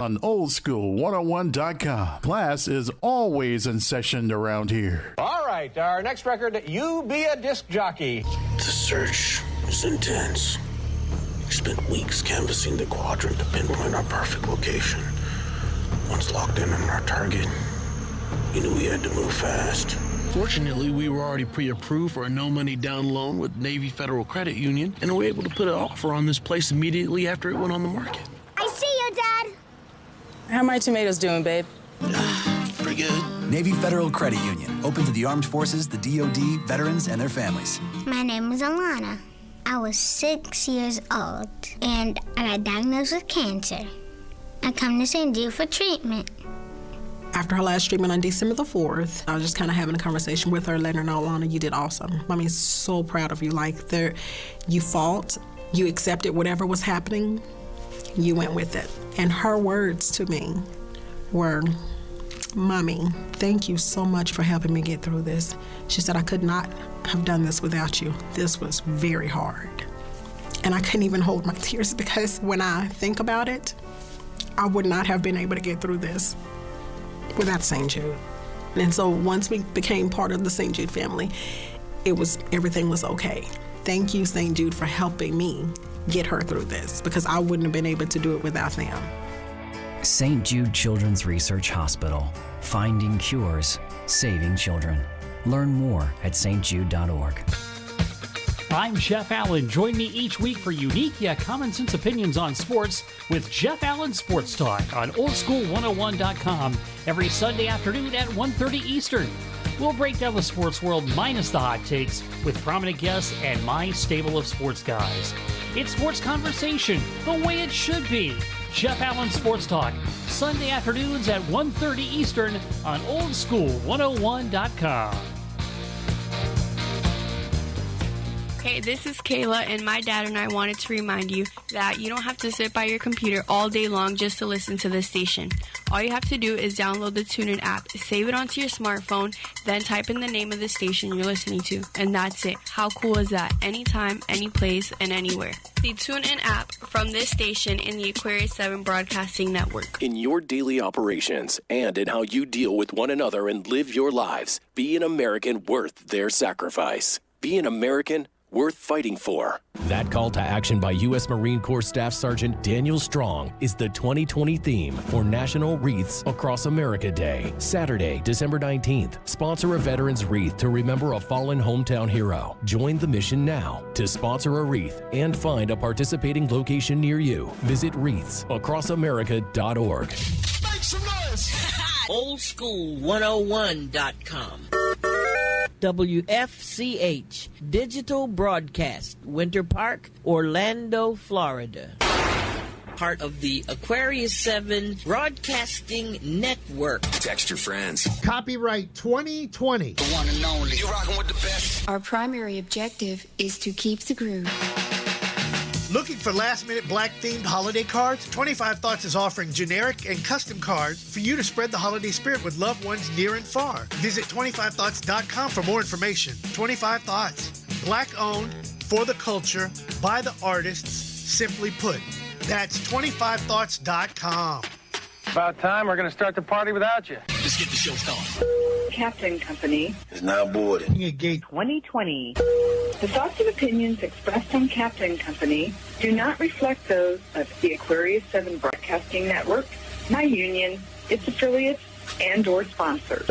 on oldschool101.com. Class is always in session around here. All right, our next record, You Be a Disc Jockey. The search is intense. We spent weeks canvassing the quadrant to pinpoint our perfect location. Once locked in on our target, we knew we had to move fast. Fortunately, we were already pre-approved for a no-money down loan with Navy Federal Credit Union, and we were able to put an offer on this place immediately after it went on the market. I see you, Dad. How are my tomatoes doing, babe? Pretty good. Navy Federal Credit Union, open to the armed forces, the DoD, veterans, and their families. My name is Alana. I was 6 years old, and I got diagnosed with cancer. I come to St. Jude for treatment. After her last treatment on December the 4th, I was just kind of having a conversation with her, letting her know, Alana, you did awesome. Mommy's so proud of you. You fought, you accepted whatever was happening, you went with it. And her words to me were, Mommy, thank you so much for helping me get through this. She said, I could not have done this without you. This was very hard. And I couldn't even hold my tears because when I think about it, I would not have been able to get through this without St. Jude. And so once we became part of the St. Jude family, everything was okay. Thank you, St. Jude, for helping me get her through this because I wouldn't have been able to do it without them. St. Jude Children's Research Hospital. Finding cures, saving children. Learn more at stjude.org. I'm Jeff Allen. Join me each week for unique yet common sense opinions on sports with Jeff Allen Sports Talk on oldschool101.com every Sunday afternoon at 1:30 Eastern. We'll break down the sports world minus the hot takes with prominent guests and my stable of sports guys. It's sports conversation the way it should be. Jeff Allen Sports Talk, Sunday afternoons at 1:30 Eastern on oldschool101.com. Hey, this is Kayla, and my dad and I wanted to remind you that you don't have to sit by your computer all day long just to listen to this station. All you have to do is download the TuneIn app, save it onto your smartphone, then type in the name of the station you're listening to, and that's it. How cool is that? Anytime, any place, and anywhere. The TuneIn app from this station in the Aquarius 7 Broadcasting Network. In your daily operations and in how you deal with one another and live your lives, be an American worth their sacrifice. Be an American worth fighting for. That call to action by U.S. Marine Corps Staff Sergeant Daniel Strong is the 2020 theme for National Wreaths Across America Day. Saturday, December 19th. Sponsor a veteran's wreath to remember a fallen hometown hero. Join the mission now. To sponsor a wreath and find a participating location near you, visit wreathsacrossamerica.org. Make some noise! Oldschool101.com. WFCH Digital Broadcast, Winter Park, Orlando, Florida. Part of the Aquarius 7 Broadcasting Network. Text your friends. Copyright 2020. The one and only. You're rocking with the best. Our primary objective is to keep the groove. Looking for last-minute black-themed holiday cards? 25 Thoughts is offering generic and custom cards for you to spread the holiday spirit with loved ones near and far. Visit 25thoughts.com for more information. 25 Thoughts. Black-owned, for the culture, by the artists, simply put. That's 25thoughts.com. About time. We're going to start the party without you. Let's get the show started. Captain Company is now boarding. Gate 2020. The thoughts and opinions expressed on Captain Company do not reflect those of the Aquarius 7 Broadcasting Network, my union, its affiliates, and or sponsors.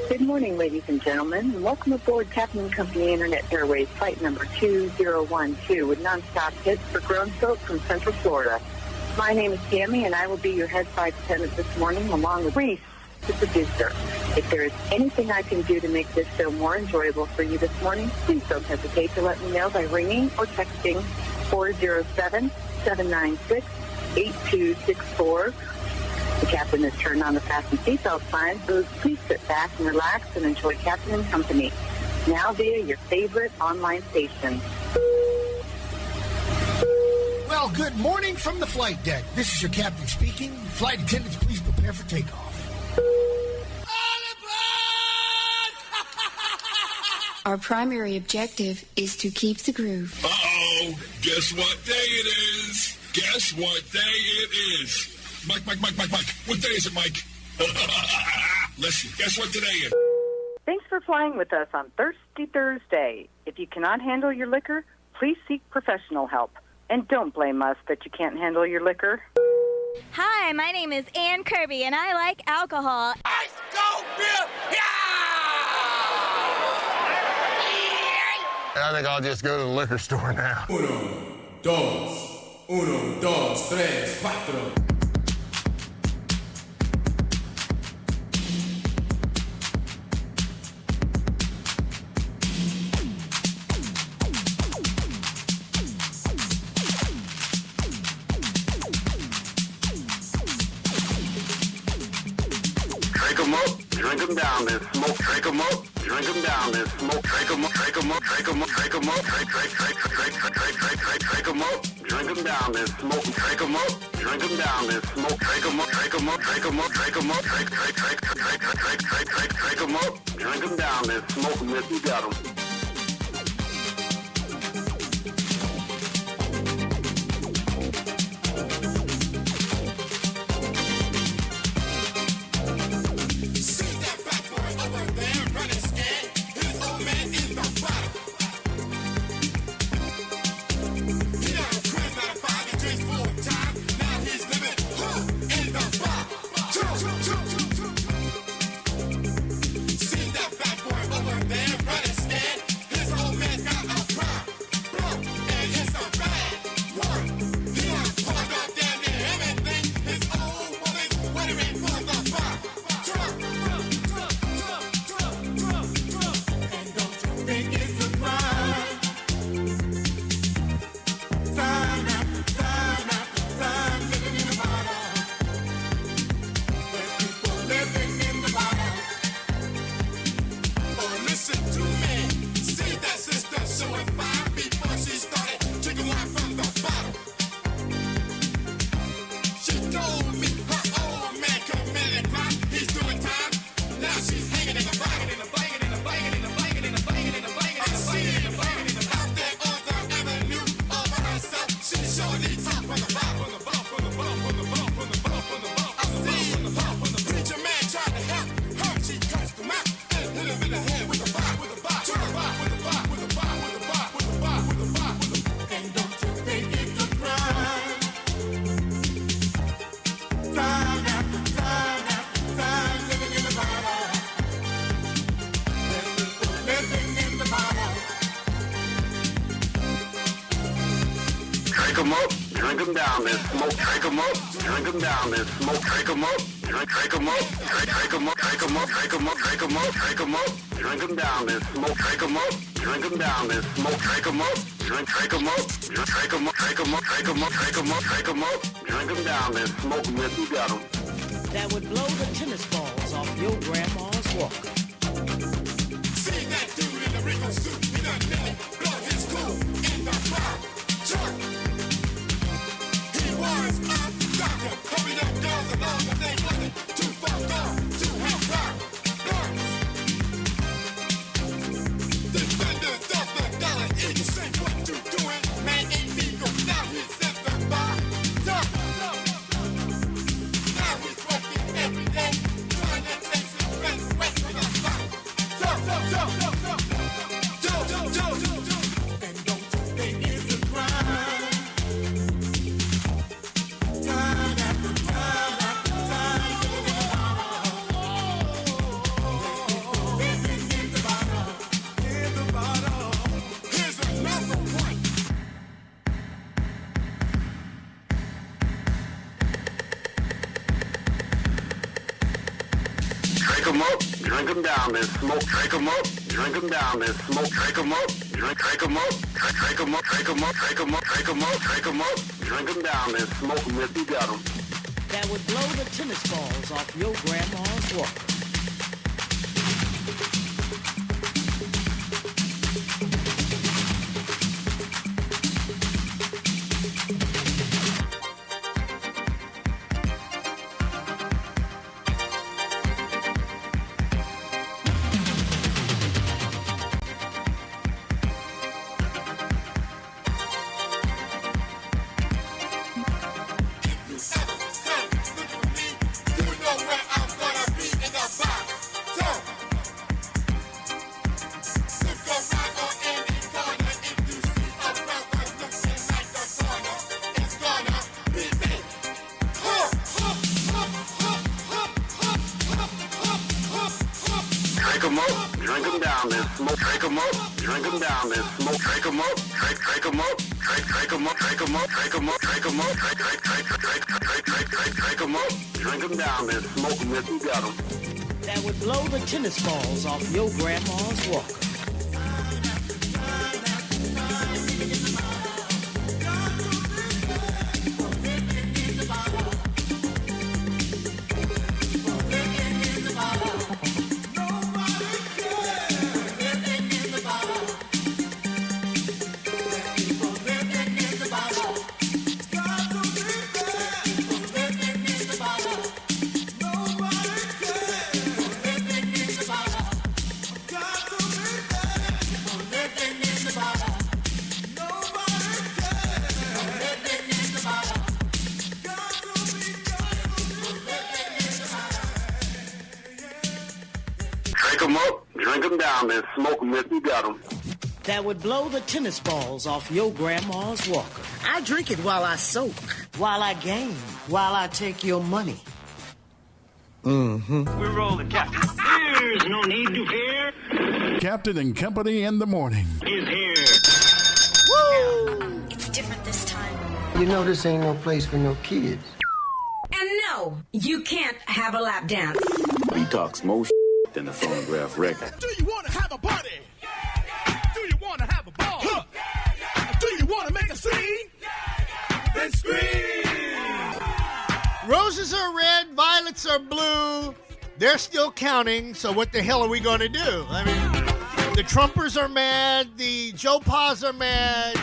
Good morning, ladies and gentlemen, and welcome aboard Captain Company Internet Airways flight number 2012 with nonstop hits for grown folk from Central Florida. My name is Tammy, and I will be your head flight attendant this morning, along with Reese, the producer. If there is anything I can do to make this show more enjoyable for you this morning, please don't hesitate to let me know by ringing or texting 407-796-8264. The captain has turned on the fasten seatbelt sign, so please sit back and relax and enjoy Captain and Company, now via your favorite online station. Well, good morning from the flight deck. This is your captain speaking. Flight attendants, please prepare for takeoff. Our primary objective is to keep the groove. Uh-oh, guess what day it is? Guess what day it is? Mike. What day is it, Mike? Listen, guess what today is? Thanks for flying with us on Thirsty Thursday. If you cannot handle your liquor, please seek professional help. And don't blame us that you can't handle your liquor. Hi, my name is Ann Kirby, and I like alcohol. Ice, go, beer, I think I'll just go to the liquor store now. Uno, dos, tres, cuatro. Drink 'em up, drink 'em down, then smoke. Drink 'em up, drink 'em down, then smoke. Drink 'em up, drink 'em up, drink 'em up, drink 'em up, drink 'em up, drink 'em down, then smoke. Drink 'em up, drink 'em down, then smoke. Drink 'em up, drink 'em up, drink 'em up, drink 'em up, drink 'em up, drink 'em down, then smoke 'em if you got 'em. Drink 'em up, drink 'em down, then smoke. Drink 'em up, drink 'em down, then smoke. Drink 'em up, drink 'em up, drink 'em up, drink 'em up, drink 'em up, drink 'em up, drink 'em up, drink 'em down, then smoke. Drink 'em up, drink 'em down, then smoke. Drink 'em up, drink 'em up, drink 'em up, drink 'em up, drink 'em up, drink 'em up, drink 'em up, drink 'em down, then smoke 'em if you got 'em. That would blow the tennis balls off your grandma's walker. See that dude in the Rico suit, he done nearly blow his cool in the bar. Jerk. He was a doctor, hoping up girls along but they wasn't too far gone to help her. Defenders of the dollar eagle, say what you doing, man ain't legal. Now he's at the bar. Now he's working every day, trying to take his best west from the bar. And don't you think it's a crime? Time after time after time, living in the bottle, in the bottle. Here's another one. Drink 'em up, drink 'em down, then smoke. Drink 'em up, drink 'em down, then smoke. Drink 'em up, drink 'em up, drink 'em up, drink 'em up, drink 'em up, drink 'em up, drink 'em up, drink 'em down, then smoke 'em if you got 'em. That would blow the tennis balls off your grandma's walker. 'em up, drink 'em down, then smoke. Drink 'em up, drink 'em down, then smoke. Drink 'em up, drink 'em up, drink 'em up, drink 'em up, drink 'em up, drink 'em up, drink 'em up, drink 'em down, then smoke 'em if you got 'em. That would blow the tennis balls off your grandma's walker. Drink 'em up, drink 'em down, then smoke 'em if you got 'em. That would blow the tennis balls off your grandma's walker. I drink it while I soak, while I game, while I take your money. Mm-hmm. We're rolling, Captain. There's no need to fear. Captain and Company in the morning. Is here. Woo! It's different this time. You know this ain't no place for no kids. And no, you can't have a lap dance. He talks more than the phonograph record. Do you want to have a party? Do you want to have a ball? Do you want to make a scene? Then scream! Roses are red, violets are blue. They're still counting, so what the hell are we going to do? I mean, the Trumpers are mad, the Joe Pa's are mad.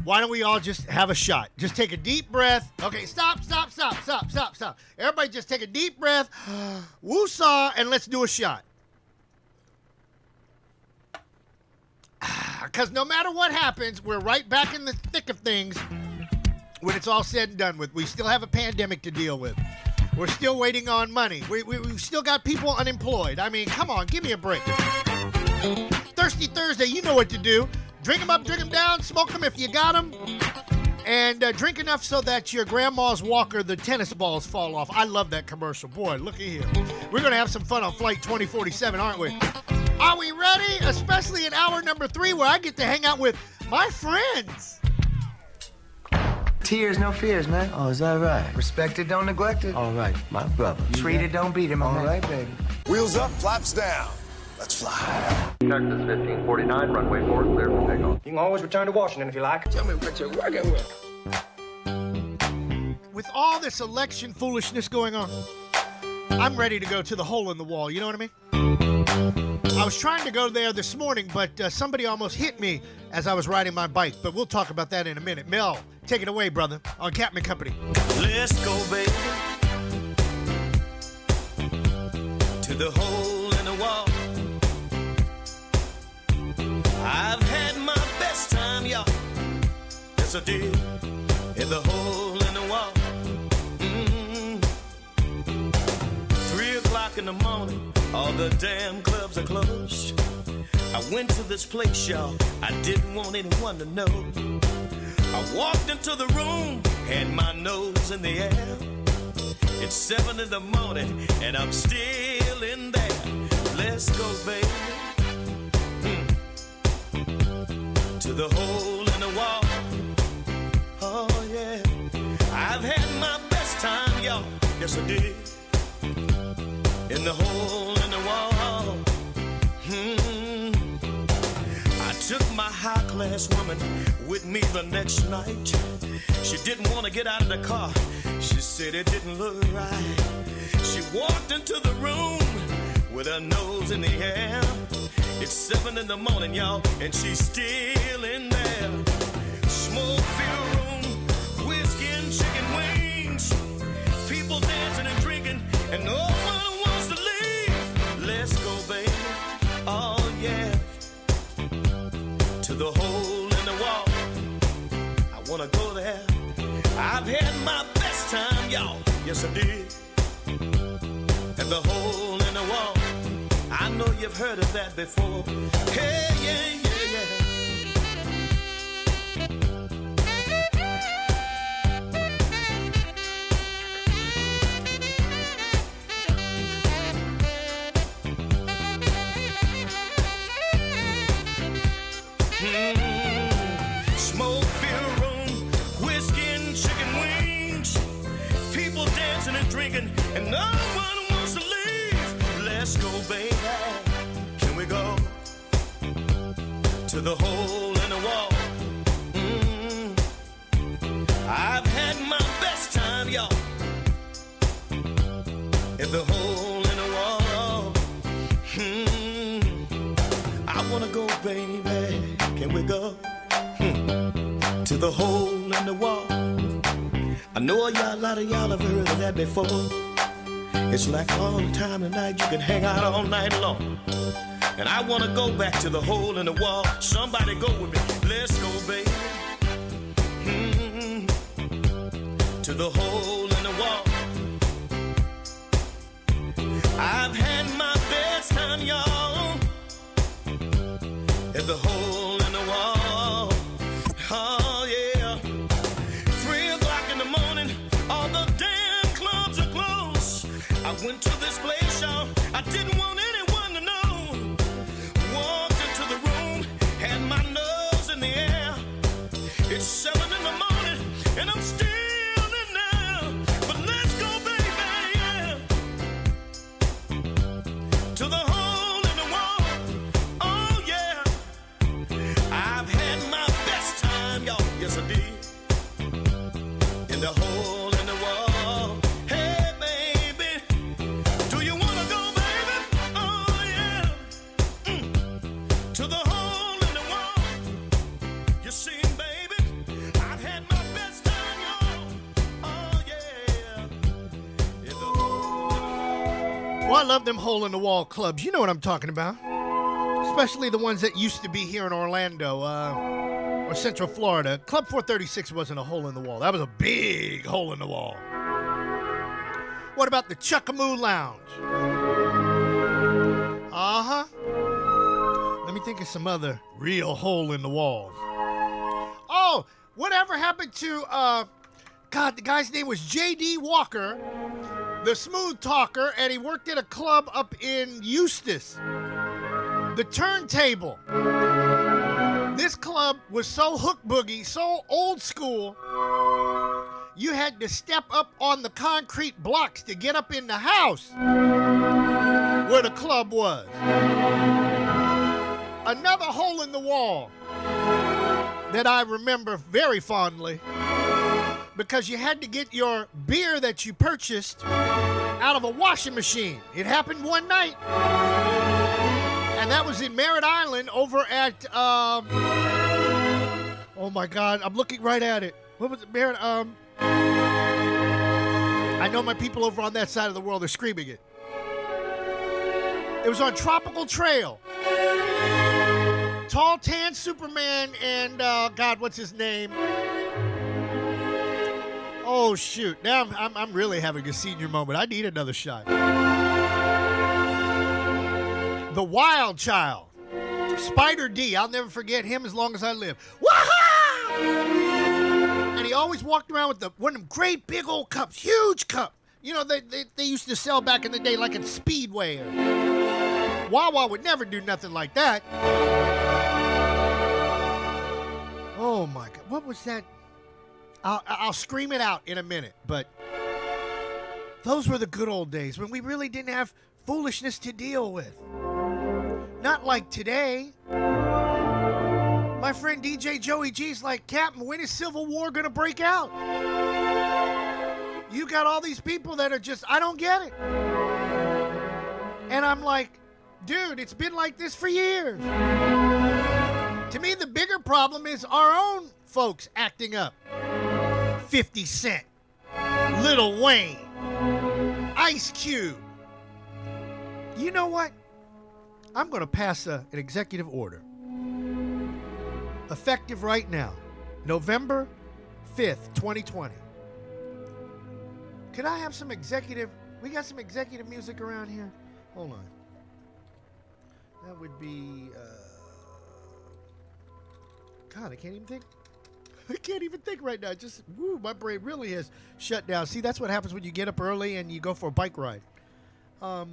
Why don't we all just have a shot? Just take a deep breath. Okay, stop. Everybody just take a deep breath. Woo-saw, and let's do a shot. Because no matter what happens, we're right back in the thick of things when it's all said and done with. We still have a pandemic to deal with. We're still waiting on money. We've still got people unemployed. I mean, come on, give me a break. Thirsty Thursday, you know what to do. Drink them up, drink them down, smoke them if you got them. And drink enough so that your grandma's walker, the tennis balls, fall off. I love that commercial. Boy, look at here. We're going to have some fun on Flight 2047, aren't we? Are we ready? Especially in hour number 3 where I get to hang out with my friends. Tears, no fears, man. Oh, is that right? Respected, don't neglect it. All right, my brother. Treated, don't beat him. All right, baby. Wheels up, flaps down. Let's fly. Texas 1549, runway 4, clear for takeoff. You can always return to Washington if you like. Tell me what you're working with. With all this election foolishness going on, I'm ready to go to the hole in the wall. You know what I mean? I was trying to go there this morning, but somebody almost hit me as I was riding my bike. But we'll talk about that in a minute. Mel, take it away, brother, on Captain and Company. Let's go, baby. To the hole in the wall. I've had my best time, y'all. Yes, I did. In the hole in the wall. 3 o'clock in the morning, all the damn clubs are closed. I went to this place, y'all. I didn't want anyone to know. I walked into the room, had my nose in the air. It's 7 in the morning, and I'm still in there. Let's go, baby. To the hole in the wall. Oh, yeah. I've had my best time, y'all. Yes, I did. In the hole in the wall. I took my high-class woman with me the next night. She didn't want to get out of the car. She said it didn't look right. She walked into the room with her nose in the air. It's 7 in the morning, y'all, and she's still in there. Smoke-filled room, whiskey and chicken wings. People dancing and drinking, and no one wants to leave. Let's go, baby. Oh, yeah. To the hole in the wall. I want to go there. I've had my best time, y'all. Yes, I did. And the hole in the wall. I know you've heard of that before. Hey, yeah, yeah, yeah. drinking, and no one wants to leave. Let's go, baby. Can we go to the hole in the wall? I've had my best time, y'all, at the hole in the wall. I wanna go, baby. Can we go to the hole in the wall? I know a lot of y'all have heard of that before. It's like all the time tonight, you can hang out all night long. And I wanna go back to the hole in the wall. Somebody go with me. Let's go, baby. To the hole in the wall. I've had my best time, y'all, at the hole in the wall. Oh, yeah. 3 o'clock in the morning, all the damn clubs are closed. I went to this place, y'all, I didn't want anyone to know. Walked into the room, had my nose in the air. It's 7 in the morning, and I'm still in there. But let's go, baby, yeah, to the hole in the wall. Oh, yeah. I've had my best time, y'all. Yes, I did. In the hole in the wall. Hey, baby, do you wanna go, baby? Oh, yeah. To the hole in the wall. You see, baby, I've had my best time, y'all. Oh, yeah. In the hole in the wall. Well, I love them hole-in-the-wall clubs. You know what I'm talking about. Especially the ones that used to be here in Orlando or Central Florida. Club 436 wasn't a hole-in-the-wall. That was a big hole-in-the-wall. What about the Chuckamoo Lounge? Uh-huh. Let me think of some other real hole-in-the-walls. Oh, whatever happened to, God, the guy's name was J.D. Walker, the smooth talker, and he worked at a club up in Eustis. The Turntable. This club was so hook boogie, so old school, you had to step up on the concrete blocks to get up in the house where the club was. Another hole in the wall that I remember very fondly, because you had to get your beer that you purchased out of a washing machine. It happened one night. And that was in Merritt Island over at, oh my God, I'm looking right at it. What was it, Merritt? I know my people over on that side of the world are screaming it. It was on Tropical Trail. Tall, tan Superman and, God, what's his name? Oh, shoot. Now I'm really having a senior moment. I need another shot. The Wild Child. Spider D. I'll never forget him as long as I live. Wah-ha! And he always walked around with one of them great big old cups. Huge cup. You know, they used to sell back in the day like at Speedway. Wawa would never do nothing like that. Oh, my God. What was that? I'll scream it out in a minute, but those were the good old days when we really didn't have foolishness to deal with. Not like today. My friend DJ Joey G's like, Captain, when is Civil War going to break out? You got all these people that are just, I don't get it. And I'm like, dude, it's been like this for years. To me, the bigger problem is our own folks acting up. 50 Cent, Lil Wayne, Ice Cube. You know what? I'm going to pass an executive order. Effective right now, November 5th, 2020. Could I have some executive... We got some executive music around here? Hold on. That would be... God, I can't even think. I can't even think right now. Just, woo, my brain really has shut down. See, that's what happens when you get up early and you go for a bike ride. All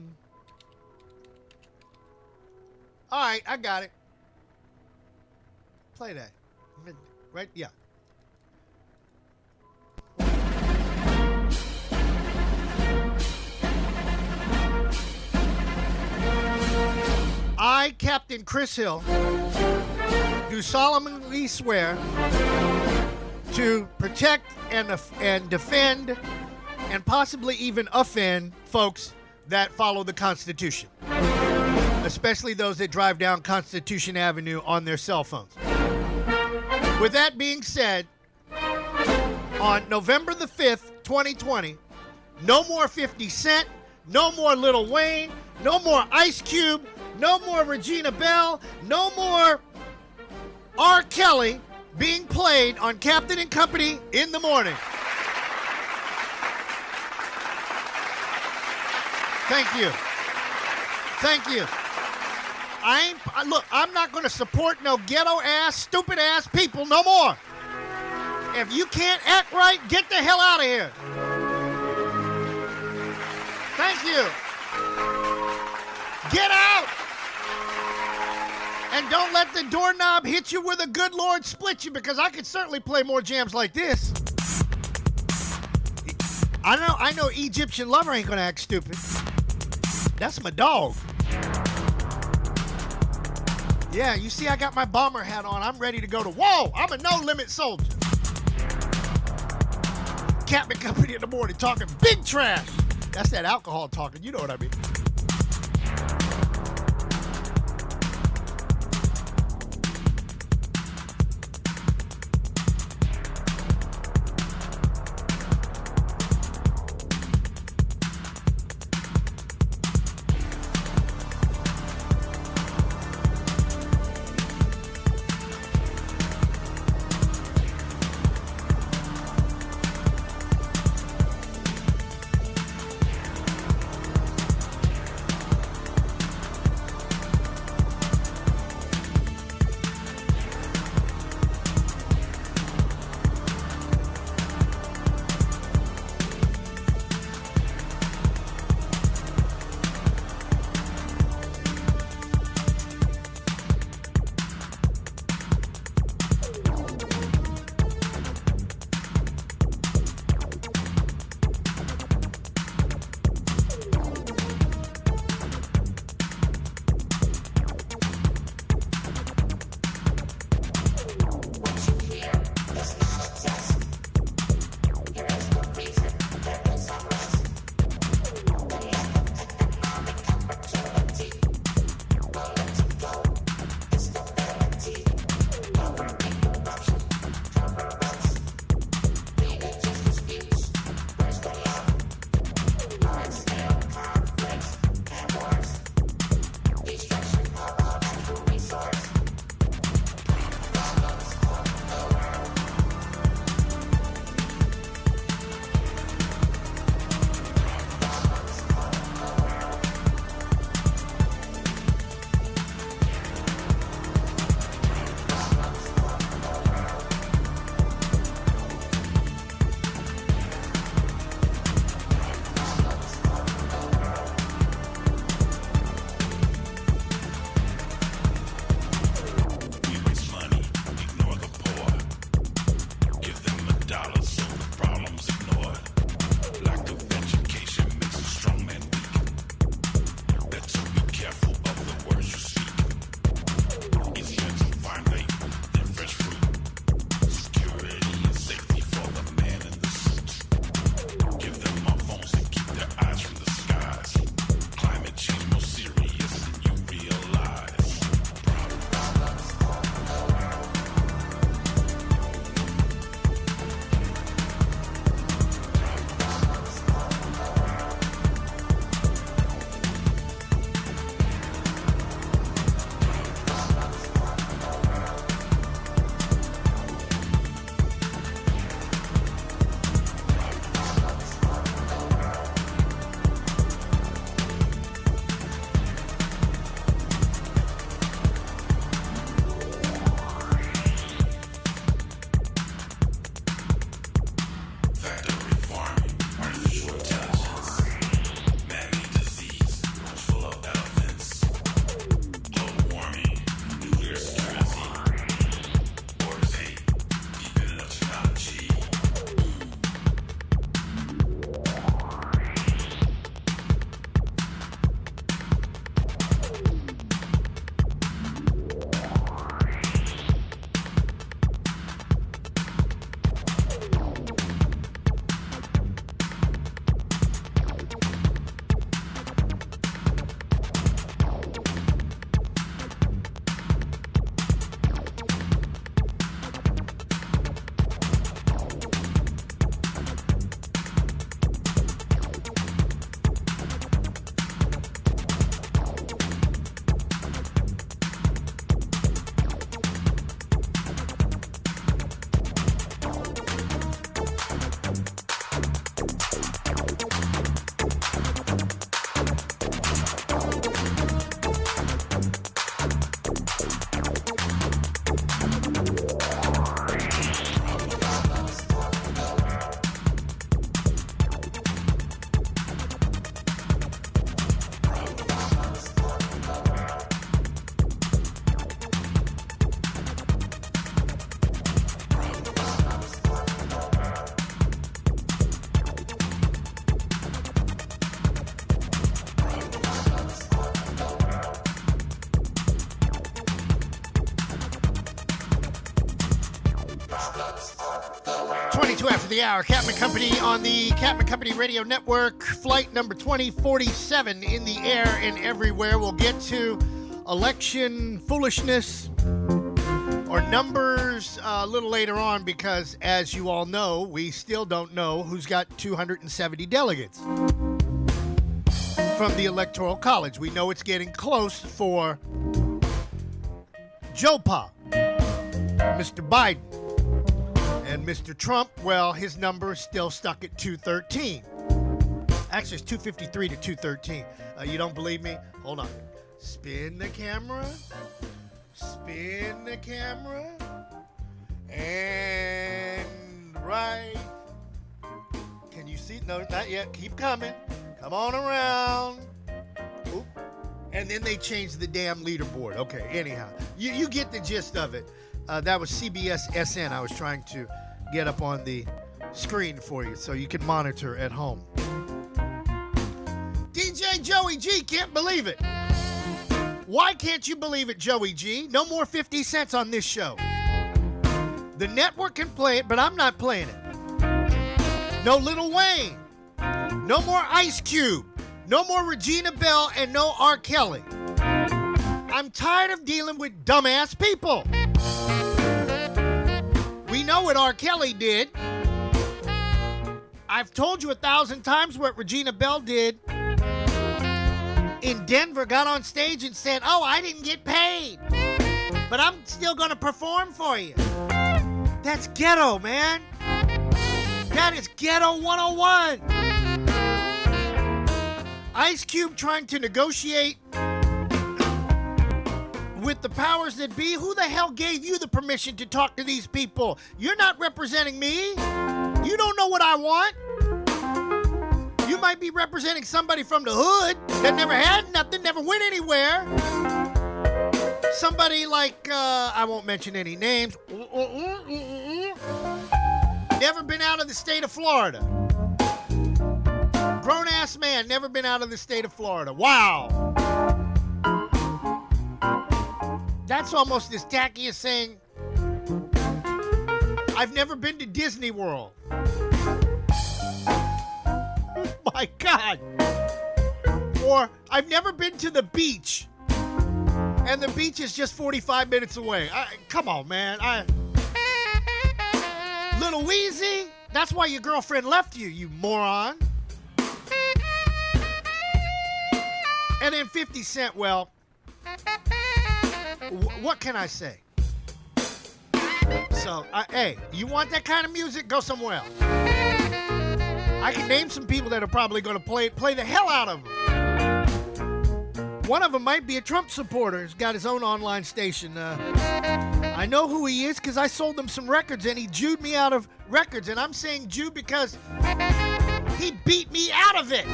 right, I got it. Play that. Right? Yeah. I, Captain Chris Hill, do solemnly swear to protect and defend and possibly even offend folks that follow the Constitution, especially those that drive down Constitution Avenue on their cell phones. With that being said, on November the 5th, 2020, no more 50 Cent, no more Lil Wayne, no more Ice Cube, no more Regina Bell, no more R. Kelly being played on Captain and Company in the morning. Thank you. Thank you. I'm not going to support no ghetto-ass, stupid-ass people no more. If you can't act right, get the hell out of here. Thank you. Get out. And don't let the doorknob hit you where the good Lord split you, because I could certainly play more jams like this. I know Egyptian Lover ain't going to act stupid. That's my dog. Yeah, you see I got my bomber hat on. I'm ready to go to war. I'm a no-limit soldier. Captain Company in the morning talking big trash. That's that alcohol talking. You know what I mean. of the hour. Captain Company on the Captain Company Radio Network. Flight number 2047 in the air and everywhere. We'll get to election foolishness or numbers a little later on because, as you all know, we still don't know who's got 270 delegates from the Electoral College. We know it's getting close for Joe Pa, Mr. Biden. And Mr. Trump, well, his number is still stuck at 213. Actually, it's 253 to 213. You don't believe me? Hold on. Spin the camera. Spin the camera. And right. Can you see? No, not yet. Keep coming. Come on around. Oop. And then they changed the damn leaderboard. Okay, anyhow. You get the gist of it. That was CBS SN I was trying to get up on the screen for you so you can monitor at home. DJ Joey G, can't believe it. Why can't you believe it, Joey G? No more 50 cents on this show. The network can play it, but I'm not playing it. No Lil Wayne. No more Ice Cube. No more Regina Bell and no R. Kelly. I'm tired of dealing with dumbass people. We know what R. Kelly did. I've told you 1,000 times what Regina Bell did. In Denver, got on stage and said, "Oh, I didn't get paid, but I'm still going to perform for you." That's ghetto, man. That is ghetto 101. Ice Cube trying to negotiate with the powers that be. Who the hell gave you the permission to talk to these people? You're not representing me. You don't know what I want. You might be representing somebody from the hood that never had nothing, never went anywhere. Somebody like, I won't mention any names. Never been out of the state of Florida. Grown-ass man, never been out of the state of Florida. Wow. That's almost as tacky as saying, I've never been to Disney World. My God. Or, I've never been to the beach. And the beach is just 45 minutes away. Come on, man. Little Weezy, that's why your girlfriend left you, you moron. And then 50 Cent, well, what can I say? So, hey, you want that kind of music? Go somewhere else. I can name some people that are probably going to play the hell out of them. One of them might be a Trump supporter. He's got his own online station. I know who he is because I sold him some records and he Jewed me out of records. And I'm saying Jew because he beat me out of it.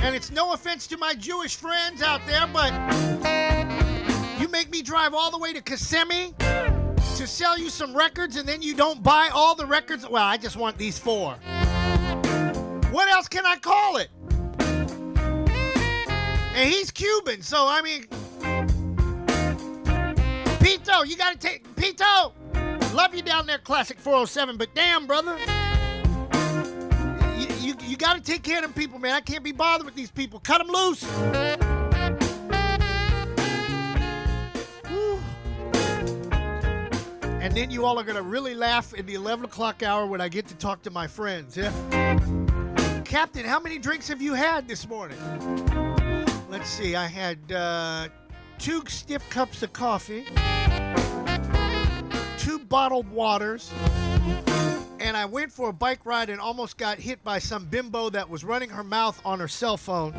And it's no offense to my Jewish friends out there, but you make me drive all the way to Kissimmee to sell you some records and then you don't buy all the records? Well, I just want these 4. What else can I call it? And he's Cuban, so I mean, Pito, you gotta take, Pito, love you down there, Classic 407, but damn, brother, you gotta take care of them people, man. I can't be bothered with these people. Cut them loose. Whew. And then you all are gonna really laugh in the 11 o'clock hour when I get to talk to my friends, yeah? Captain, how many drinks have you had this morning? Let's see, I had 2 stiff cups of coffee, 2 bottled waters, and I went for a bike ride and almost got hit by some bimbo that was running her mouth on her cell phone,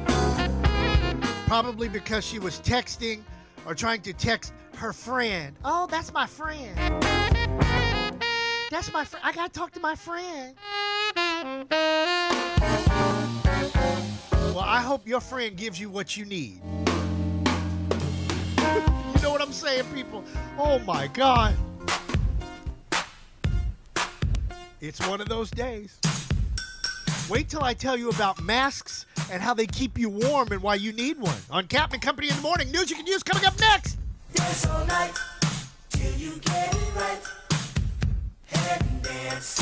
probably because she was texting or trying to text her friend. Oh, that's my friend. That's my friend. I gotta talk to my friend. Well, I hope your friend gives you what you need. You know what I'm saying, people? Oh, my God. It's one of those days. Wait till I tell you about masks and how they keep you warm and why you need one. On Captain Company in the Morning. News you can use coming up next. Dance all night till you get it right. Head and dance.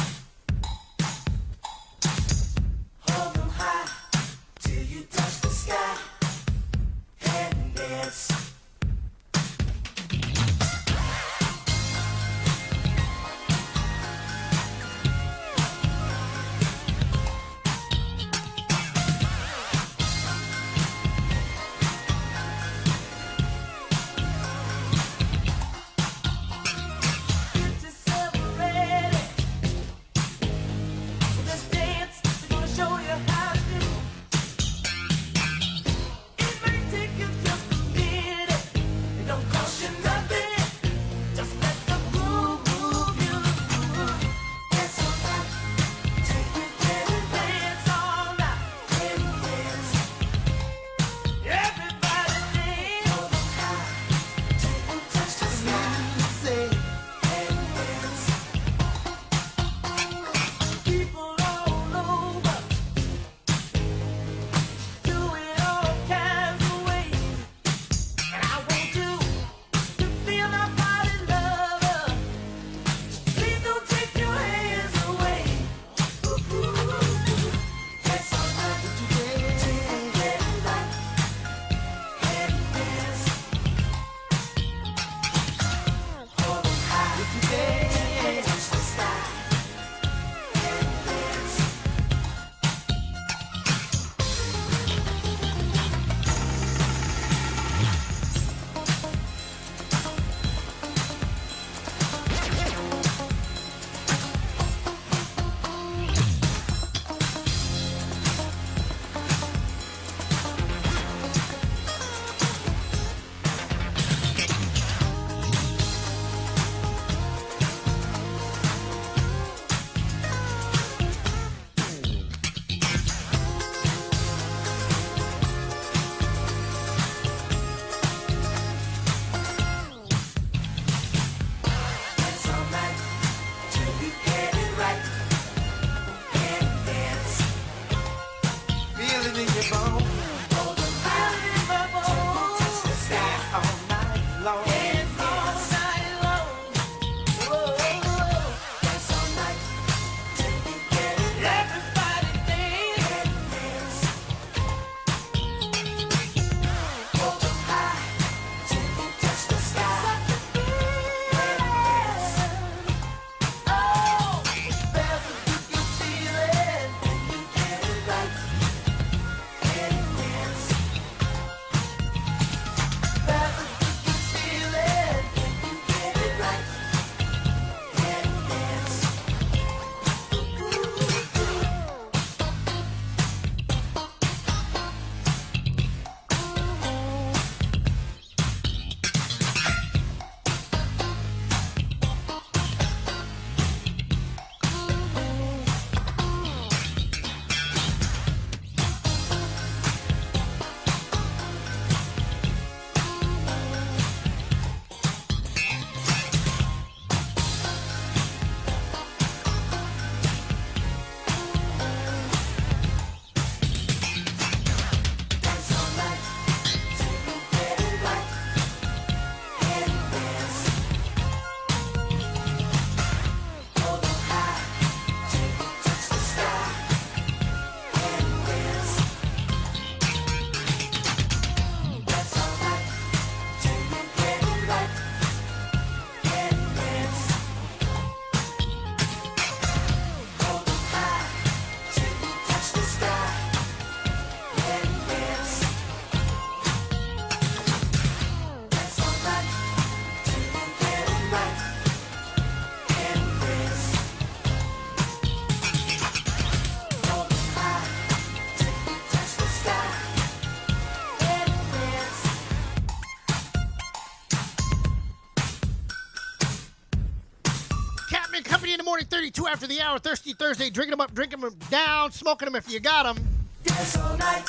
Company in the morning, 32 after the hour, Thirsty Thursday, drinking them up, drinking them down, smoking them if you got them. Dance all night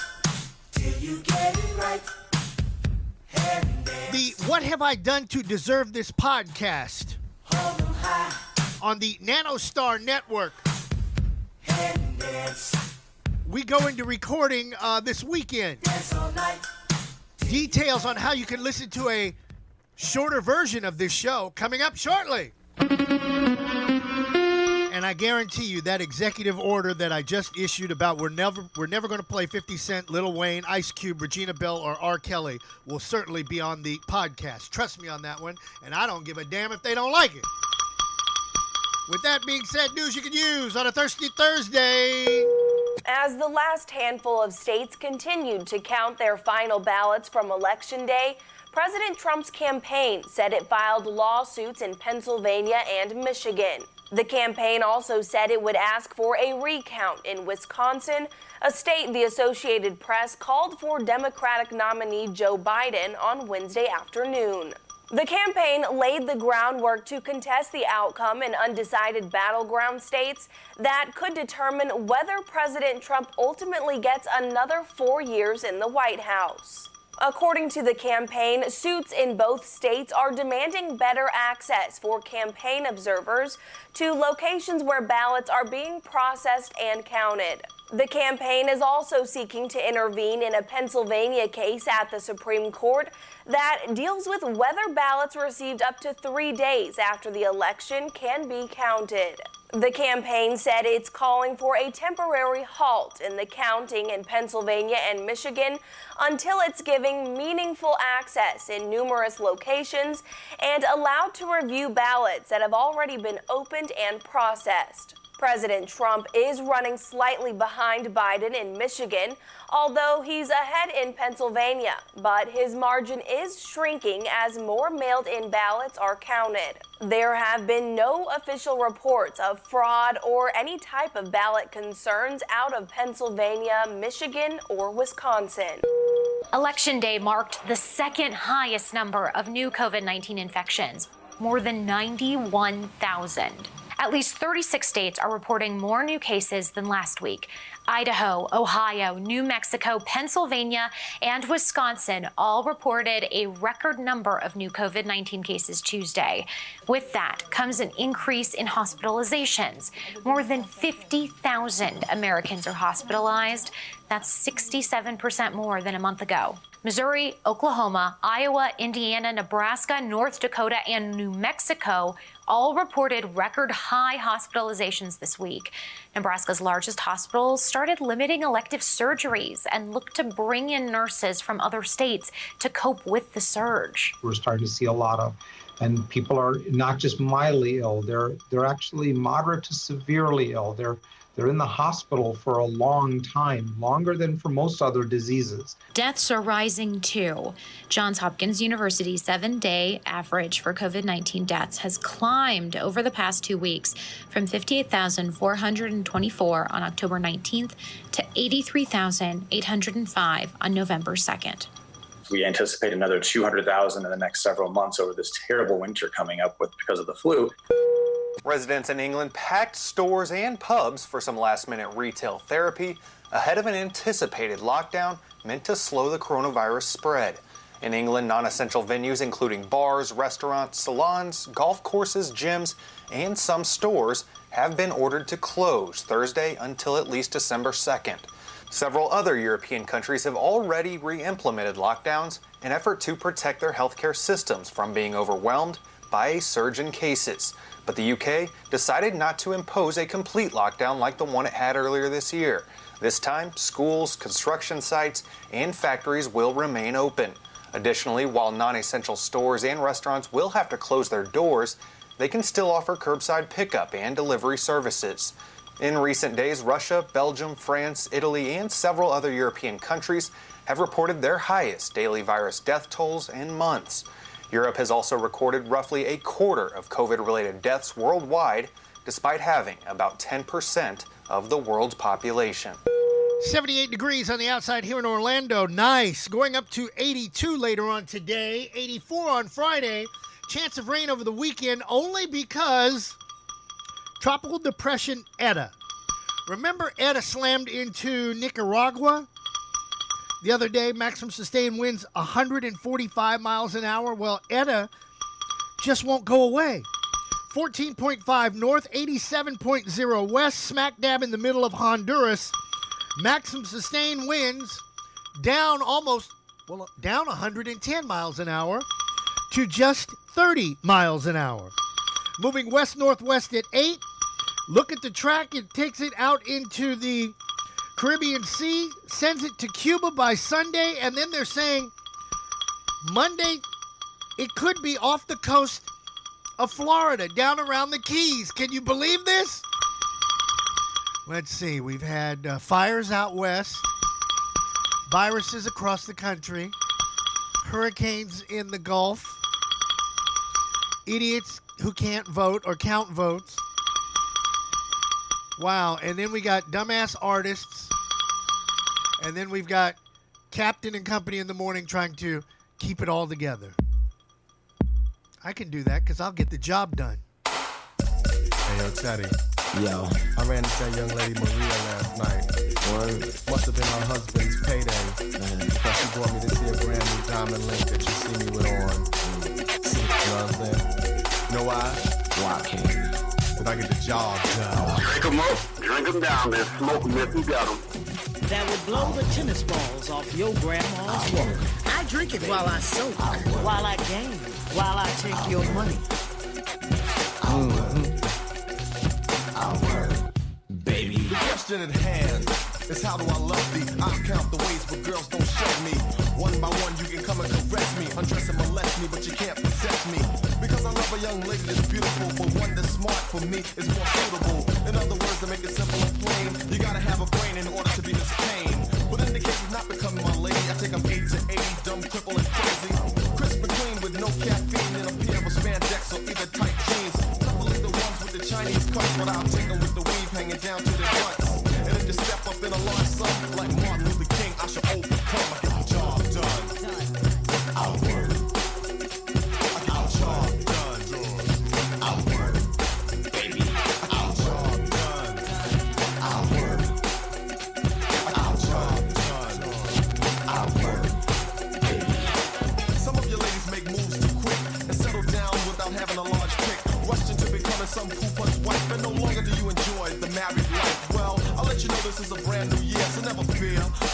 till you get it right. The What Have I Done to Deserve This podcast on the Nanostar Network. We go into recording this weekend. Details on how you can listen to a shorter version of this show coming up shortly. And I guarantee you that executive order that I just issued about we're never going to play 50 Cent, Lil Wayne, Ice Cube, Regina Bell, or R. Kelly will certainly be on the podcast. Trust me on that one, and I don't give a damn if they don't like it. With that being said, news you can use on a Thirsty Thursday. As the last handful of states continued to count their final ballots from Election Day, President Trump's campaign said it filed lawsuits in Pennsylvania and Michigan. The campaign also said it would ask for a recount in Wisconsin, a state the Associated Press called for Democratic nominee Joe Biden on Wednesday afternoon. The campaign laid the groundwork to contest the outcome in undecided battleground states that could determine whether President Trump ultimately gets another 4 years in the White House. According to the campaign, suits in both states are demanding better access for campaign observers to locations where ballots are being processed and counted. The campaign is also seeking to intervene in a Pennsylvania case at the Supreme Court that deals with whether ballots received up to 3 days after the election can be counted. The campaign said it's calling for a temporary halt in the counting in Pennsylvania and Michigan until it's giving meaningful access in numerous locations and allowed to review ballots that have already been opened and processed. President Trump is running slightly behind Biden in Michigan, although he's ahead in Pennsylvania, but his margin is shrinking as more mailed-in ballots are counted. There have been no official reports of fraud or any type of ballot concerns out of Pennsylvania, Michigan, or Wisconsin. Election Day marked the second highest number of new COVID-19 infections, more than 91,000. At least 36 states are reporting more new cases than last week. Idaho, Ohio, New Mexico, Pennsylvania, and Wisconsin all reported a record number of new COVID-19 cases Tuesday. With that comes an increase in hospitalizations. More than 50,000 Americans are hospitalized. That's 67% more than a month ago. Missouri, Oklahoma, Iowa, Indiana, Nebraska, North Dakota, and New Mexico all reported record high hospitalizations this week. Nebraska's largest hospitals started limiting elective surgeries and looked to bring in nurses from other states to cope with the surge. We're starting to see a lot of, and people are not just mildly ill, they're actually moderate to severely ill. They're in the hospital for a long time, longer than for most other diseases. Deaths are rising too. Johns Hopkins University's 7-day average for COVID-19 deaths has climbed over the past 2 weeks from 58,424 on October 19th to 83,805 on November 2nd. We anticipate another 200,000 in the next several months over this terrible winter coming up because of the flu. Residents in England packed stores and pubs for some last-minute retail therapy ahead of an anticipated lockdown meant to slow the coronavirus spread. In England, non-essential venues including bars, restaurants, salons, golf courses, gyms, and some stores have been ordered to close Thursday until at least December 2nd. Several other European countries have already re-implemented lockdowns in an effort to protect their healthcare systems from being overwhelmed by a surge in cases. But the UK decided not to impose a complete lockdown like the one it had earlier this year. This time, schools, construction sites, and factories will remain open. Additionally, while non-essential stores and restaurants will have to close their doors, they can still offer curbside pickup and delivery services. In recent days, Russia, Belgium, France, Italy, and several other European countries have reported their highest daily virus death tolls in months. Europe has also recorded roughly a quarter of COVID-related deaths worldwide, despite having about 10% of the world's population. 78 degrees on the outside here in Orlando. Nice. Going up to 82 later on today. 84 on Friday. Chance of rain over the weekend only because Tropical Depression Eta. Remember Eta slammed into Nicaragua the other day? Maximum sustained winds 145 miles an hour. Well, Eta just won't go away. 14.5 north, 87.0 west, smack dab in the middle of Honduras. Maximum sustained winds down down 110 miles an hour to just 30 miles an hour. Moving west-northwest at 8. Look at the track. It takes it out into the Caribbean Sea, sends it to Cuba by Sunday, and then they're saying Monday it could be off the coast of Florida, down around the Keys. Can you believe this? Let's see. We've had fires out west, viruses across the country, hurricanes in the Gulf, idiots who can't vote or count votes. Wow. And then we got dumbass artists. And then we've got Captain and Company in the morning trying to keep it all together. I can do that because I'll get the job done. Hey, yo, Teddy. Yo. I ran into that young lady Maria last night. Word. Must have been her husband's payday. Because she brought me to see a brand new diamond link that you see me with on. You know what I'm saying? You know why? Why can't you? Because I get the job done. Drink them up, drink them down, then smoke them if you got them. That would blow the tennis balls off your grandma's walk. I drink it while I soak, while I game, while I take your money. Baby. The question at hand is how do I love thee? I'll count the ways where girls don't shove me. One by one you can come and caress me, undress and molest me, but you can't possess me. Because I love a young lady that's beautiful, but one that's smart for me is more suitable. In other words, to make it simple and plain, you gotta have a brain in order to be this pain. But in the case of not becoming my lady, I take them 8 to 80, dumb, cripple, and crazy. Crisp and clean with no caffeine and a pair of spandex or either tight jeans. Preferably the ones with the Chinese cuts, but I'll take them with the weave hanging down to their butts. And if you step up in a large sum, like Martin Luther King, I should overcome. I get the job done. I'll work. I get the job done. I'll work. Baby.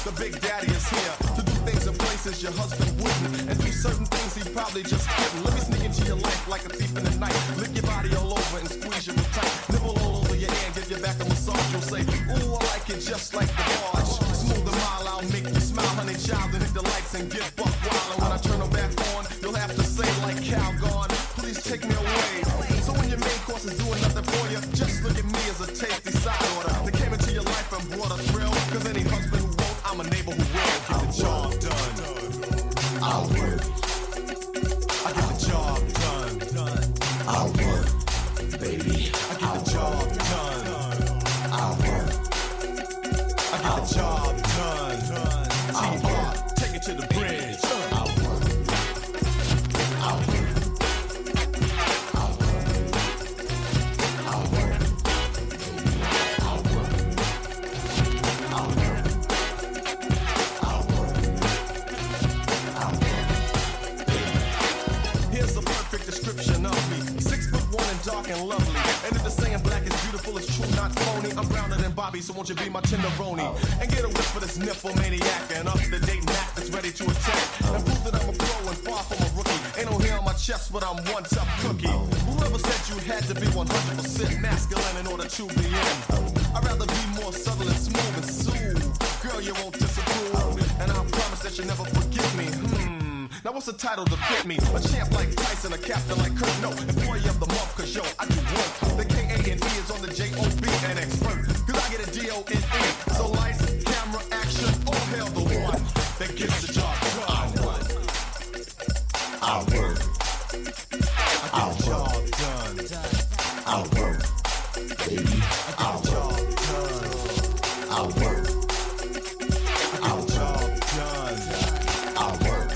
The big daddy is here to do things in places your husband wouldn't, and do certain things he probably just couldn't. Let me sneak into your life like a thief in the night. Lick your body all over and squeeze you real tight. Nibble all over your ear and give your back a massage. You'll say, ooh, I like it just like the barge. Smooth and mild, I'll make you smile, honey child, and hit the lights and get buck wild. And when I turn them back on, you'll have to say like Calgon, please take me away. So when your main course is doing nothing for you, just look at me as a tasty side order that came into your life and brought a thrill. Cause any husband who won't, I'm a neighbor who will. Get the job done. I'll work. I get the job done. I'll work, baby. I get the job done. I'll work. I get the job done. I'll work. Take it to the bridge. I'll work. I'll work. I'll work. I'll work. I'll work. I'll work. I'll work. I'll work. Here's a perfect description of me. 6'1" and dark and lovely. And if the saying black is beautiful, it's true, not phony. I'm browner than Bobby, so won't you be my tenderoni? And get a whip for this nymphomaniac and up-to-date Mac that's ready to attack. And prove that I'm a pro and far from a rookie. Ain't no hair on my chest, but I'm one tough cookie. Whoever said you had to be 100% masculine in order to be in? I'd rather be more subtle and smooth and soothe. Girl, you won't disapprove, and I promise that you'll never forget me. Now what's the title to fit me? A champ like Tyson, a captain like Kurt. No, employee of the month, cause yo, I do work. The K-A-N-E is on the J-O-B, an expert. Cause I get a D-O-N-E. So lights, camera, action, all hail the one that gets the job done. I'll work. I get the job done. I'll work. Baby, I'll work. I'll work. I'll job done. I'll work.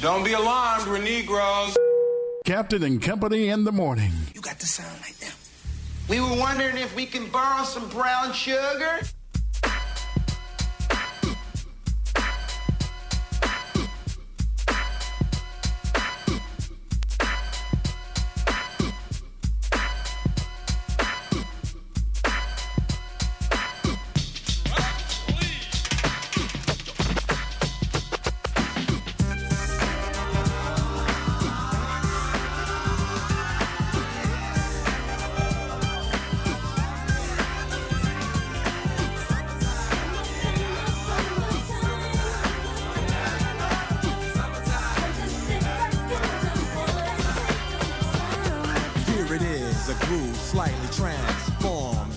Don't be alarmed, we're Negroes. Captain and Company in the morning. You got to sound like them. We were wondering if we can borrow some brown sugar.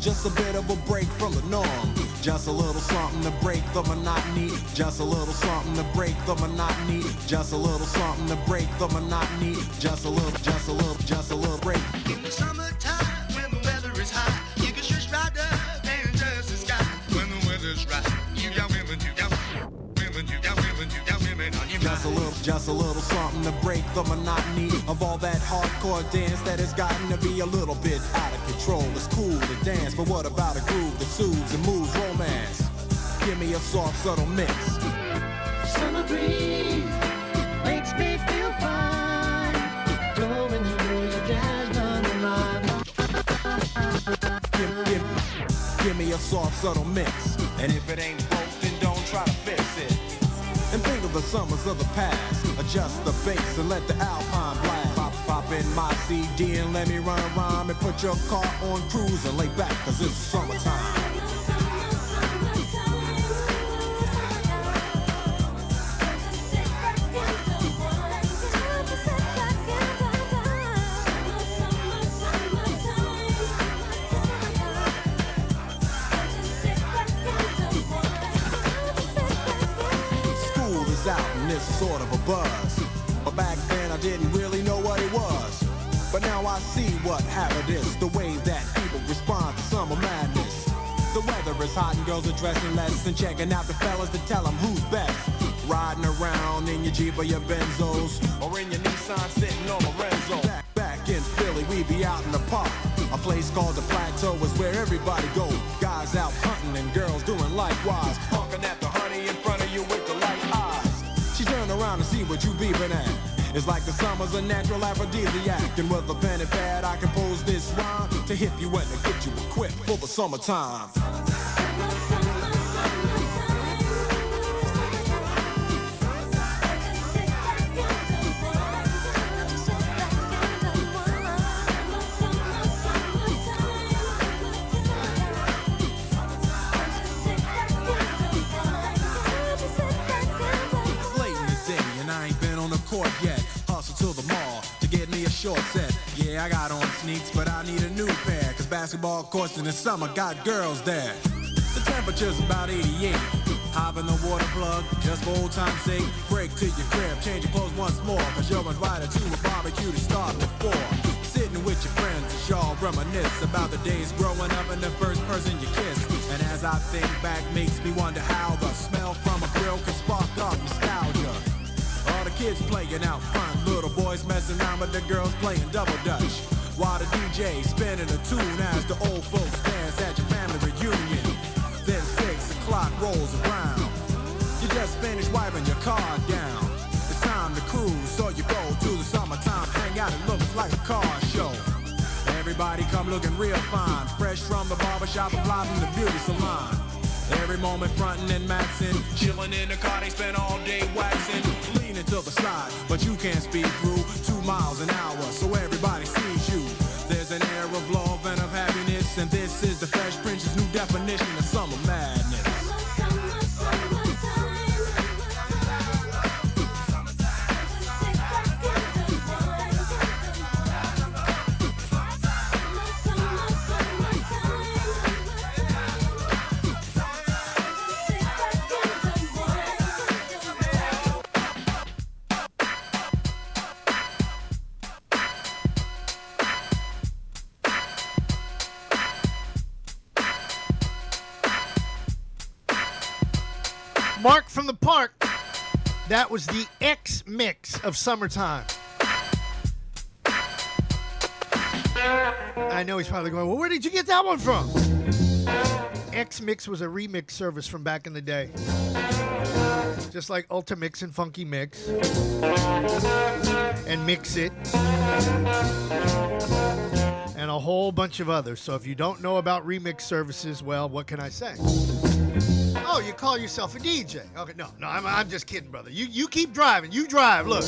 Just a bit of a break from the norm. Just a little something to break the monotony. Just a little something to break the monotony. Just a little something to break the monotony. Just a little break. In the summertime when the weather is hot, you can just ride up and Just a little something to break the monotony of all that hardcore dance that has gotten to be a little bit out of control. It's cool to dance, but what about a groove that soothes and moves romance? Give me a soft, subtle mix. Summer breeze makes me feel fine. Blowing through the jazz on the line. Give me a soft, subtle mix. And if it ain't broke, then don't try to fix it. And think of the summers of the past. Adjust the bass and let the alpine blast. Pop in my CD and let me run a rhyme. And put your car on cruise and lay back, cause it's summertime. Out and it's sort of a buzz. But back then I didn't really know what it was. But now I see what habit is. The way that people respond to summer madness. The weather is hot and girls are dressing less and checking out the fellas to tell them who's best. Riding around in your Jeep or your Benzos, or in your Nissan sitting on a Renzo. Back in Philly, we be out in the park. A place called the Plateau is where everybody goes. Guys out hunting and girls doing likewise. Honking at the honey in front of you with the light eyes. She turned around to see what you beeping at. It's like the summer's a natural aphrodisiac. And with a pen and pad, I compose this rhyme to hit you and to get you equipped for the summertime. Court yet, hustle to the mall to get me a short set. Yeah, I got on sneaks, but I need a new pair, cause basketball courts in the summer got girls there. The temperature's about 88. Hop in the water plug, just for old time's sake. Break to your crib, change your clothes once more, cause you're invited to a barbecue to start with 4. Sitting with your friends as y'all reminisce about the days growing up and the first person you kiss. And as I think back, makes me wonder how the smell from a grill can spark up nostalgia. All the kids playing out front, little boys messing around with the girls playing double dutch. While the DJ spinning a tune as the old folks dance at your family reunion. Then 6 o'clock rolls around. You just finished wiping your car down. It's time to cruise, so you go to the summertime hangout. It looks like a car show. Everybody come looking real fine, fresh from the barbershop and fly from the beauty salon. Every moment frontin' and maxin', chillin' in the car, they spend all day waxin'. Leanin' to the side, but you can't speed through 2 miles an hour, so everybody sees you. There's an air of love and of happiness, and this is the Fresh Prince's new definition of summer madness. Mark from the Park. That was the X mix of Summertime. I know he's probably going, well, where did you get that one from? X Mix was a remix service from back in the day. Just like Ultimix and Funky Mix. And Mix It. And a whole bunch of others. So if you don't know about remix services, well, what can I say? Oh, you call yourself a DJ. Okay, no, I'm just kidding, brother. You keep driving. You drive. Look,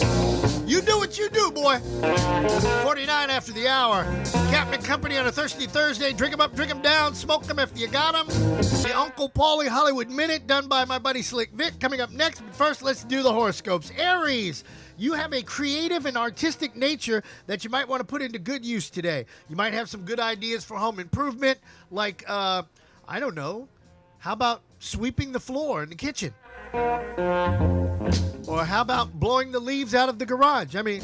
you do what you do, boy. 49 after the hour. Captain and Company on a Thirsty Thursday. Drink 'em up, drink 'em down, smoke 'em if you got 'em. The Uncle Paulie Hollywood Minute done by my buddy Slick Vic coming up next. But first, let's do the horoscopes. Aries, you have a creative and artistic nature that you might want to put into good use today. You might have some good ideas for home improvement, like, I don't know, how about sweeping the floor in the kitchen? Or how about blowing the leaves out of the garage? I mean,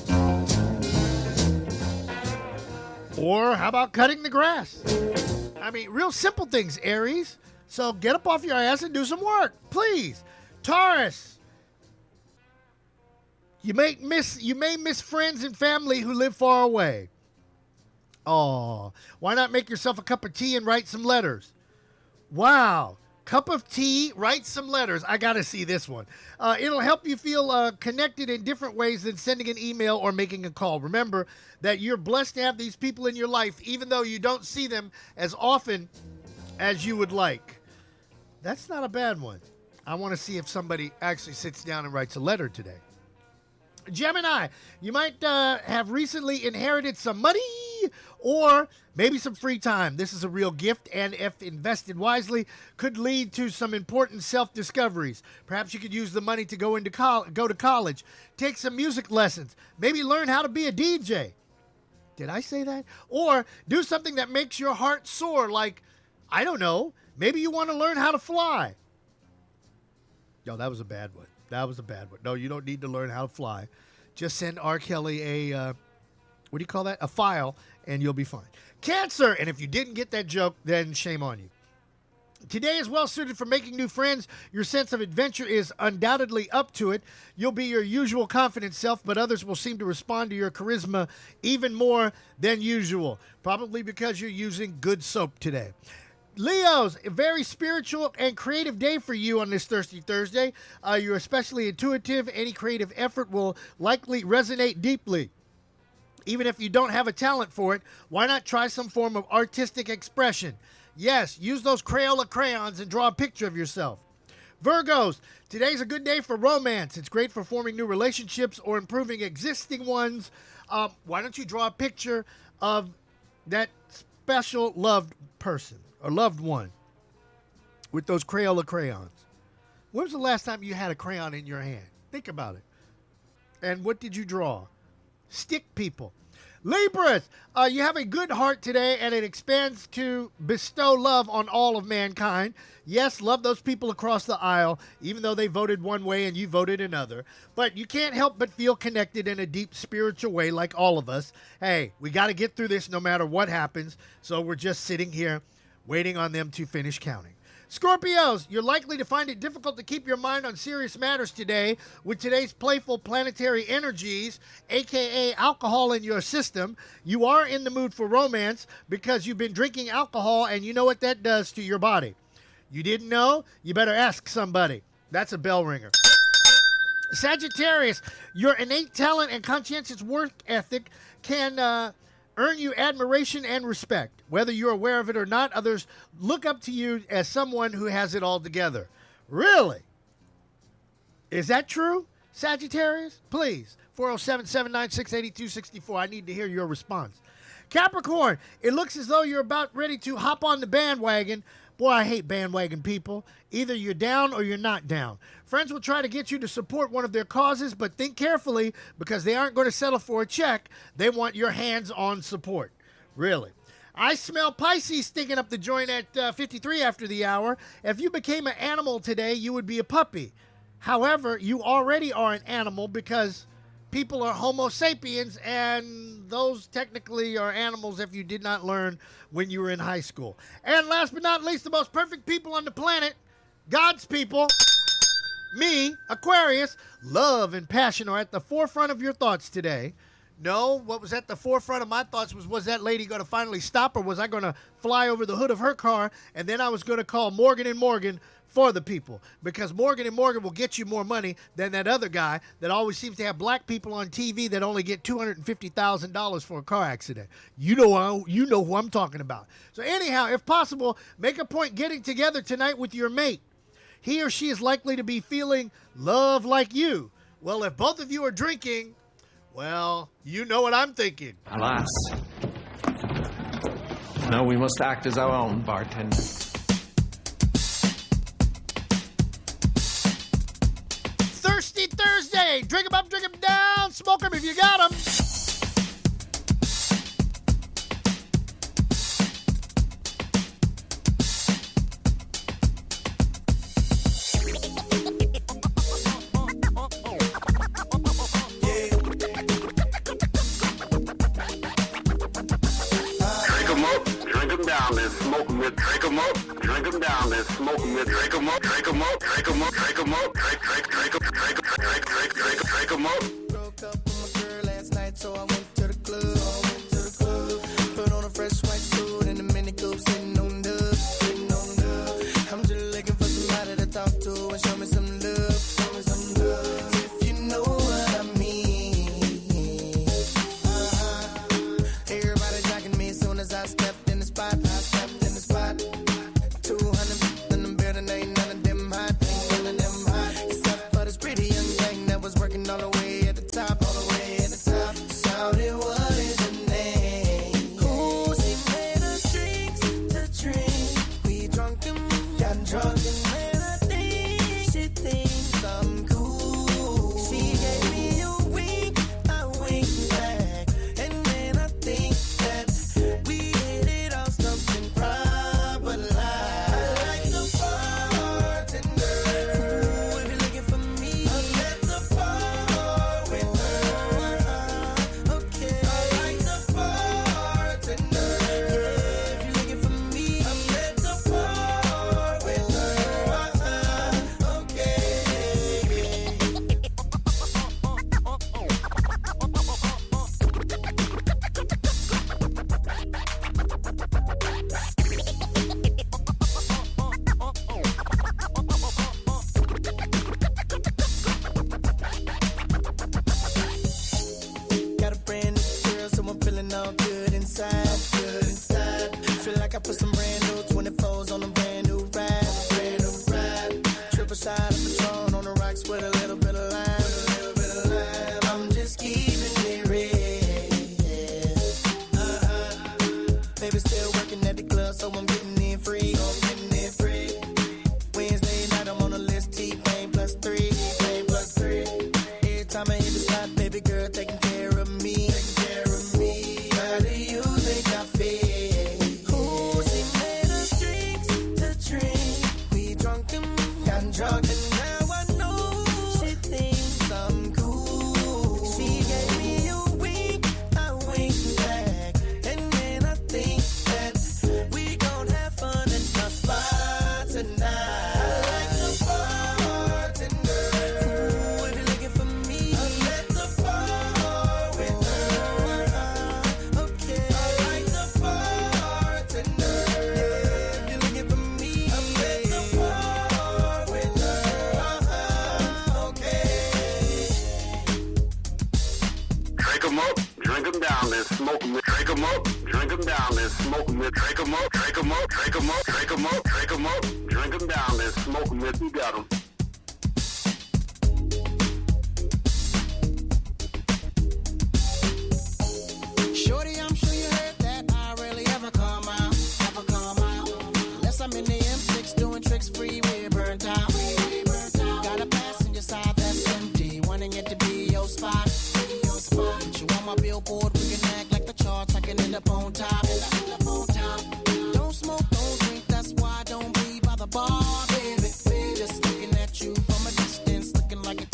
or how about cutting the grass? I mean, real simple things, Aries. So get up off your ass and do some work, please. Taurus, You may miss friends and family who live far away. Oh, why not make yourself a cup of tea and write some letters? Wow. Cup of tea, write some letters. I got to see this one. It'll help you feel connected in different ways than sending an email or making a call. Remember that you're blessed to have these people in your life, even though you don't see them as often as you would like. That's not a bad one. I want to see if somebody actually sits down and writes a letter today. Gemini, you might have recently inherited some money or maybe some free time. This is a real gift, and if invested wisely, could lead to some important self-discoveries. Perhaps you could use the money to go to college, take some music lessons, maybe learn how to be a DJ. Did I say that? Or do something that makes your heart soar, like, I don't know, maybe you want to learn how to fly. Yo, that was a bad one. That was a bad one. No, you don't need to learn how to fly. Just send R. Kelly a, what do you call that? A file, and you'll be fine. Cancer, and if you didn't get that joke, then shame on you. Today is well suited for making new friends. Your sense of adventure is undoubtedly up to it. You'll be your usual confident self, but others will seem to respond to your charisma even more than usual, probably because you're using good soap today. Leos, a very spiritual and creative day for you on this Thirsty Thursday. You're especially intuitive. Any creative effort will likely resonate deeply. Even if you don't have a talent for it, why not try some form of artistic expression? Yes, use those Crayola crayons and draw a picture of yourself. Virgos, today's a good day for romance. It's great for forming new relationships or improving existing ones. Why don't you draw a picture of that special loved person or loved one with those Crayola crayons? When was the last time you had a crayon in your hand? Think about it. And what did you draw? Stick people. Libras, you have a good heart today, and it expands to bestow love on all of mankind. Yes, love those people across the aisle, even though they voted one way and you voted another. But you can't help but feel connected in a deep spiritual way like all of us. Hey, we got to get through this no matter what happens, so we're just sitting here waiting on them to finish counting. Scorpios, you're likely to find it difficult to keep your mind on serious matters today with today's playful planetary energies, aka alcohol in your system. You are in the mood for romance because you've been drinking alcohol and you know what that does to your body. You didn't know? You better ask somebody. That's a bell ringer. Sagittarius, your innate talent and conscientious work ethic can earn you admiration and respect. Whether you're aware of it or not, others look up to you as someone who has it all together. Really? Is that true, Sagittarius? Please, 407-796-8264. I need to hear your response. Capricorn, it looks as though you're about ready to hop on the bandwagon. Boy, I hate bandwagon people. Either you're down or you're not down. Friends will try to get you to support one of their causes, but think carefully because they aren't going to settle for a check. They want your hands-on support. Really. I smell Pisces stinking up the joint at 53 after the hour. If you became an animal today, you would be a puppy. However, you already are an animal because people are Homo sapiens, and those technically are animals if you did not learn when you were in high school. And last but not least, the most perfect people on the planet, God's people, me, Aquarius. Love and passion are at the forefront of your thoughts today. No, what was at the forefront of my thoughts was that lady going to finally stop, or was I going to fly over the hood of her car, and then I was going to call Morgan & Morgan for the people, because Morgan & Morgan will get you more money than that other guy that always seems to have black people on TV that only get $250,000 for a car accident. You know who I'm talking about. So anyhow, if possible, make a point getting together tonight with your mate. He or she is likely to be feeling love like you. Well, if both of you are drinking, well, you know what I'm thinking. Alas. No, we must act as our own bartender. Thirsty Thursday. Drink 'em up, drink 'em down. Smoke 'em if you got 'em. Smoke 'em up, drink 'em up, drink 'em down, then smoke 'em up, drink 'em up, drink 'em up, drink 'em up, drink 'em up, drink 'em up. got drunk and man, I think she thinks I'm cool. She gave me a wink, I winked back, and then I think that we hit it off something proper like. I like the bartender. If you're looking for me, I'm at the bar with her. Okay, I like the bartender. Yeah, if you're looking for me, I'm at the bar with her. Okay. Got a brand new girl, so I'm feeling all good inside, good inside. Feel like I put some brand new 24s on a brand new ride, brand new ride. Triple shot of Patron on the rocks with a little bit of lime, I'm just keeping it real. Baby still working at the club, so I'm getting in free. Wednesday night I'm on the list, T-Pain plus 3, T-Pain plus 3. Every time I hit the spot, baby girl taking care of me. How do you think I feel? Ooh, she made us drinks to drink. We drunk and got drunk, and now I know she thinks I'm cool. She gave me a wink, I winked back, and then I think that we gon' have fun in the spot tonight. I like the bartender. Ooh, if you're looking for me, I'm at the bar with her. Okay, I like the bartender. Yeah, if you're looking for me, I'm at the bar with her. Okay. Drink 'em up, drink 'em down, then smoke 'em. Drink 'em up, drink 'em down, then smoke 'em. Drink 'em up, drink 'em up, drink 'em up, drink 'em up, drink 'em up. Drink 'em down, then smoke 'em if you got 'em. Shorty, I'm sure you heard that I rarely ever come out, unless I'm in the M6 doing tricks freeway burnt out. Got a passenger side that's empty, wanting it to be your spot. Put you on my billboard, we can act like the charts, I can end up on top. Don't smoke, don't drink, that's why I don't be by the bar, baby. Just looking at you from a distance, looking like a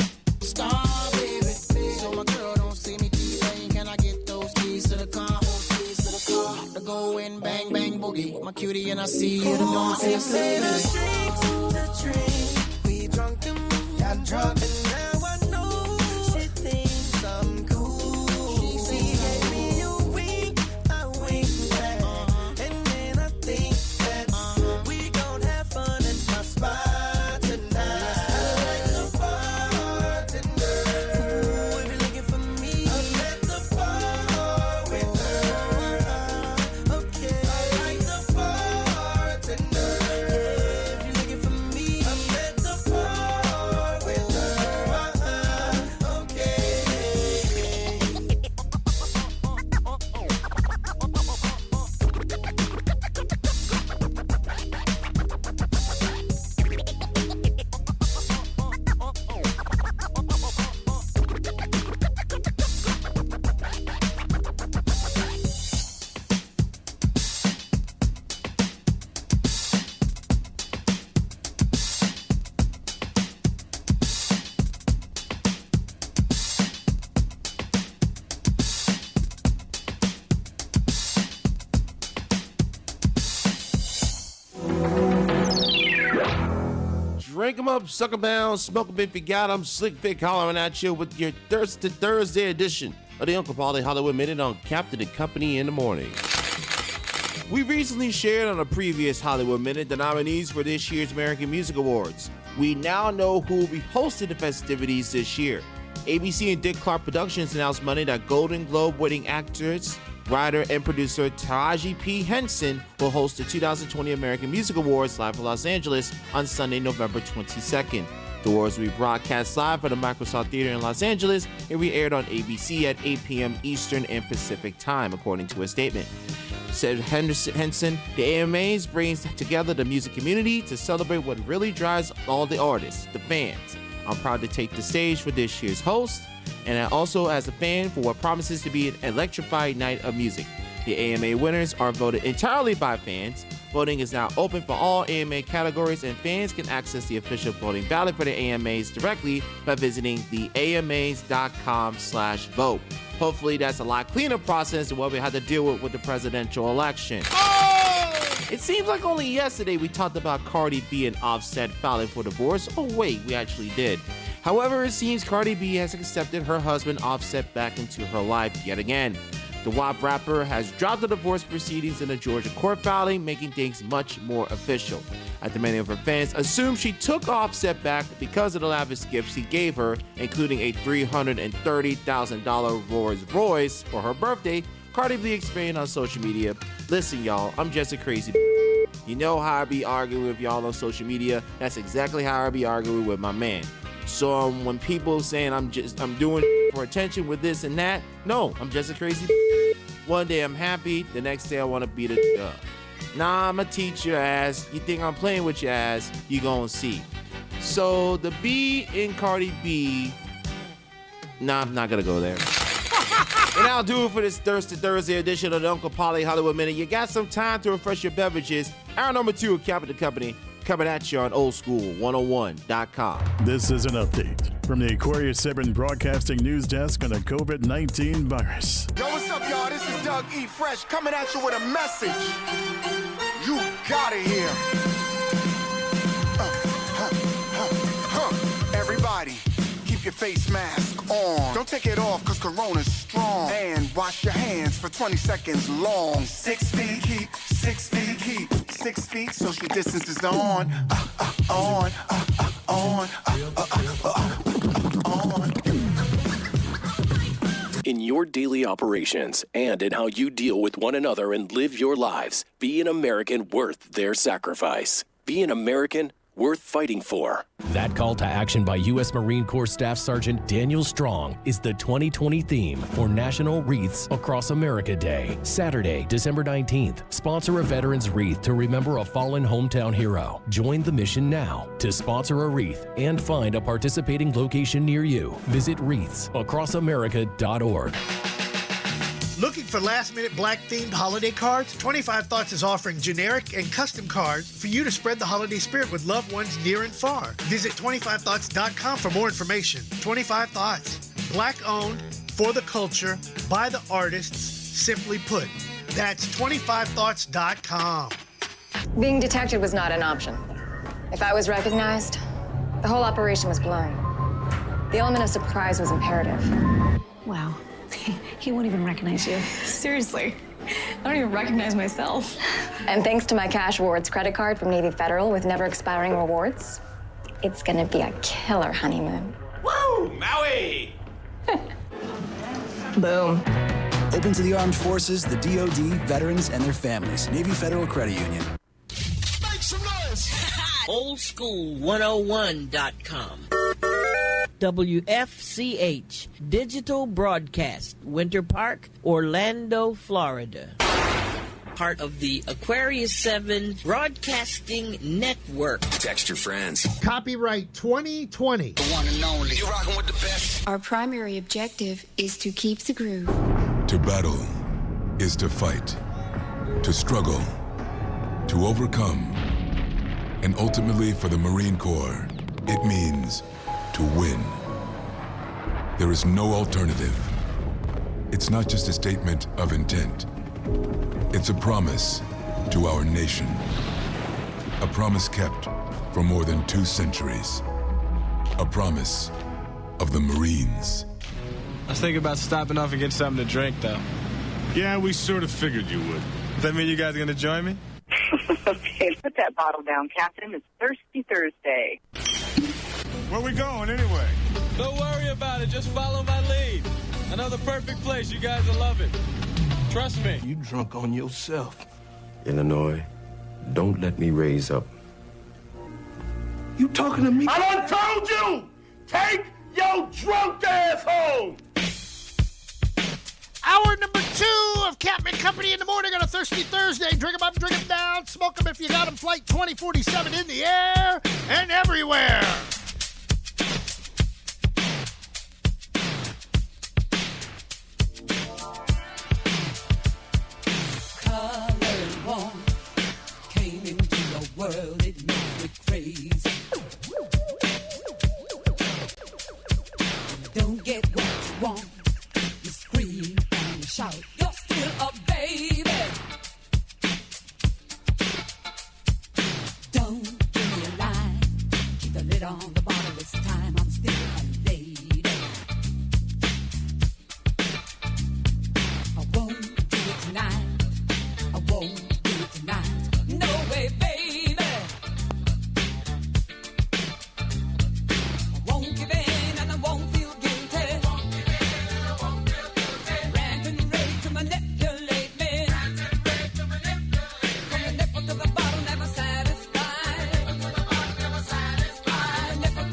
star, baby. So my girl don't see me T-Pain, can I get those keys to the car? To go in, bang, bang, boogie. My cutie and I see you tomorrow. She made us drinks to drink. We drunk and got drunk, and now I know she thinks I'm cool. She gave me a wink, I winked back, and then I think that we gon' have fun in my spot tonight. I like the bartender. Ooh, if you're looking for me, I'm at the bar with her. Okay, I like the bartender. Yeah, if you're looking for me, I'm at the bar with her. Okay. Drink 'em up, suck 'em down, smoke 'em if you got 'em. Slick Vic hollering at you with your Thirsty Thursday edition of the Uncle Paulie Hollywood Minute on Captain and Company in the morning. We recently shared on a previous Hollywood Minute the nominees for this year's American Music Awards. We now know who will be hosting the festivities this year. ABC and Dick Clark Productions announced Monday that Golden Globe-winning actress, writer, and producer Taraji P. Henson will host the 2020 American Music Awards live in Los Angeles on Sunday, November 22nd. The awards will be broadcast live at the Microsoft Theater in Los Angeles and will be aired on ABC at 8 p.m. Eastern and Pacific Time, according to a statement. Said Henson, the AMAs brings together the music community to celebrate what really drives all the artists, the fans. I'm proud to take the stage for this year's host, and also as a fan for what promises to be an electrified night of music. The AMA winners are voted entirely by fans. Voting is now open for all AMA categories, and fans can access the official voting ballot for the AMAs directly by visiting the AMAs.com/vote. Hopefully that's a lot cleaner process than what we had to deal with the presidential election. It seems like only yesterday we talked about Cardi B and Offset filing for divorce. Oh wait, we actually did. However, it seems Cardi B has accepted her husband Offset back into her life yet again. The WAP rapper has dropped the divorce proceedings in a Georgia court filing, making things much more official. After many of her fans assumed she took Offset back because of the lavish gifts he gave her, including a $330,000 Rolls Royce for her birthday, Cardi B explained on social media, "Listen, y'all, I'm just a crazy You know how I be arguing with y'all on social media? That's exactly how I be arguing with my man. So when people saying I'm doing for attention with this and that, no, I'm just a crazy One day I'm happy, the next day I want to beat it up. Nah, I'ma teach your ass. You think I'm playing with your ass, you gonna see." So the B in Cardi B, nah, I'm not gonna go there. And I'll do it for this Thirsty Thursday edition of the Uncle Polly Hollywood Minute. You got some time to refresh your beverages. Hour number 2 of Capital Company coming at you on oldschool101.com. This is an update from the Aquarius 7 Broadcasting News Desk on the COVID-19 virus. Yo, what's up, y'all? This is Doug E. Fresh coming at you with a message. You gotta hear. Everybody, keep your face mask on. Don't take it off, cause Corona's strong. And wash your hands for 20 seconds long. 6 feet, keep 6 feet, keep 6 feet. Social distance is on. In your daily operations and in how you deal with one another and live your lives, be an American worth their sacrifice. Be an American worth fighting for. That call to action by U.S. Marine Corps Staff Sergeant Daniel Strong is the 2020 theme for National Wreaths Across America Day. Saturday, December 19th. Sponsor a veteran's wreath to remember a fallen hometown hero. Join the mission now. To sponsor a wreath and find a participating location near you, visit wreathsacrossamerica.org. Looking for last-minute black-themed holiday cards? 25 Thoughts is offering generic and custom cards for you to spread the holiday spirit with loved ones near and far. Visit 25thoughts.com for more information. 25 Thoughts. Black-owned, for the culture, by the artists, simply put. That's 25thoughts.com. Being detected was not an option. If I was recognized, the whole operation was blown. The element of surprise was imperative. Wow. He won't even recognize you. Seriously. I don't even recognize myself. And thanks to my Cash Rewards credit card from Navy Federal with never expiring rewards, it's gonna be a killer honeymoon. Woo! Maui! Boom. Open to the armed forces, the DoD, veterans, and their families. Navy Federal Credit Union. Make some noise! Oldschool101.com. WFCH, Digital Broadcast, Winter Park, Orlando, Florida. Part of the Aquarius 7 Broadcasting Network. Text your friends. Copyright 2020. The one and only. You rocking with the best. Our primary objective is to keep the groove. To battle is to fight, to struggle, to overcome, and ultimately for the Marine Corps, it means to win. There is no alternative. It's not just a statement of intent. It's a promise to our nation. A promise kept for more than 2 centuries. A promise of the Marines. I was thinking about stopping off and getting something to drink, though. Yeah, we sort of figured you would. Does that mean you guys are gonna join me? Okay, put that bottle down, Captain. It's Thirsty Thursday. Where we going, anyway? Don't worry about it. Just follow my lead. I know the perfect place. You guys will love it. Trust me. You drunk on yourself. Illinois, don't let me raise up. You talking to me? I done told you! Take your drunk ass home! Hour number 2 of Captain Company in the morning on a Thirsty Thursday. Drink 'em up, drink 'em down, smoke 'em if you got 'em. Flight 2047 in the air and everywhere. Color and warmth came into your world. It made me crazy. Don't get what you want. You scream and you shout. You're still a baby. Don't give me a line. Keep the lid on the bottle this time. I'm still a lady. I won't do it tonight. I won't do it tonight. No way, baby. I won't give in and I won't feel guilty. Rant and rave to manipulate me. From the nipple to the bottle, never satisfied. From the nipple to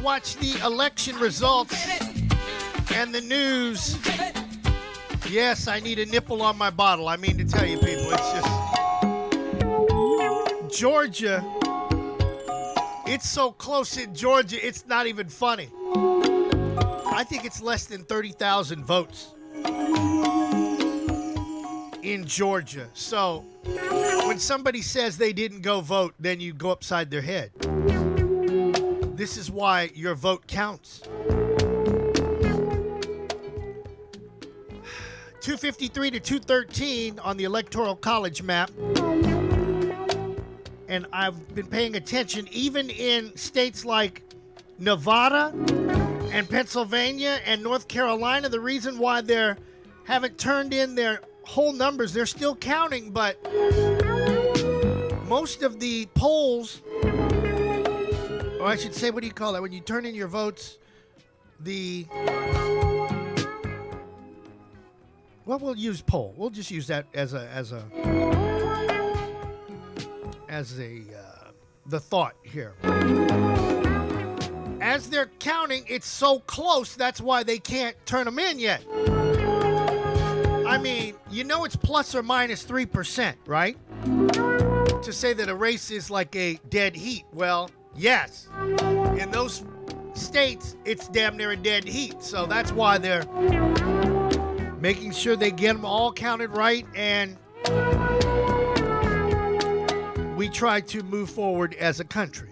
watch the election results and the news. Yes, I need a nipple on my bottle. I mean to tell you, people, it's just Georgia. It's so close in Georgia, it's not even funny. I think it's less than 30,000 votes in Georgia. So when somebody says they didn't go vote, then you go upside their head. This is why your vote counts. 253 to 213 on the Electoral College map. And I've been paying attention even in states like Nevada and Pennsylvania and North Carolina. The reason why they haven't turned in their whole numbers, they're still counting, but most of the polls, or I should say, what do you call that? When you turn in your votes, well, we'll use poll. We'll just use that as the thought here. As they're counting, it's so close, that's why they can't turn them in yet. I mean, you know it's plus or minus 3%, right? To say that a race is like a dead heat. Well, yes. In those states, it's damn near a dead heat. So that's why they're making sure they get them all counted right, and we try to move forward as a country.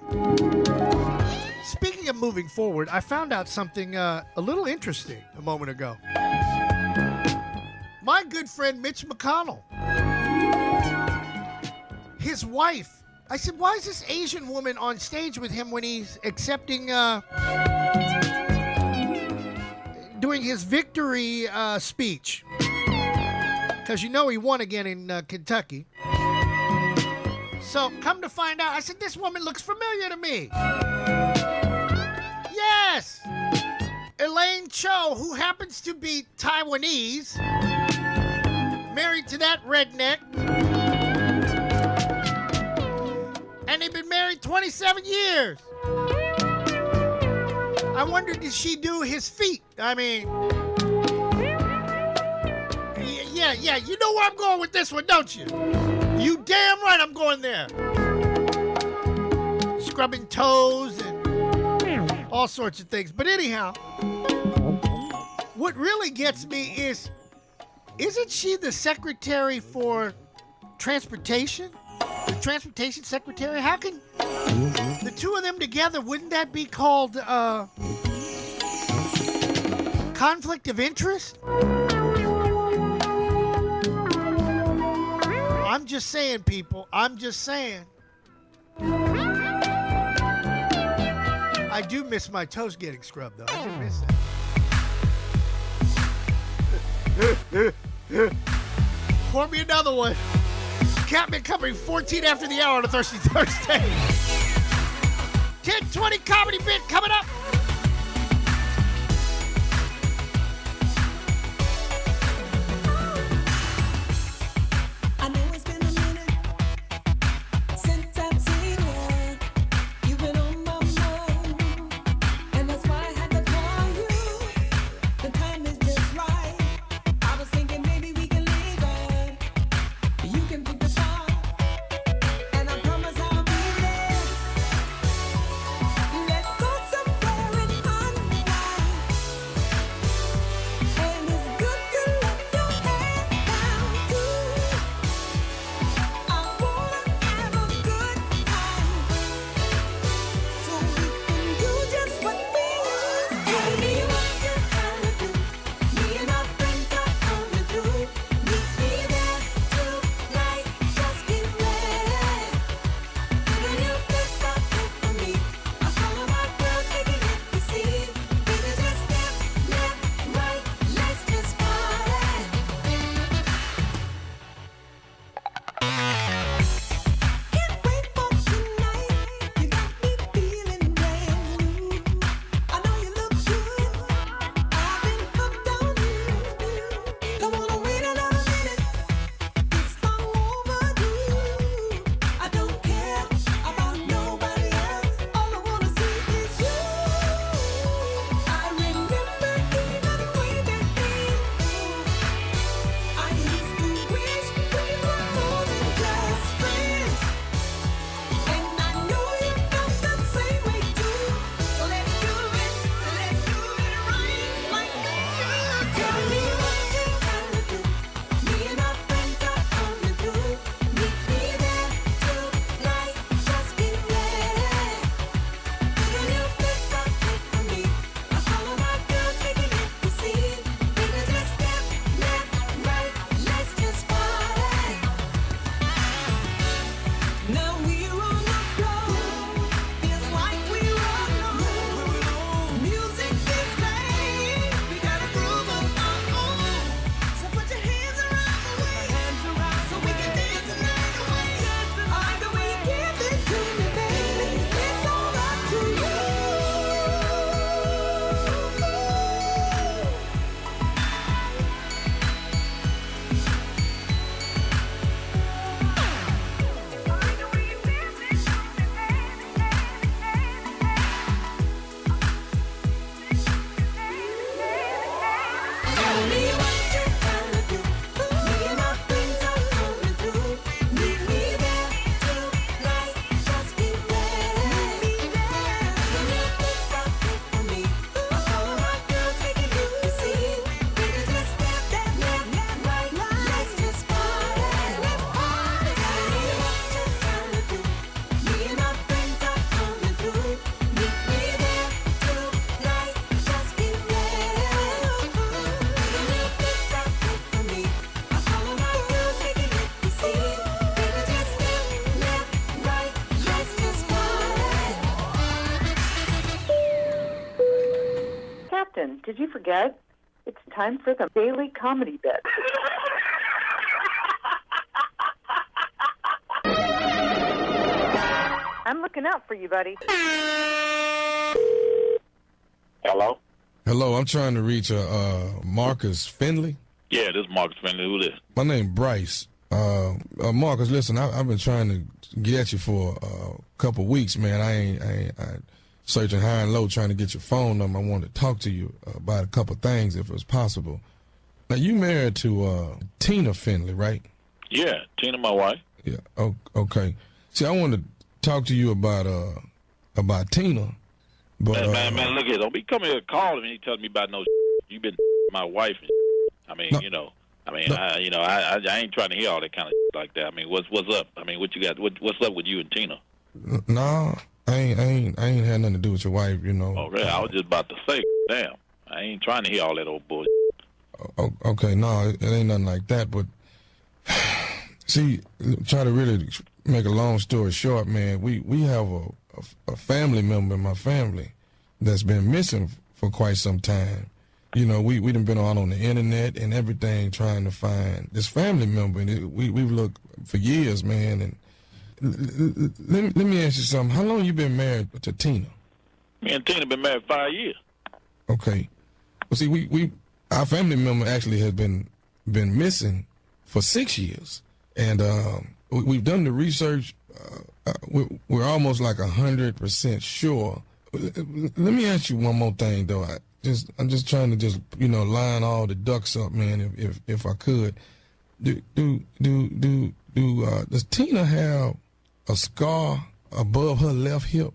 Speaking of moving forward, I found out something a little interesting a moment ago. My good friend Mitch McConnell, his wife, I said, why is this Asian woman on stage with him when he's accepting, doing his victory speech? Because you know he won again in Kentucky. So come to find out, I said, this woman looks familiar to me. Yes! Elaine Cho, who happens to be Taiwanese, married to that redneck. And they've been married 27 years. I wonder, did she do his feet? I mean, yeah, you know where I'm going with this one, don't you? You damn right I'm going there. Scrubbing toes and all sorts of things. But anyhow, what really gets me is, isn't she the secretary for transportation? The transportation secretary? How can the two of them together, wouldn't that be called conflict of interest? I'm just saying, people. I'm just saying. I do miss my toes getting scrubbed, though. I do miss that. Pour me another one. Catman covering 14 after the hour on a Thirsty Thursday. 10:20 comedy bit coming up. Let's go somewhere. Captain, did you forget? It's time for the daily comedy bit. I'm looking out for you, buddy. Hello? Hello, I'm trying to reach Marcus Finley. Yeah, this is Marcus Finley. Who this? My name Bryce. Marcus, listen, I've been trying to get at you for a couple weeks, man. I searching high and low trying to get your phone number. I wanted to talk to you about a couple things if it was possible. Now, you married to Tina Finley, right? Yeah, Tina, my wife. Yeah. Okay. See, I wanted to talk to you about Tina. But, man, look here. Don't be coming here calling me and telling me about no you've been my wife. I mean, no, I ain't trying to hear all that kind of like that. I mean, what's up? I mean, what you got? What's up with you and Tina? No, I ain't had nothing to do with your wife, you know. Oh, really? I was just about to say, damn. I ain't trying to hear all that old bullshit. Okay, no, it ain't nothing like that. But see, try to really make a long story short, man. We have a family member in my family that's been missing for quite some time. You know, we done been on the internet and everything trying to find this family member, and we've looked for years, man. And let me ask you something. How long you been married to Tina? Me and Tina been married 5 years. Okay. Well, see, our family member actually has been missing for 6 years, and we've done the research. We're almost like 100% sure. Let me ask you one more thing, though. I'm just trying to line all the ducks up, man. If I could, does Tina have a scar above her left hip?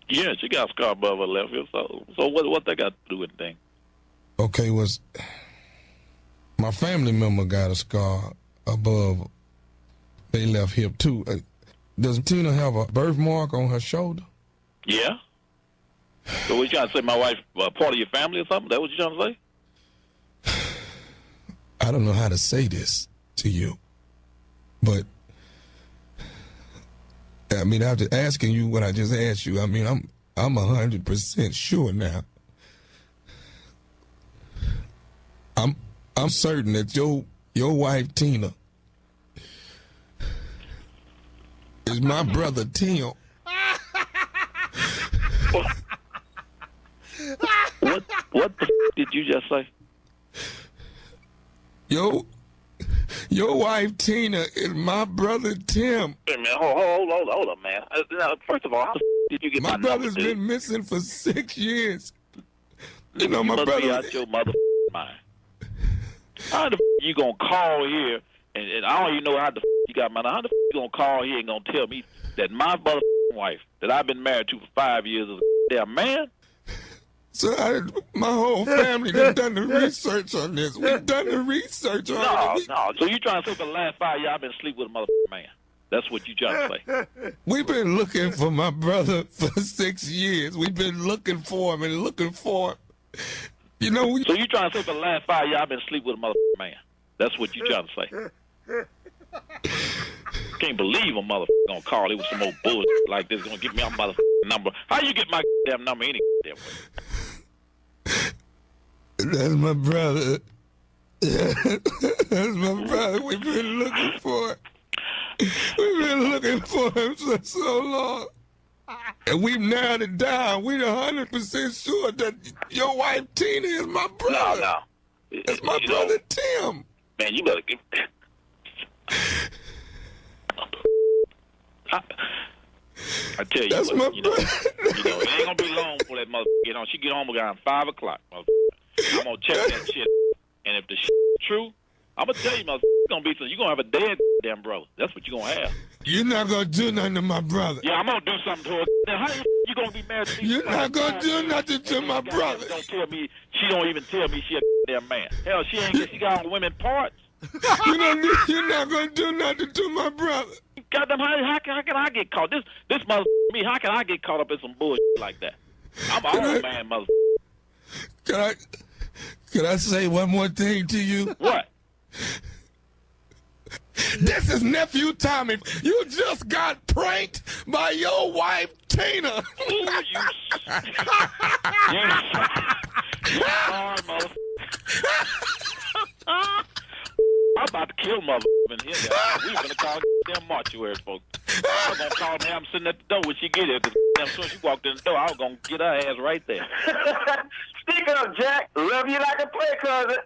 Yeah, she got a scar above her left hip. So what they got to do with anything? Okay, my family member got a scar above their left hip too. Does Tina have a birthmark on her shoulder? Yeah. So what you trying to say, my wife part of your family or something? That what you trying to say? I don't know how to say this to you, but I mean, after asking you what I just asked you, I mean, I'm 100% sure now. I'm certain that your wife Tina is my brother Tim. What the did you just say? Your wife Tina is my brother Tim. Hey man, hold up, man. Now, first of all, how the did you get my brother's number, been missing for 6 years. You know, you my must brother be out your mother mind. How the you gonna call here and I don't even know how the you got my how the you gonna call here and gonna tell me that my mother wife that I've been married to for 5 years is a damn man? So my whole family done the research on this. We've done the research on it. No. So you trying to say for the last 5 years I've been asleep with a motherfucking man? That's what you trying to say. We've been looking for my brother for 6 years. We've been looking for him and looking for him. You know. So you trying to say for the last 5 years I've been asleep with a motherfucking man? That's what you trying to say. Can't believe a motherfucker gonna call it with some old bullshit like this. Gonna give me a motherfucking number. How you get my damn number any damn way? That's my brother. That's my brother. We've been looking for him. We've been looking for him for so long. And we've narrowed it down. We're 100% sure that your wife Tina is my brother. No. It's my brother Tim. Man, you better give I tell you, that's what, my brother. It ain't gonna be long before that mother get on. She get home around 5 o'clock. I'm gonna check that shit, and if the shit is true, I'm gonna tell you, mother, it's gonna be so you gonna have a dead damn brother. That's what you gonna have. You're not gonna do nothing to my brother. Yeah, I'm gonna do something to her. Now, how you gonna be married to me? You're not gonna do nothing to my brother. Don't tell me. She don't even tell me she a damn man. Hell, she got all women parts. You're not gonna do nothing to my brother. Goddamn, how can I get caught? This mother me. How can I get caught up in some bullshit like that? I'm an old man, mother. Can I say one more thing to you? What? This is nephew Tommy. You just got pranked by your wife Tina. I'm about to kill mother in here. We gonna call damn mortuary folks. I was gonna call her. I'm sitting at the door when she get here. Cause as soon as she walked in the door, I was gonna get her ass right there. Speak up, Jack. Love you like a play cousin.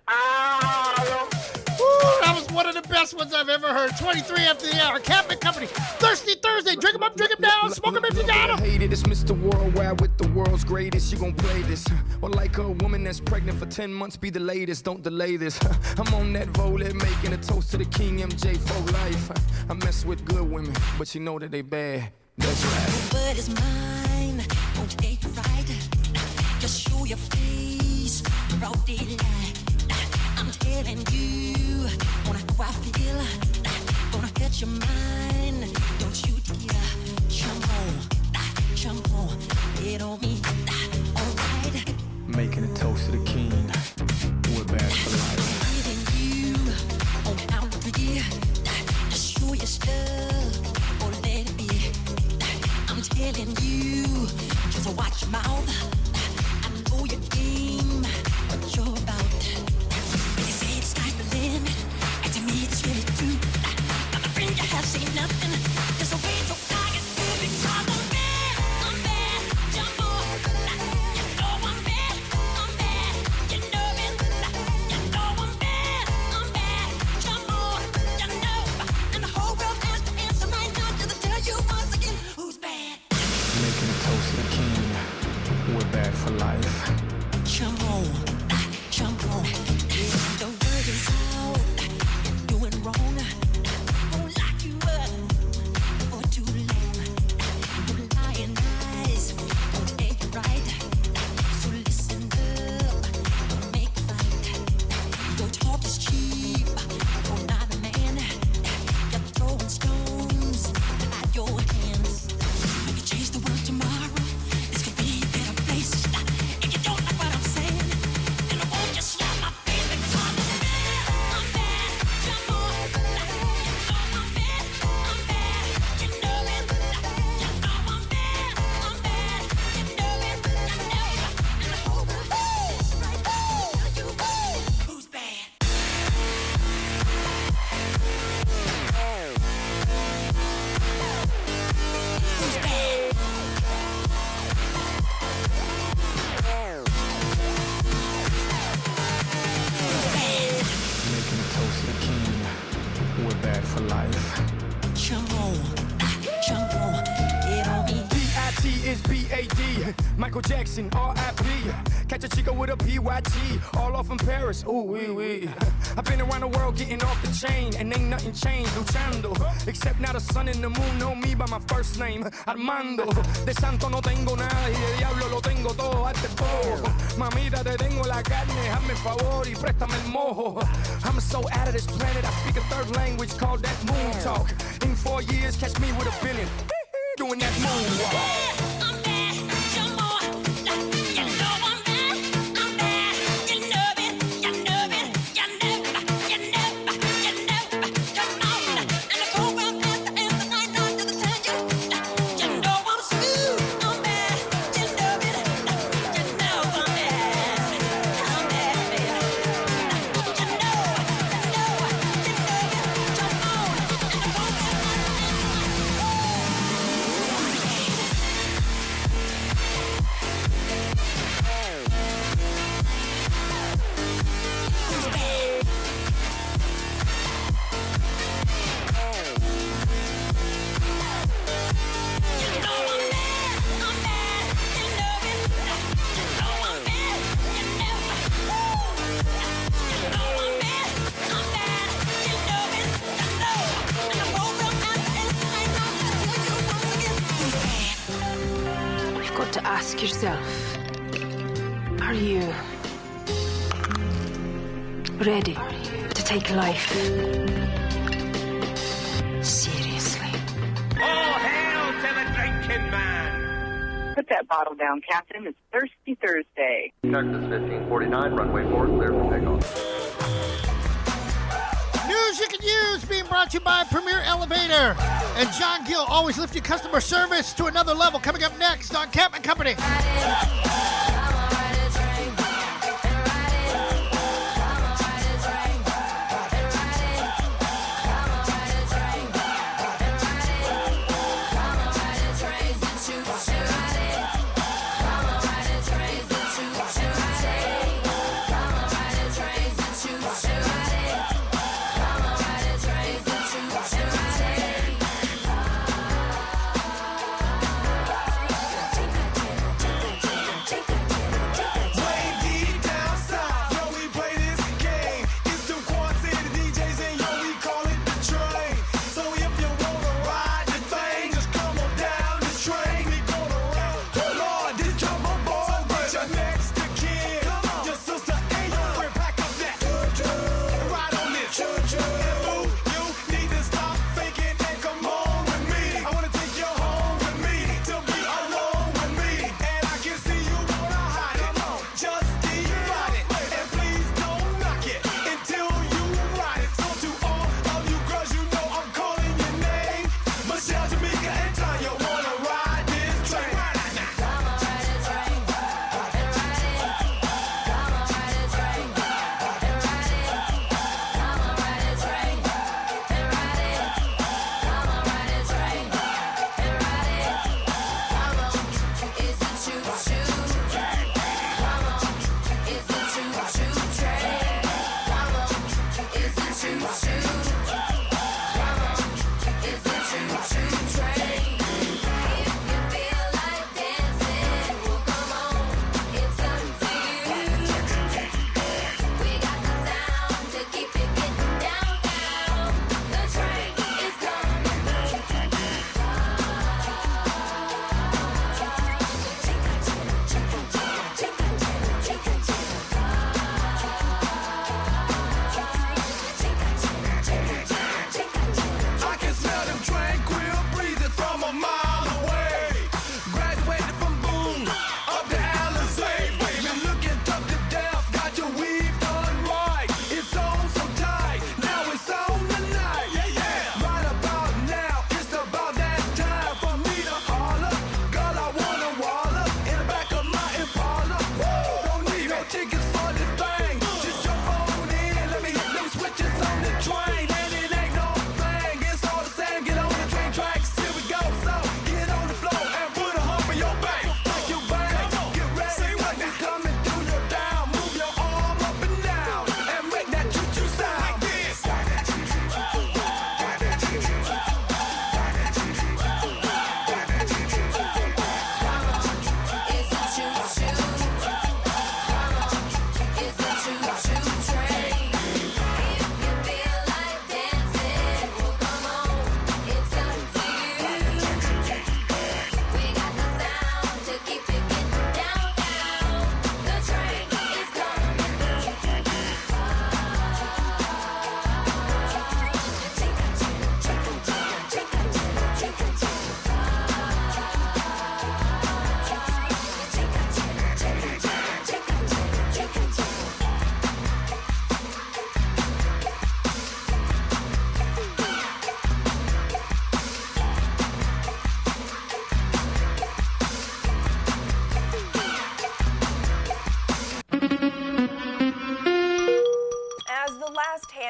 Woo, that was one of the best ones I've ever heard. 23 after the hour. Captain Company. Thirsty Thursday. Drink 'em up, drink 'em down. Smoke 'em if you got 'em. Hate it. It's Mr. Worldwide with the world's greatest. You gon' play this. Or like a woman that's pregnant for 10 months, be the latest. Don't delay this. I'm on that volley, making a toast to the King MJ for life. I mess with good women, but you know that they bad. That's right. But it's mine. Won't take it right. Just show your face. Broad daylight. I'm telling you, wanna how I feel. Gonna hurt your mind. Don't you dare. Jump on, get on me. Alright. Making a toast to the King. We're bad for life. Giving you on count 3. Just show your stuff or let it be. I'm telling you, just watch your mouth. I know your game, what you're about. When you say it's stifling, and to me it's really true. I'm a friend, you have seen nothing. There's a way to target every time I'm bad. Jump on. You know I'm bad. You know it. You know I'm bad. Jump on. You know. And the whole world has to answer right now. Just to tell you once again who's bad. Making a toast to the King. We're bad for life. Jump on. The word is out. You're doing wrong. Won't lock you up for too long. Your lying eyes won't take it right. So listen up, make it right. Your talk is cheap. You're not a man. You're throwing stones at your hands. You can change the world tomorrow. This could be a better place. If you don't like what I'm saying, then I won't just slap my face because I'm bad. Jump on. You know I'm bad. You know it. You know I'm bad. You know it. And the whole world knows right now. You who's bad? Who's bad? Making a toast to the King. We're bad for life. Jump on. Get on me. B.I.T. is B.A.D. Michael Jackson, R.I.P. Catch a chico with a P.Y.T. All off in Paris, ooh wee. I've been around the world getting off the chain, and ain't nothing changed, luchando. Except now the sun and the moon know me by my first name, Armando. De santo no tengo nada y de diablo lo tengo todo, hazte poco. Mamita, te tengo la carne, hazme favor y préstame el mojo. I'm so out of this planet, I speak a third language called that moon talk. In 4 years, catch me with $1 billion. Doing that moonwalk. To ask yourself, are you ready to take life seriously? All hail to the drinking man! Put that bottle down, Captain. It's Thirsty Thursday. Texas 1549, runway 4, clear for takeoff. News you can use being brought to you by Premier Elevator and John Gill, always lifting customer service to another level. Coming up next on Camp and Company.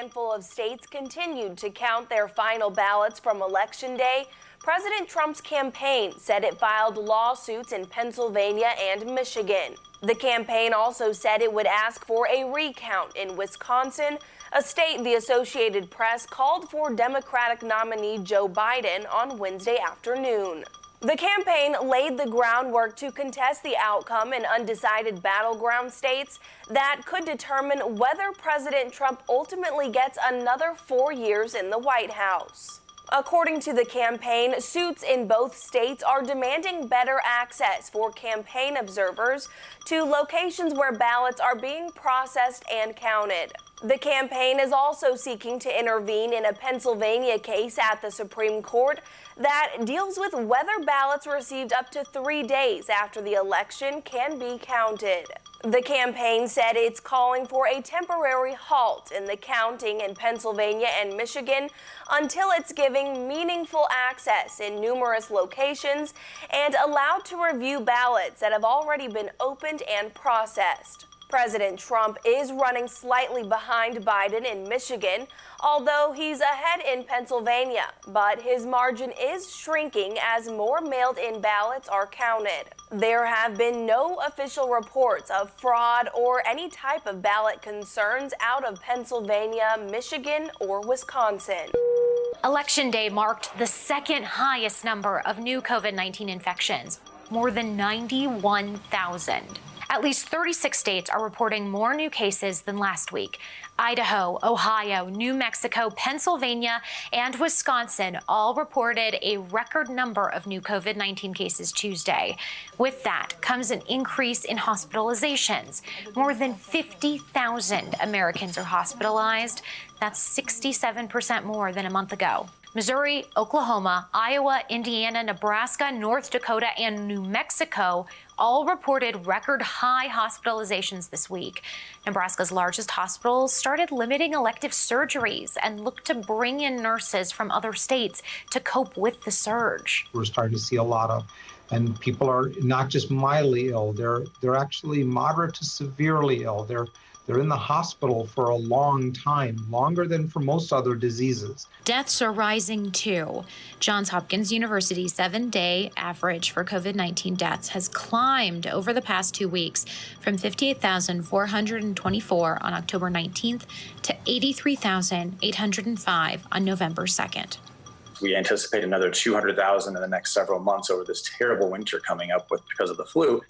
handful of states continued to count their final ballots from Election Day, President Trump's campaign said it filed lawsuits in Pennsylvania and Michigan. The campaign also said it would ask for a recount in Wisconsin, a state the Associated Press called for Democratic nominee Joe Biden on Wednesday afternoon. The campaign laid the groundwork to contest the outcome in undecided battleground states that could determine whether President Trump ultimately gets another 4 years in the White House. According to the campaign, suits in both states are demanding better access for campaign observers to locations where ballots are being processed and counted. The campaign is also seeking to intervene in a Pennsylvania case at the Supreme Court that deals with whether ballots received up to 3 days after the election can be counted. The campaign said it's calling for a temporary halt in the counting in Pennsylvania and Michigan until it's giving meaningful access in numerous locations and allowed to review ballots that have already been opened and processed. President Trump is running slightly behind Biden in Michigan, although he's ahead in Pennsylvania, but his margin is shrinking as more mailed-in ballots are counted. There have been no official reports of fraud or any type of ballot concerns out of Pennsylvania, Michigan, or Wisconsin. Election Day marked the second highest number of new COVID-19 infections, more than 91,000. At least 36 states are reporting more new cases than last week. Idaho, Ohio, New Mexico, Pennsylvania, and Wisconsin all reported a record number of new COVID-19 cases Tuesday. With that comes an increase in hospitalizations. More than 50,000 Americans are hospitalized. That's 67% more than a month ago. Missouri, Oklahoma, Iowa, Indiana, Nebraska, North Dakota, and New Mexico all reported record high hospitalizations this week. Nebraska's largest hospitals started limiting elective surgeries and looked to bring in nurses from other states to cope with the surge. We're starting to see a lot of, and people are not just mildly ill, they're actually moderate to severely ill. They're in the hospital for a long time, longer than for most other diseases. Deaths are rising too. Johns Hopkins University's 7-day average for COVID-19 deaths has climbed over the past 2 weeks from 58,424 on October 19th to 83,805 on November 2nd. We anticipate another 200,000 in the next several months over this terrible winter coming up because of the flu.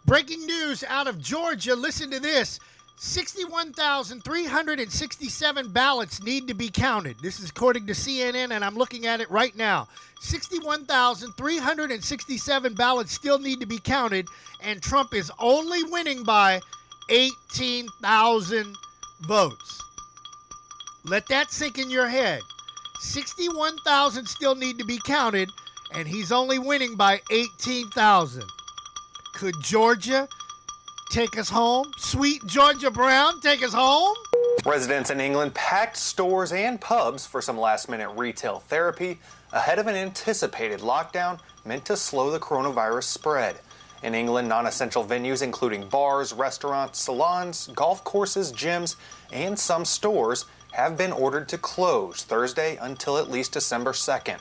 Breaking news out of Georgia. Listen to this. 61,367 ballots need to be counted. This is according to CNN, and I'm looking at it right now. 61,367 ballots still need to be counted, and Trump is only winning by 18,000 votes. Let that sink in your head. 61,000 still need to be counted, and he's only winning by 18,000. Could Georgia take us home? Sweet Georgia Brown, take us home? Residents in England packed stores and pubs for some last-minute retail therapy ahead of an anticipated lockdown meant to slow the coronavirus spread. In England, non-essential venues including bars, restaurants, salons, golf courses, gyms, and some stores have been ordered to close Thursday until at least December 2nd.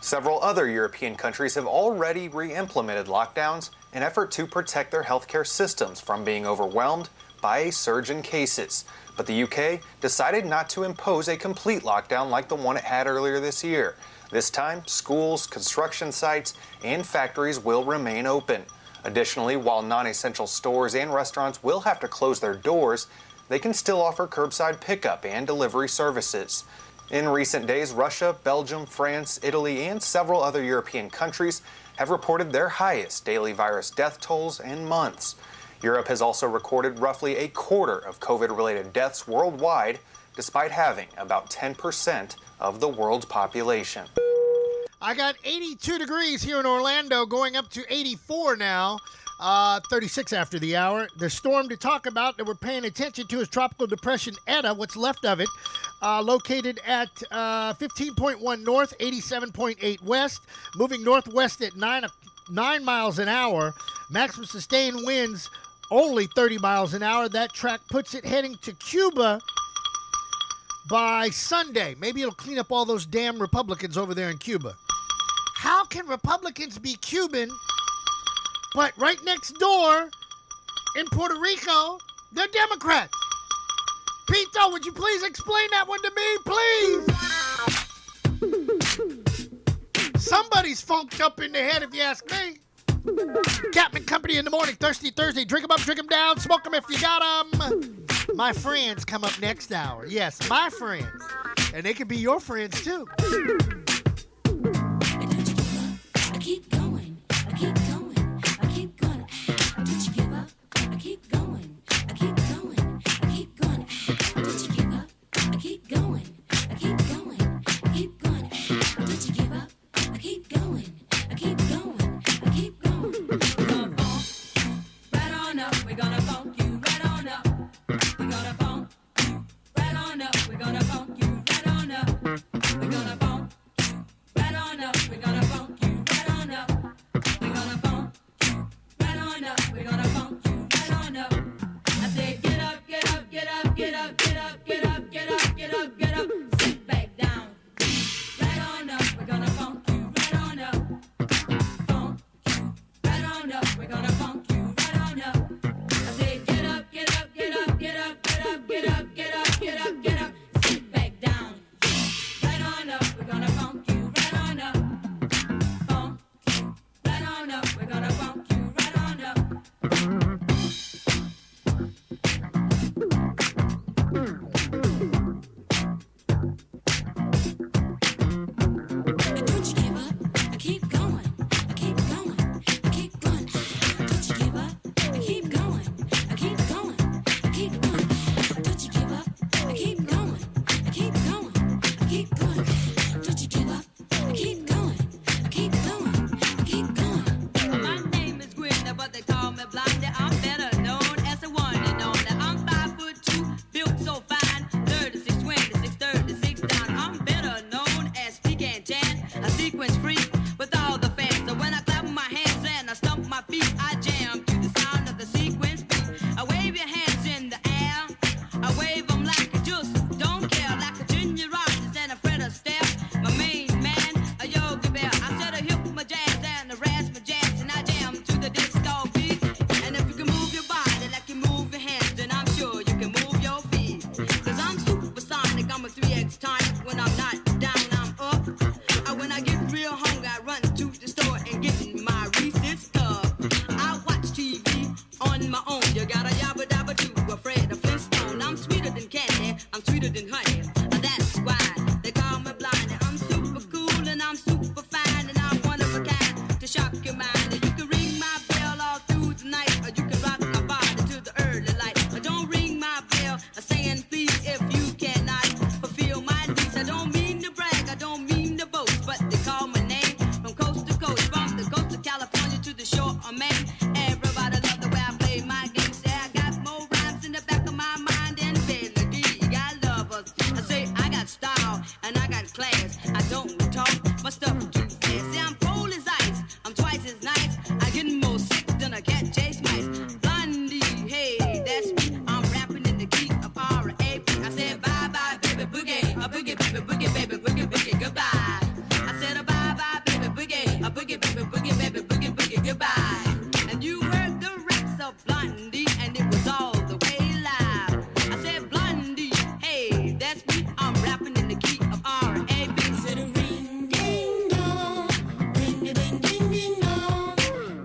Several other European countries have already re-implemented lockdowns in an effort to protect their healthcare systems from being overwhelmed by a surge in cases. But the UK decided not to impose a complete lockdown like the one it had earlier this year. This time, schools, construction sites, and factories will remain open. Additionally, while non-essential stores and restaurants will have to close their doors, they can still offer curbside pickup and delivery services. In recent days, Russia, Belgium, France, Italy, and several other European countries have reported their highest daily virus death tolls in months. Europe has also recorded roughly a quarter of COVID-related deaths worldwide, despite having about 10% of the world's population. I got 82 degrees here in Orlando, going up to 84 now. 36 after the hour. The storm to talk about that we're paying attention to is Tropical Depression Eta, what's left of it, located at 15.1 north, 87.8 west, moving northwest at 9 miles an hour. Maximum sustained winds only 30 miles an hour. That track puts it heading to Cuba by Sunday. Maybe it'll clean up all those damn Republicans over there in Cuba. How can Republicans be Cuban? But right next door in Puerto Rico, they're Democrats. Pito, would you please explain that one to me, please? Somebody's funked up in the head, if you ask me. Captain Company in the morning, Thirsty Thursday. Drink 'em up, drink 'em down, smoke 'em if you got 'em. My friends come up next hour. Yes, my friends. And they could be your friends, too. I keep going, I keep going, I keep going. Don't you give up? I keep going, I keep going, I keep going. get up, sit back down. Right on up, we're gonna funk you right on up. Funk you right on up, we're gonna funk you right on up. I said get up, get up, get up, get up, get up, get up, get up, get up, get up, sit back down. Right on up, we're gonna funk you right on up. Funk you right on up, we're gonna funk you right on up. Don't you give up, I keep going, I keep going, I keep going. Don't you give up, I keep going, I keep going, I keep going. Don't you give up, I keep going, I keep going, I keep going. Don't you give up, I keep going, I keep going, I keep going. My name is Gwenda, but they call me Blondie. I'm better known as the one and only. I'm 5'2", built so fine, 36, 26, 36 down. I'm better known as Pecan Jan, a sequence freak with all the fans. So when I clap my hands and I stomp my feet, I jam to the sound of the sequence beat. I wave your hands in the air, I wave them like you just don't care, like a Junior Rogers and a Fred Astaire. My main man, a Yogi Bear. I said I hip my jazz and I rasp my jazz, and I jam to the disco beat. And if you can move your body like you move your hands, then I'm sure you can move your feet. Cause I'm supersonic, I'm a 3X tonic. When I'm not down, I'm up. When I get real hungry, I run to the store and get my Reese's cup. I watch TV on my own. You got a yabba dabba doo, afraid of Flintstone. I'm sweeter than candy, I'm sweeter than honey. That's why they call me Blondie. I'm super cool and I'm super fine, and I'm one of a kind to shock your mind. And you can ring my bell all through the night, or you can rock my body to the early light. Or don't ring my bell, saying please if you cannot fulfill my needs. I don't mean to brag, I don't mean to boast, but they call my name from coast to coast, from the coast of California to the shore of Maine. Everybody love the way I play my game. Say I got more rhymes in the back of my mind than Benedict. I love us. I say I got style and I got class. I don't talk my stuff too fast. See, I'm cold as ice, I'm twice as nice. I get more sick than a cat chase mice. Blondie, hey, that's me. I'm rapping in the key of R.A.P. I said bye bye baby boogie, a boogie baby boogie baby boogie boogie goodbye. I said a bye bye baby boogie, a boogie baby boogie baby boogie boogie goodbye. And you heard the raps of Blondie, and it was all the way live. I said Blondie, hey, that's me. I'm rapping in the key of R.A.B. Said a ring ding dong, ring a ding ding ding dong,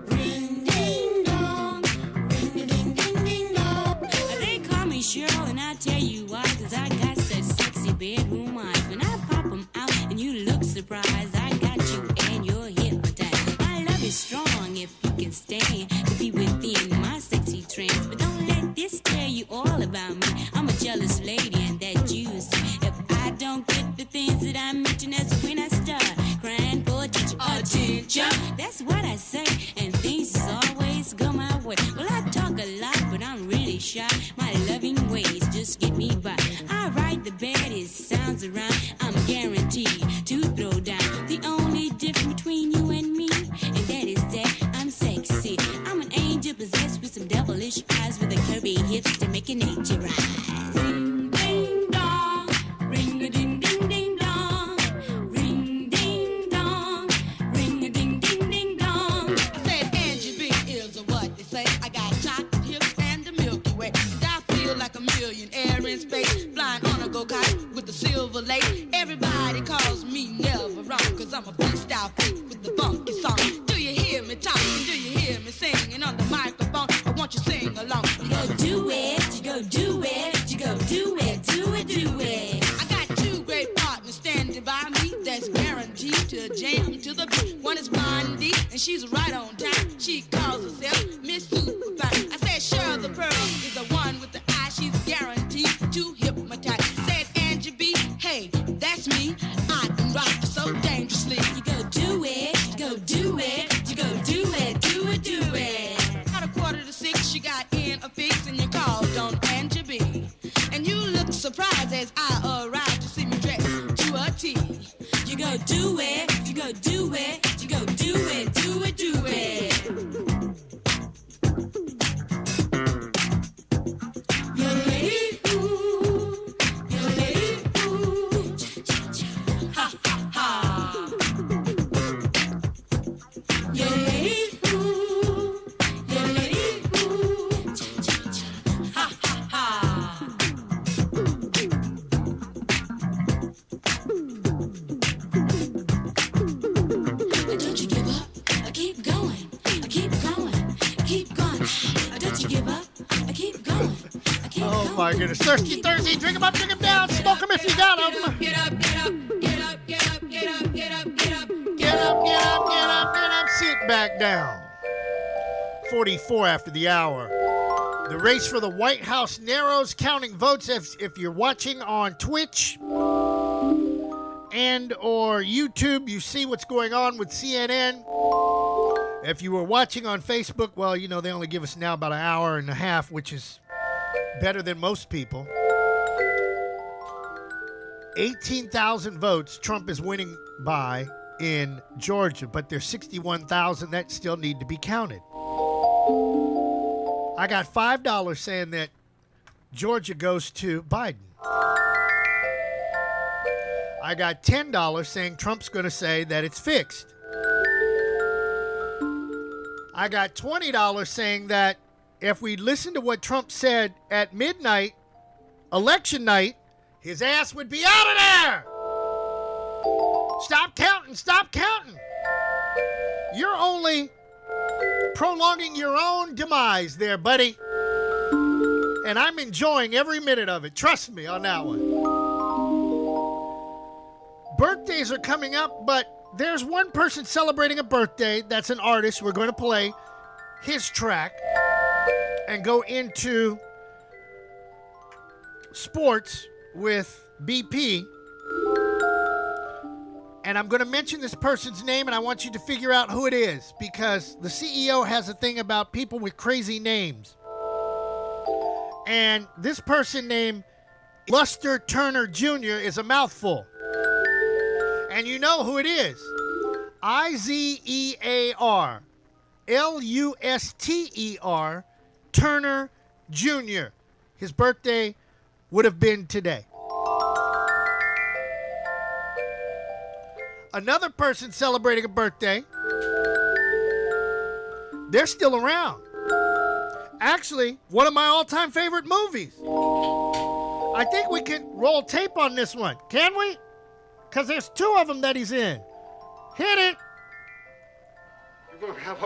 ring ding dong, ring a ding ding ding dong. They call me Cheryl, and I tell you why, 'cause I got such sexy bedroom eyes. When I pop them out and you look surprised, I got you and you're hypnotized. My love is strong if you can stand to be within my sexy trance. But don't let this tell you all about me. I'm a jealous lady, and that you see. If I don't get the things that I mention, that's when I start crying for attention. Attention, that's what I say, and things always go my way. Well, I talk a lot, but I'm really shy. My loving ways just get me by. I write the baddest sounds around. I'm guaranteed to throw down. The only difference between you and me, and that is that I'm sexy. I'm an angel possessed with some devilish eyes, with a curvy hips to make an angel rise. Ring ding dong, ring a ding ding ding dong, ring ding dong, ring a ding ding ding dong. I said Angie B is what they say. I got chocolate hips and the Milky Way. And I feel like a millionaire in space, flying on a go-kart with the silver lake. Everybody calls me never wrong, 'cause I'm a freestyle freak with the funky song. Do you hear me talking? Do you hear me singing on the microphone? I want you to sing along. You go do it, you go do it, you go do it, do it, do it. I got two great partners standing by me that's guaranteed to jam to the beat. One is Blondie, and she's right on time. She calls herself Miss Superfine. I said Cheryl the Pearl is the one with the eye. She's guaranteed to hypnotize. Said Angie B, hey, that's me. I can rock you so dangerously. You go do it, you go do it, you go do it, do it, do it. At 5:45, she got in a fix, and you called on Angie B. And you look surprised as I arrived to see me dressed to a T. You go do it, you go do it, you go do it, do it, do it. You lady, ooh, you lady, ooh. my goodness. Thirsty Thursday, drink them up, drink them down, smoke them if you got them. Get up, get up, get up, get up, get up, get up, get up. Get up, get up, get up, get up, sit back down. 44 after the hour. The race for the White House narrows, counting votes. If you're watching on Twitch and or YouTube, you see what's going on with CNN. If you were watching on Facebook, well, you know, they only give us now about an hour and a half, which is better than most people. 18,000 votes Trump is winning by in Georgia, but there's 61,000 that still need to be counted. I got $5 saying that Georgia goes to Biden. I got $10 saying Trump's going to say that it's fixed. I got $20 saying that if we listen to what Trump said at midnight, election night, his ass would be out of there. Stop counting. Stop counting. You're only prolonging your own demise there, buddy. And I'm enjoying every minute of it. Trust me on that one. Birthdays are coming up, but there's one person celebrating a birthday that's an artist. We're going to play his track and go into sports with BP. And I'm going to mention this person's name, and I want you to figure out who it is, because the CEO has a thing about people with crazy names. And this person named Luster Turner Jr. is a mouthful. And you know who it is. Izear. Luster Turner Jr. His birthday would have been today. Another person celebrating a birthday. They're still around. Actually, one of my all-time favorite movies. I think we can roll tape on this one. Can we? Because there's two of them that he's in. Hit it. You're going to have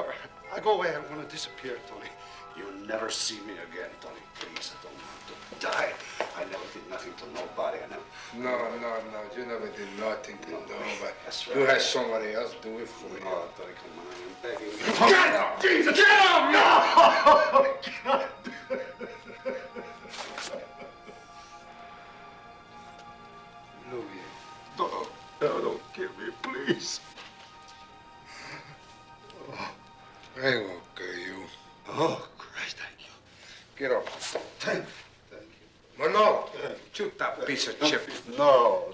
I go away. I'm going to disappear, Tony. You'll never see me again, Tony. Please, I don't want to die. I never did nothing to nobody. No. You never did nothing to nobody. That's right. You had somebody else do it for you. Oh, Tony, come on. I'm begging you. Get up! Jesus! Get up! No! Louis. Don't kill me, please. I won't kill you. Oh, Christ, thank you. Get up. Thank you. Manolo, shoot that piece of chip. No!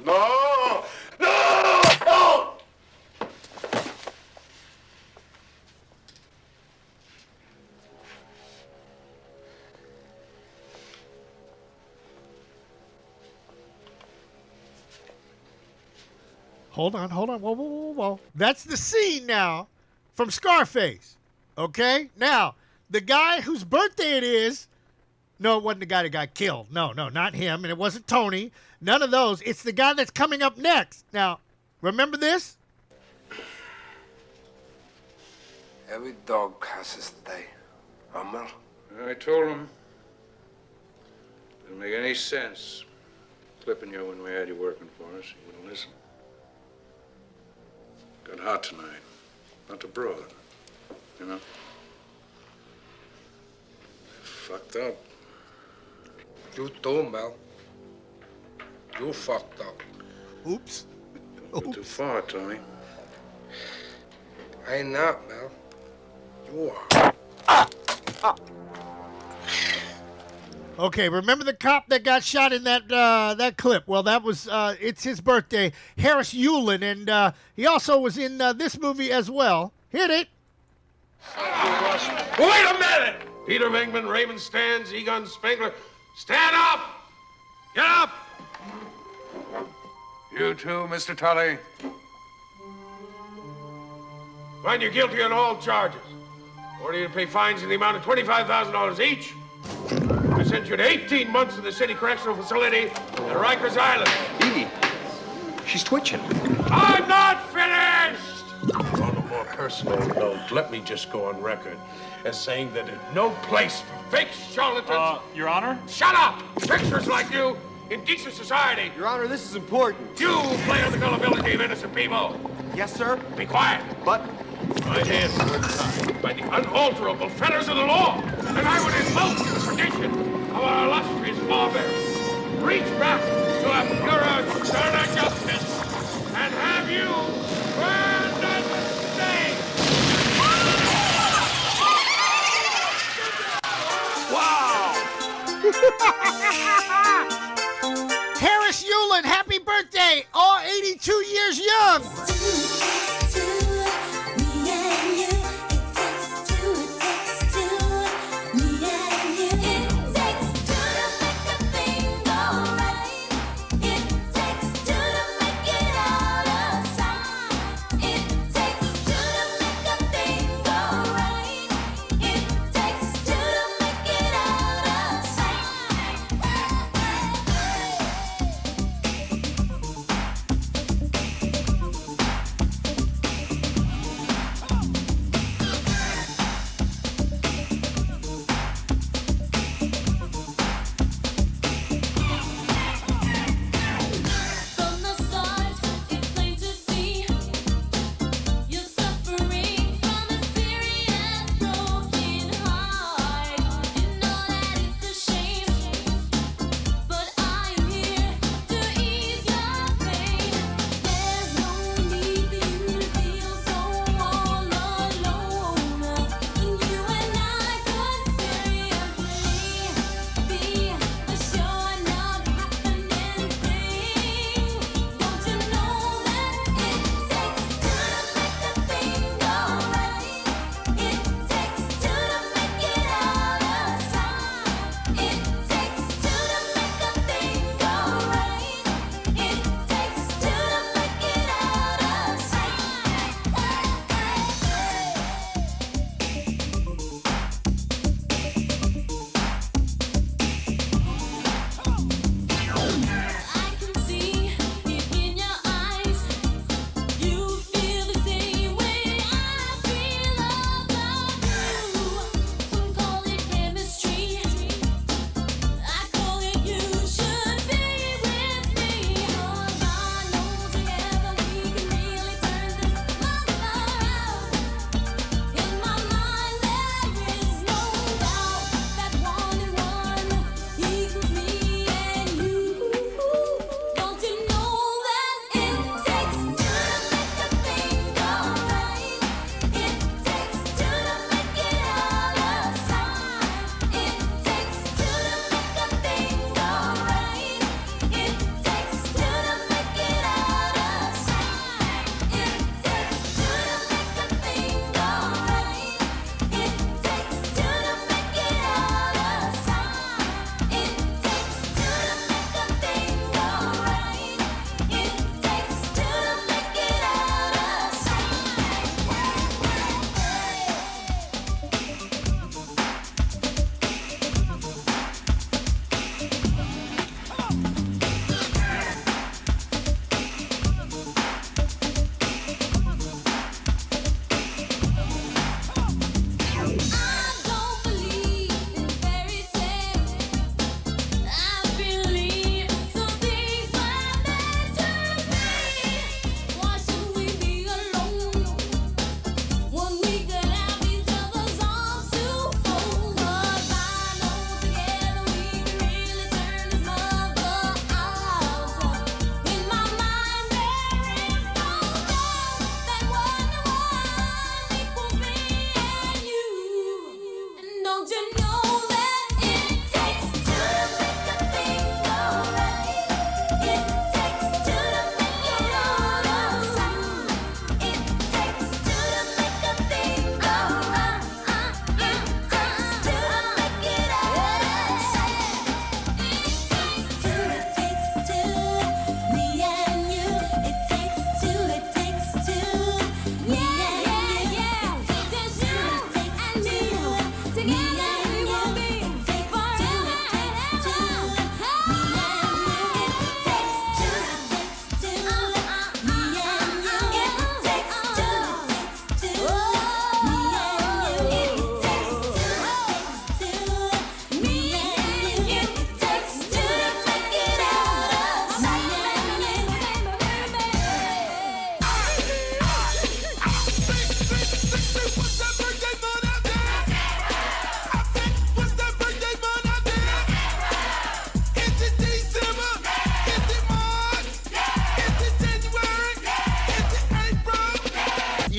Hold on. Whoa. That's the scene now from Scarface. Okay? Now, the guy whose birthday it is, no, it wasn't the guy that got killed. No, not him. And it wasn't Tony. None of those. It's the guy that's coming up next. Now, remember this? Every dog has his day. Mel? I told him. Didn't make any sense clipping you when we had you working for us. You wouldn't listen. Got hot tonight. Not the broad. You know? Fucked up. You too, Mel. You fucked up. Oops. Go too far, Tony. I ain't not, Mel. You are. Okay, remember the cop that got shot in that clip? Well, that was it's his birthday, Harris Yulin, and he also was in this movie as well. Hit it. Wait a minute! Peter Venkman, Raymond Stans, Egon Spengler, stand up! Get up! You too, Mr. Tully. Find you guilty on all charges. Order you to pay fines in the amount of $25,000 each. I sent you to 18 months in the city correctional facility at Rikers Island. Edie, she's twitching. I'm not finished! No more personal note, let me just go on record as saying that there's no place for fake charlatans. Your Honor? Shut up! Pictures like you in decent society. Your Honor, this is important. You play on the gullibility of innocent people. Yes, sir? Be quiet. But My hands are tied by the unalterable fetters of the law, and I would invoke the tradition of our illustrious forebears. Reach back to a purer, sterner justice, and have you burned at the stake. Wow! Harris Yulin, happy birthday! All 82 years young!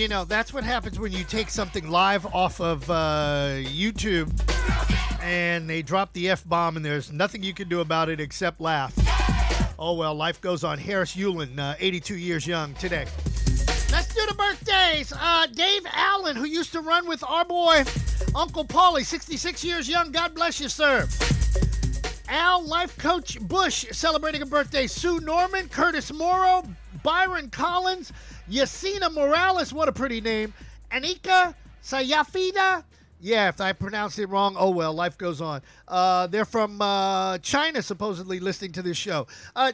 You know, that's what happens when you take something live off of YouTube and they drop the F-bomb and there's nothing you can do about it except laugh. Oh, well, life goes on. Harris Yulin, 82 years young today. Let's do the birthdays. Dave Allen, who used to run with our boy, Uncle Paulie, 66 years young. God bless you, sir. Al, Life Coach Bush, celebrating a birthday. Sue Norman, Curtis Morrow, Byron Collins, Yasina Morales, what a pretty name. Anika Sayafida. Yeah, if I pronounced it wrong, oh well, life goes on. They're from China, supposedly listening to this show.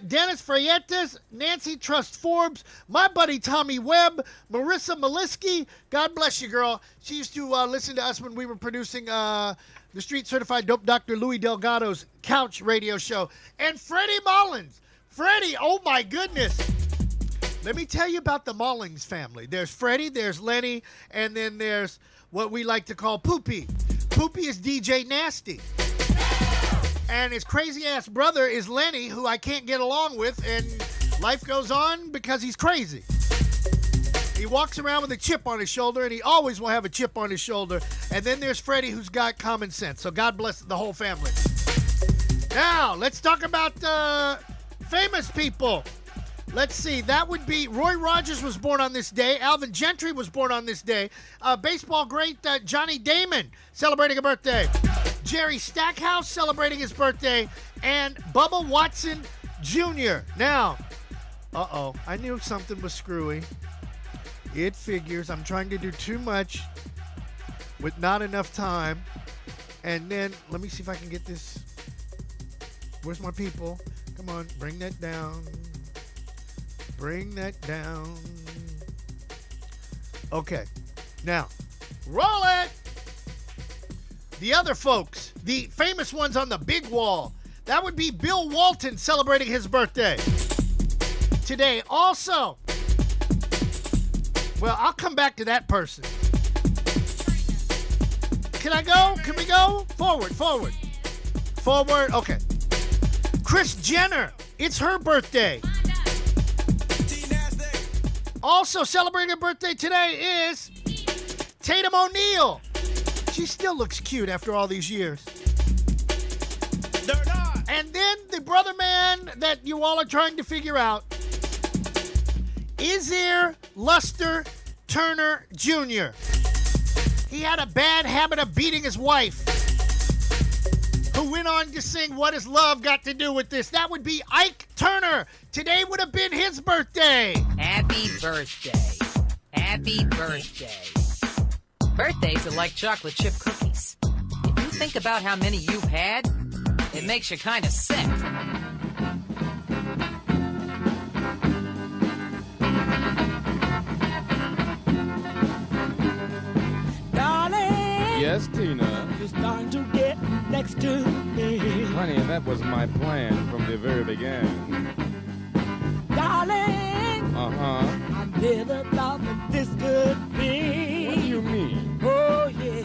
Dennis Freyetes, Nancy Trust Forbes, my buddy Tommy Webb, Marissa Maliski. God bless you, girl. She used to listen to us when we were producing the Street Certified Dope Dr. Louis Delgado's Couch radio show. And Freddie Mullins. Freddie, oh my goodness. Let me tell you about the Mullings family. There's Freddie, there's Lenny, and then there's what we like to call Poopy. Poopy is DJ Nasty. And his crazy-ass brother is Lenny, who I can't get along with, and life goes on because he's crazy. He walks around with a chip on his shoulder, and he always will have a chip on his shoulder. And then there's Freddie, who's got common sense. So God bless the whole family. Now, let's talk about famous people. Let's see. That would be Roy Rogers was born on this day. Alvin Gentry was born on this day. Baseball great Johnny Damon celebrating a birthday. Jerry Stackhouse celebrating his birthday. And Bubba Watson Jr. Now, I knew something was screwy. It figures. I'm trying to do too much with not enough time. And then, let me see if I can get this. Where's my people? Come on, bring that down. Bring that down. Okay. Now, roll it. The other folks, the famous ones on the big wall. That would be Bill Walton celebrating his birthday today. Also, well, I'll come back to that person. Can I go? Can we go? Forward. Okay. Kris Jenner. It's her birthday. Also celebrating her birthday today is Tatum O'Neal. She still looks cute after all these years. And then the brother man that you all are trying to figure out, Izir Luster Turner Jr. He had a bad habit of beating his wife, who went on to sing What Has Love Got to Do with This? That would be Ike Turner. Today would have been his birthday. Happy birthday. Happy birthday. Birthdays are like chocolate chip cookies. If you think about how many you've had, it makes you kind of sick. Darling. Yes, Tina. You're starting to get next to me. Honey, that was my plan from the very beginning. Darling. Uh-huh. I never thought that this could be. What do you mean? Oh, yeah.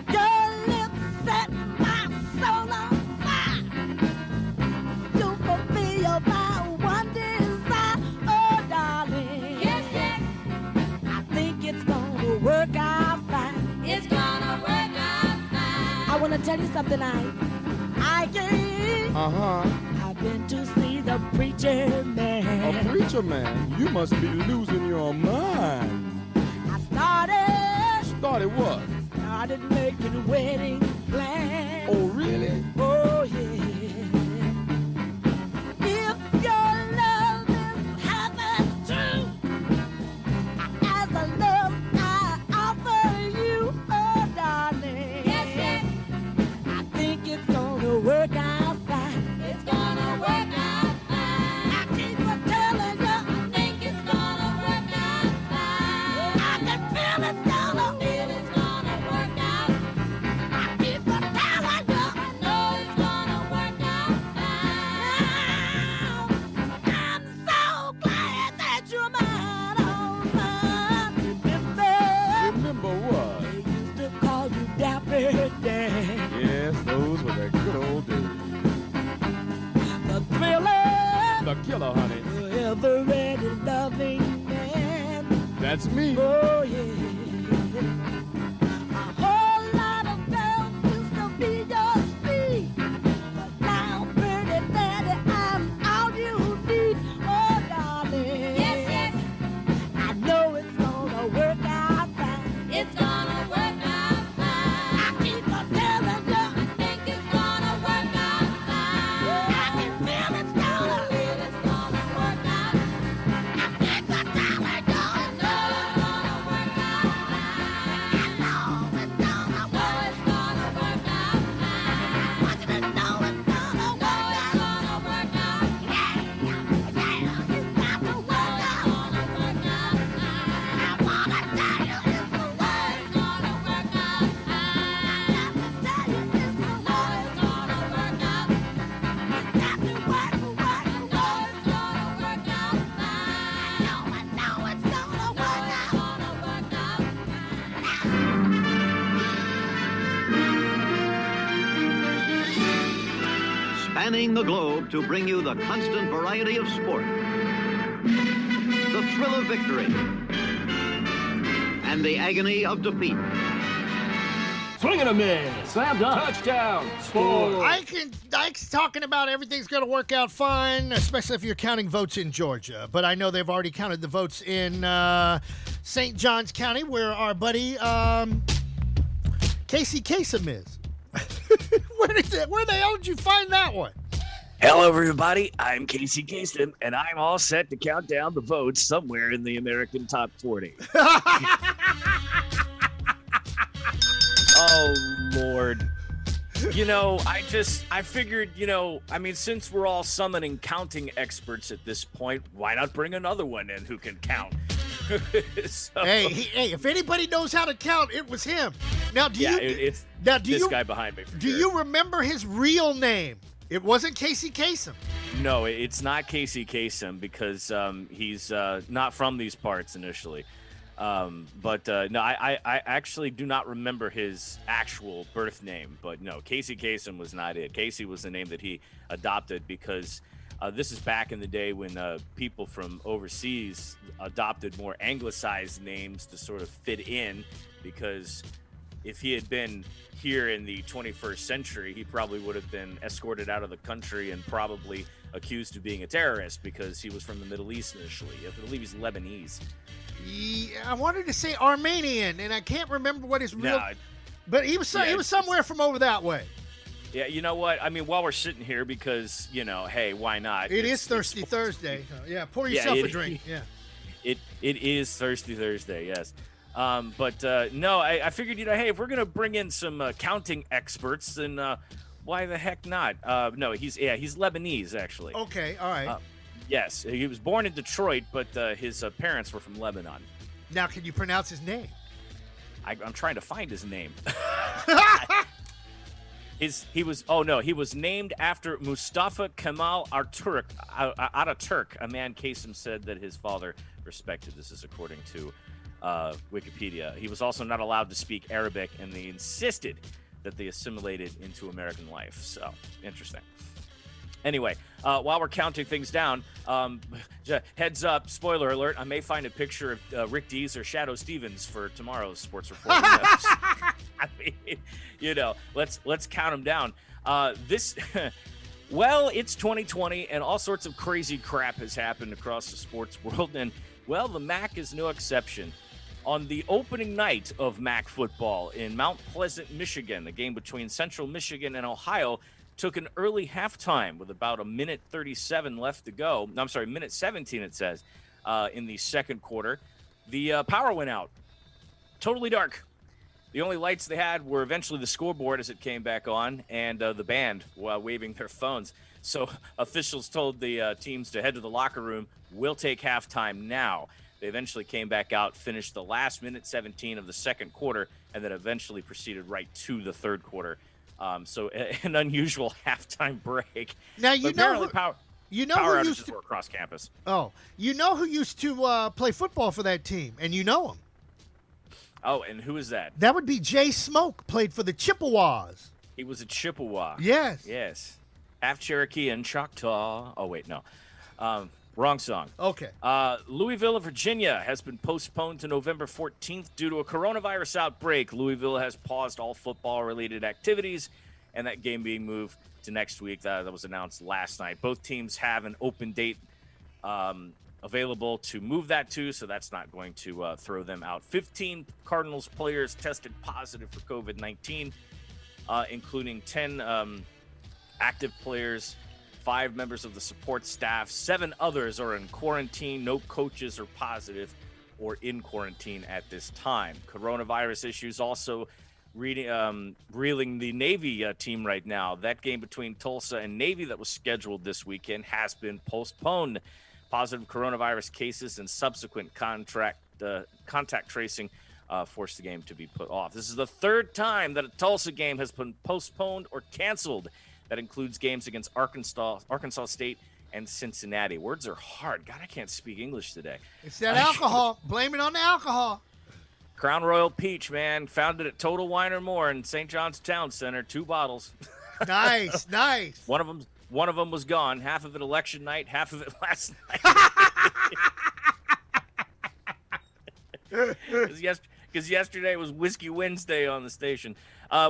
Your lips set my soul on fire. You fulfill my one desire. Oh, darling. Yes, yes. I think it's gonna work out fine. It's gonna work out fine. I wanna tell you something, I can't. Uh-huh. I've been to see the preacher man. A preacher man? You must be losing your mind. Started what? Started making wedding plans. Oh, really? Oh, yeah. If your love is half as true as the love I offer you, oh, darling. Yes, yes. I think it's gonna work out fine. It's gonna work out fine. I keep on telling you, I think it's gonna work out fine. I can feel it's gonna work out. I keep on telling you, I know it's gonna work out fine. I'm so glad that you're mine, oh mine. Remember what? They used to call you Dapper Dan. Yes, those were the good old days. The thriller. The killer, honey. The ever-ready loving man. That's me. Oh, yeah. A whole lot of girls used to be your speed. But now, pretty daddy, I'm all you need. Oh, darling. Yes, yes. I know it's gonna work out fine. It's gonna work out fine. I keep on telling you, I think it's gonna work out fine. I can feel it's gonna work out. I think the time I know it's gonna work out fine. I know it's gonna work out fine. I want you to know it's gonna work out. Yeah, yeah, it's got to work out. I wanna tell you it's the way it's gonna work out. I have to tell you it's the way it's gonna work out. It's got to work, I know it's gonna work out fine. I know it's gonna work Spanning the globe to bring you the constant variety of sport, the thrill of victory, and the agony of defeat. Swing and a miss. Slam dunk. Touchdown. Score. I talking about everything's going to work out fine, especially if you're counting votes in Georgia. But I know they've already counted the votes in St. Johns County, where our buddy Casey Kasem is. Where the hell did you find that one? Hello, everybody. I'm Casey Kasem, and I'm all set to count down the votes somewhere in the American top 40. Oh, Lord. You know, I figured, since we're all summoning counting experts at this point, why not bring another one in who can count? So, Hey, if anybody knows how to count, it was him. Now, it's this guy behind me. Do you remember his real name? It wasn't Casey Kasem. No, it's not Casey Kasem because he's not from these parts initially. No, I actually do not remember his actual birth name, but no, Casey Kasem was not it. Casey was the name that he adopted because this is back in the day when people from overseas adopted more anglicized names to sort of fit in, because if he had been here in the 21st century, he probably would have been escorted out of the country and probably accused of being a terrorist because he was from the Middle East initially. I believe he's Lebanese. I wanted to say Armenian, and I can't remember what his real. But he was somewhere from over that way. Yeah, you know what? I mean, while we're sitting here, because hey, why not? It is Thirsty Thursday. Yeah, pour yourself a drink. Yeah. It is Thirsty Thursday. Yes. No, I figured hey, if we're gonna bring in some counting experts, then why the heck not? No, he's Lebanese actually. Okay, all right. Yes, he was born in Detroit, but his parents were from Lebanon. Now, can you pronounce his name? I'm trying to find his name. He was named after Mustafa Kemal Ataturk, a man Kasem said that his father respected. This is according to Wikipedia. He was also not allowed to speak Arabic, and they insisted that they assimilated into American life. So, interesting. Anyway, while we're counting things down, heads up, spoiler alert, I may find a picture of Rick Dees or Shadow Stevens for tomorrow's sports report. I mean, let's count them down. It's 2020, and all sorts of crazy crap has happened across the sports world, and, the MAC is no exception. On the opening night of MAC football in Mount Pleasant, Michigan, the game between Central Michigan and Ohio took an early halftime with about a minute 37 left to go. No, I'm sorry, minute 17 it says, in the second quarter. The power went out. Totally dark. The only lights they had were eventually the scoreboard as it came back on, and the band while waving their phones. So officials told the teams to head to the locker room. We'll take halftime now. They eventually came back out, finished the last minute 17 of the second quarter, and then eventually proceeded right to the third quarter. So an unusual halftime break. Now power who outages used to were across campus. Oh, you know who used to play football for that team, and you know him. Oh, and who is that? That would be Jay Smoke, played for the Chippewas. He was a Chippewa. Yes. Yes. Half Cherokee and Choctaw. Oh, wait, no. Wrong song. Okay. Louisville, Virginia has been postponed to November 14th due to a coronavirus outbreak. Louisville has paused all football-related activities, and that game being moved to next week. That was announced last night. Both teams have an open date available to move that to, so that's not going to throw them out. 15 Cardinals players tested positive for COVID-19, including 10 active players, 5 members of the support staff. 7 others are in quarantine. No coaches are positive or in quarantine at this time. Coronavirus issues also reeling the Navy team right now. That game between Tulsa and Navy that was scheduled this weekend has been postponed. Positive coronavirus cases and subsequent contact tracing forced the game to be put off. This is the 3rd time that a Tulsa game has been postponed or canceled. That includes games against Arkansas State and Cincinnati. Words are hard. God, I can't speak English today. It's that alcohol. Blame it on the alcohol. Crown Royal Peach, man. Found it at Total Wine or More in St. John's Town Center. 2 bottles. Nice, nice. One of them was gone. Half of it election night, half of it last night. Because yesterday was Whiskey Wednesday on the station.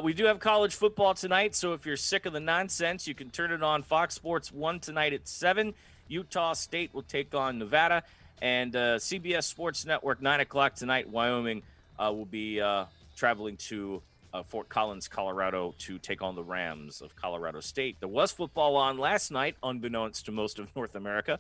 We do have college football tonight, so if you're sick of the nonsense, you can turn it on Fox Sports 1 tonight at 7. Utah State will take on Nevada. And CBS Sports Network, 9 o'clock tonight, Wyoming will be traveling to Fort Collins, Colorado, to take on the Rams of Colorado State. There was football on last night, unbeknownst to most of North America.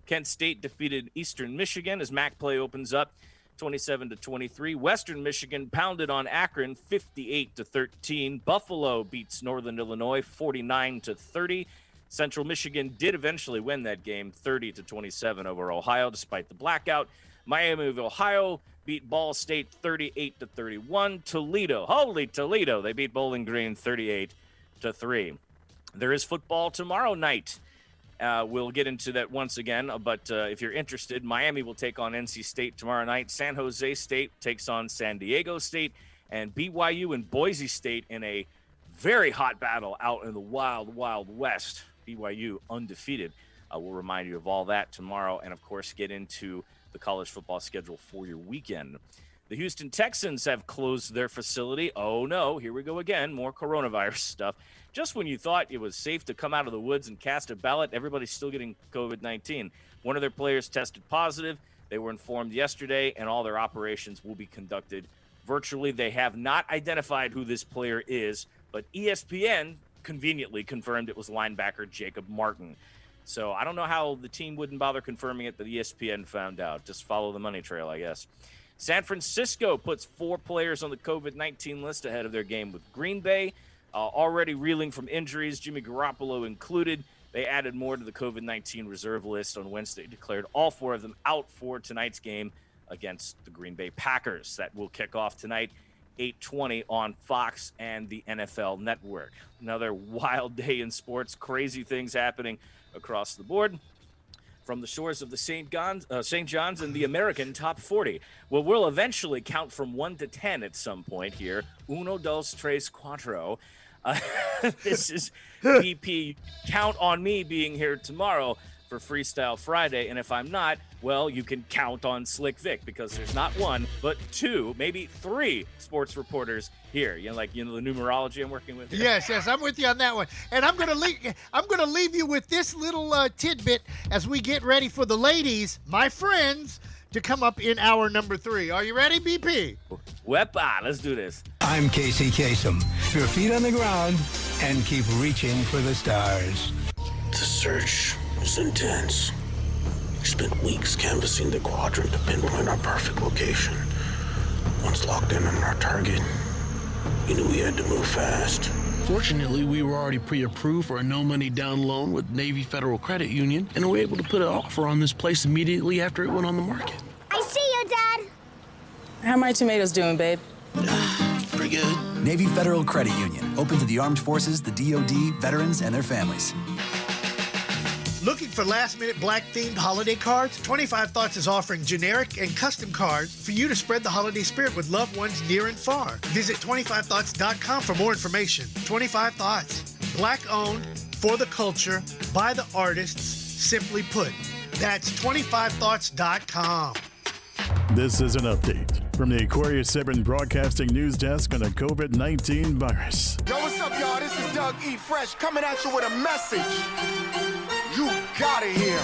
Kent State defeated Eastern Michigan as MAC play opens up 27-23. Western Michigan pounded on Akron 58-13. Buffalo beats Northern Illinois 49-30. Central Michigan did eventually win that game 30-27 over Ohio despite the blackout. Miami of Ohio beat Ball State 38-31. Toledo, holy Toledo, they beat Bowling Green 38-3. There is football tomorrow night. We'll get into that once again, but if you're interested, Miami will take on NC State tomorrow night. San Jose State takes on San Diego State, and BYU and Boise State in a very hot battle out in the wild, wild west. BYU undefeated. We'll remind you of all that tomorrow, and of course get into the college football schedule for your weekend. The Houston Texans have closed their facility. Oh no, here we go again, more coronavirus stuff. Just when you thought it was safe to come out of the woods and cast a ballot, everybody's still getting COVID-19. One of their players tested positive. They were informed yesterday, and all their operations will be conducted virtually. They have not identified who this player is, but ESPN conveniently confirmed it was linebacker Jacob Martin. So I don't know how the team wouldn't bother confirming it, but ESPN found out. Just follow the money trail, I guess. San Francisco puts 4 players on the COVID-19 list ahead of their game with Green Bay. Already reeling from injuries, Jimmy Garoppolo included. They added more to the COVID-19 reserve list on Wednesday, declared all 4 of them out for tonight's game against the Green Bay Packers. That will kick off tonight, 8:20 on Fox and the NFL Network. Another wild day in sports, crazy things happening across the board. From the shores of the St. John's and the American Top 40. Well, we'll eventually count from 1 to 10 at some point here. Uno, dos, tres, cuatro. This is BP. Count on me being here tomorrow for Freestyle Friday. And if I'm not, well, you can count on Slick Vic because there's not 1, but 2, maybe 3 sports reporters here. You know, the numerology I'm working with here. Yes, I'm with you on that one. And I'm gonna leave you with this little tidbit as we get ready for the ladies, my friends, to come up in hour number 3. Are you ready, BP? Wepa, let's do this. I'm Casey Kasem. Keep your feet on the ground and keep reaching for the stars. The search was intense. We spent weeks canvassing the quadrant to pinpoint our perfect location. Once locked in on our target, we knew we had to move fast. Fortunately, we were already pre-approved for a no-money down loan with Navy Federal Credit Union, and were able to put an offer on this place immediately after it went on the market. I see you, Dad. How are my tomatoes doing, babe? Pretty good. Navy Federal Credit Union, open to the armed forces, the DoD, veterans, and their families. Looking for last-minute black-themed holiday cards? 25 Thoughts is offering generic and custom cards for you to spread the holiday spirit with loved ones near and far. Visit 25thoughts.com for more information. 25 Thoughts. Black-owned, for the culture, by the artists, simply put. That's 25thoughts.com. This is an update from the Aquarius 7 Broadcasting News Desk on the COVID-19 virus. Yo, what's up, y'all? This is Doug E. Fresh coming at you with a message. You gotta hear.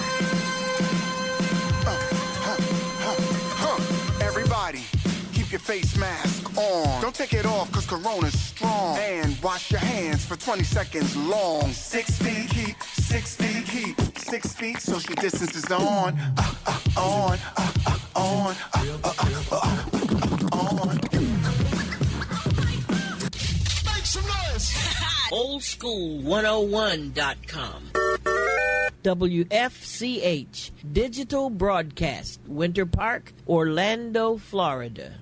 Everybody, keep your face mask on. Don't take it off, cause Corona's strong. And wash your hands for 20 seconds long. 6 feet, keep 6 feet, keep 6 feet. Social distance is on. On. Make some noise. Oldschool101.com. WFCH Digital Broadcast, Winter Park, Orlando, Florida.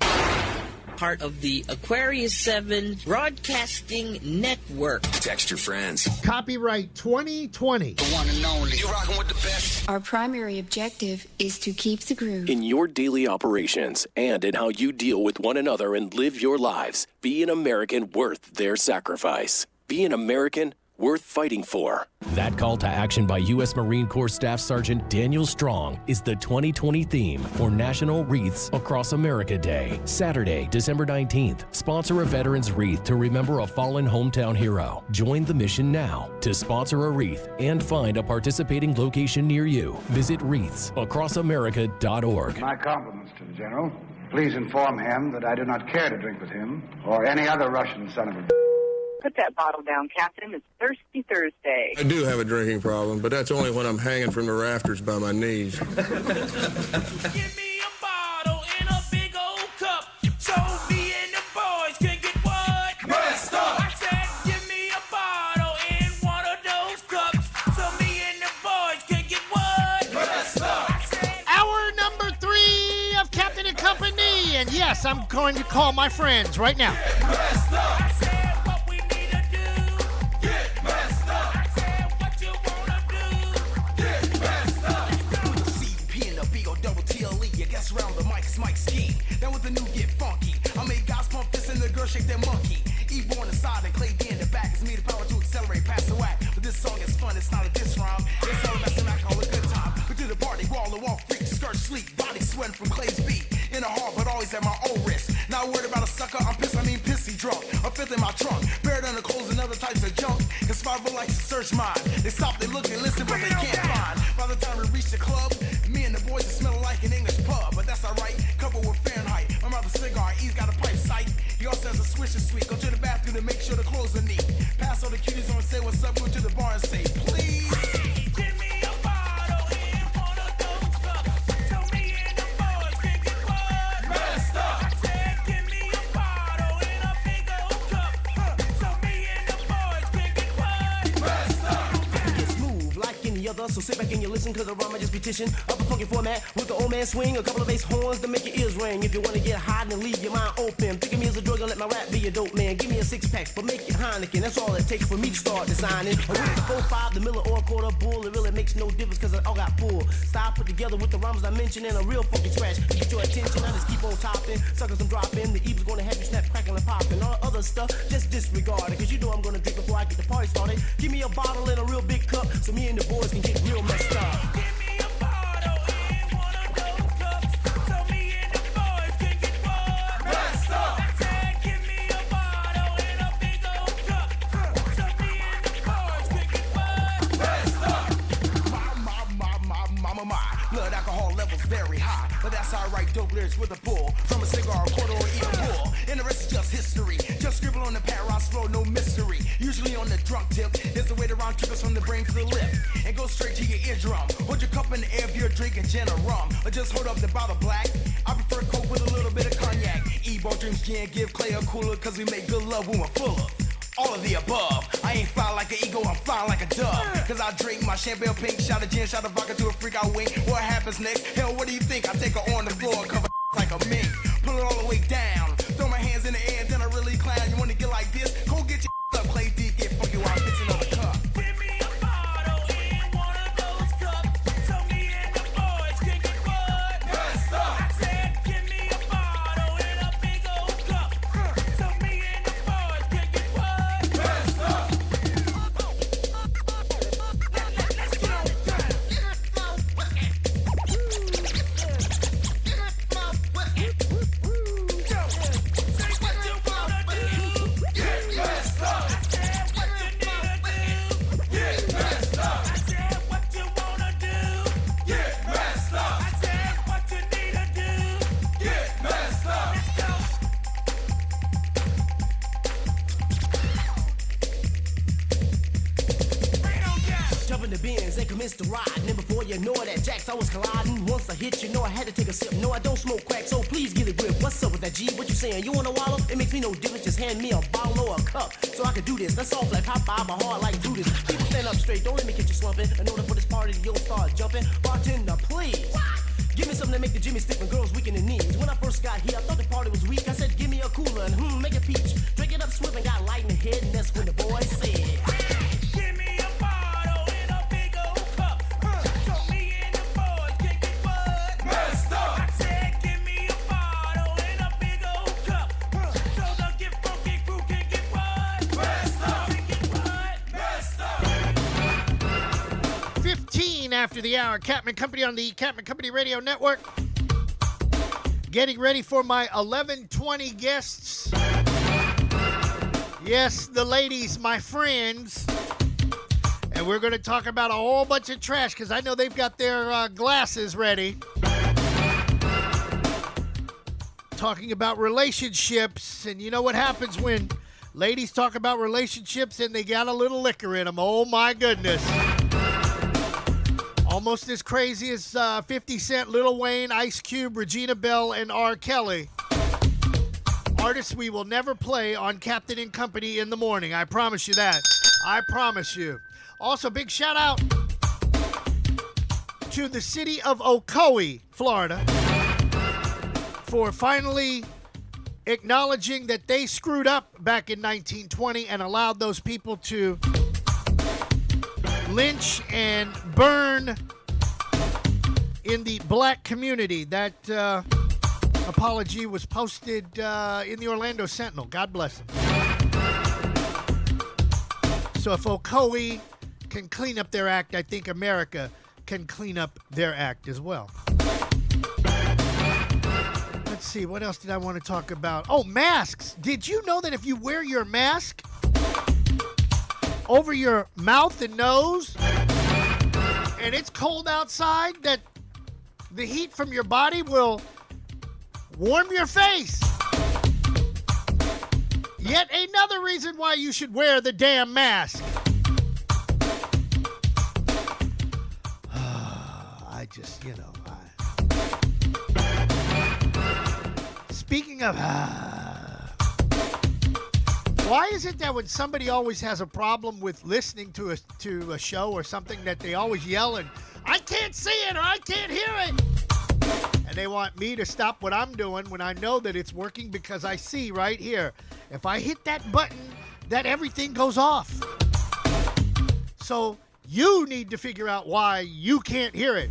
Part of the Aquarius 7 Broadcasting Network. Text your friends. Copyright 2020. The one and only. You rocking with the best. Our primary objective is to keep the groove. In your daily operations and in how you deal with one another and live your lives, be an American worth their sacrifice. Be an American worth fighting for. That call to action by U.S. Marine Corps Staff Sergeant Daniel Strong is the 2020 theme for National Wreaths Across America Day. Saturday, December 19th. Sponsor a veteran's wreath to remember a fallen hometown hero. Join the mission now. To sponsor a wreath and find a participating location near you, visit wreathsacrossamerica.org. My compliments to the General. Please inform him that I do not care to drink with him or any other Russian son of a... Put that bottle down, Captain. It's Thirsty Thursday. I do have a drinking problem, but that's only when I'm hanging from the rafters by my knees. Give me a bottle in a big old cup, so me and the boys can get what? Messed up. I said, give me a bottle in one of those cups, so me and the boys can get what? Messed up. Hour number 3 of Captain and Company. And yes, I'm going to call my friends right now. Messed up. Around the mic, Mike Ski. That was the new Get Funky. I made guys pump this and the girl shake their monkey. E-Boy on the side and Clay D in the back. It's me the power to accelerate, pass the whack. But this song is fun, it's not a diss rhyme. It's all about some act, all a good time. But to the party, wall and walk, freak, skirt, sleep, body sweating from Clay's beat. In the heart, but always at my own risk. Not worried about a sucker, I'm pissed, I mean pissy drunk. A fifth in my trunk, buried under clothes and other types of junk. Cause survival likes to search mine. They stop, they look, they listen, but they can't find. By the time we reach the club, me and the boys are smelling like an English pub. But that's alright, covered with Fahrenheit. I'm out the cigar, he's got a pipe sight. He also has a swisher sweet. Go to the bathroom to make sure the clothes are neat. Pass all the cuties on and say what's up, go to the bar and say, please. Give me a bottle in one of those cups, so me and the boys can get what? Messed up. I said, give me a bottle in a big old cup, so me and the boys can get what? Messed up. Get smooth like any other, so sit back and you listen, cause the rhyme I just be tishing up a funky format with the old man swing, a couple of bass horns to make your ears ring. If you wanna get high, then leave your mind open. Think of me as a drug and let my rap be a dope man. Give me a 6-pack, but make it Heineken. That's all it takes for me to start designing. Or with the 4-5, the Miller or quarter bull, it really makes no difference cause it all got pulled. Style put together with the rhymes I mentioned and a real funky scratch. To get your attention, I just keep on topping. Suckers I'm dropping, the Eve's gonna have you snap, crackling and popping. All the other stuff, just disregard it, cause you know I'm gonna drink before I get the party started. Give me a bottle in a real big cup, so me and the boys can get real messed up. Give me a bottle in one of those cups, so me and the boys can get what? Messed up. I said, give me a bottle in a big old cup, so me and the boys can get what? Messed up. My. Blood alcohol levels very high, but that's alright. Dope lyrics with a pull from a cigar, a quarter, or even pull. And the rest is just history. Just scribble on the pad, Ross flow, no mystery. Usually on the drunk tip, is the way the rhyme triggers from the brain to the lip and go straight to your eardrum. Hold your cup in the air if you're drinking gin or rum, or just hold up the bottle black. I prefer Coke with a little bit of cognac. E-Ball drinks gin, give Clay a cooler, cause we make good love when we're fuller. All of the above. I ain't fly like an ego, I'm flying like a dove. Cause I drink my champagne pink, shot of gin, shot of vodka to a freak, I wink. What happens next? Hell, what do you think? I take her on the floor, cover like a mink. Pull it all the way down. Throw my hands in the air, then I really clown. You wanna get like this? Go get your up, Clay D, get funky while I'm fixing on the cup. Give me a bottle in one of those cups, so me and the boys can get what? Messed up. I said, give me a bottle in a big old cup, so me and the boys can get what? Messed up. Let's get on down. begins to ride. And then before you know it, at Jack's I was colliding. Once I hit, you know I had to take a sip. No, I don't smoke crack, so please get a grip. What's up with that G? What you saying? You wanna wallow? It makes me no difference. Just hand me a bottle or a cup so I can do this. That's all like Popeye, my heart like Judas. People stand up straight, don't let me get you slumping. In order for this party, you'll start jumping. Bartender, please. Give me something to make the Jimmy stick when girls weak in the knees. When I first got here, I thought the party was weak. I said, give me a cooler and make it peach. Drink it up swift and got light in the head, and that's when the boys said, give me a bottle in a big old cup. Throw me in the boys, can't get what? Messed up. I said, give me a bottle in a big old cup. So the get funky crew can get what? Messed up. Can get what? Messed up. 15 after the hour. Catman Company on the Catman Company Radio Network. Getting ready for my 11:20 guests. Yes, the ladies, my friends. And we're going to talk about a whole bunch of trash because I know they've got their glasses ready. Talking about relationships. And you know what happens when ladies talk about relationships and they got a little liquor in them. Oh, my goodness. Almost as crazy as 50 Cent, Lil Wayne, Ice Cube, Regina Bell, and R. Kelly. Artists we will never play on Captain and Company in the morning. I promise you that. I promise you. Also, big shout out to the city of Ocoee, Florida, for finally acknowledging that they screwed up back in 1920 and allowed those people to lynch and burn in the black community. That apology was posted in the Orlando Sentinel. God bless them. So if Ocoee can clean up their act, I think America can clean up their act as well. Let's see, what else did I want to talk about? Oh, masks. Did you know that if you wear your mask over your mouth and nose, and it's cold outside, that the heat from your body will warm your face? Yet another reason why you should wear the damn mask. I just, you know. Speaking of... Why is it that when somebody always has a problem with listening to a show or something that they always yell and, I can't see it or I can't hear it? And they want me to stop what I'm doing when I know that it's working because I see right here. If I hit that button, that everything goes off. So you need to figure out why you can't hear it.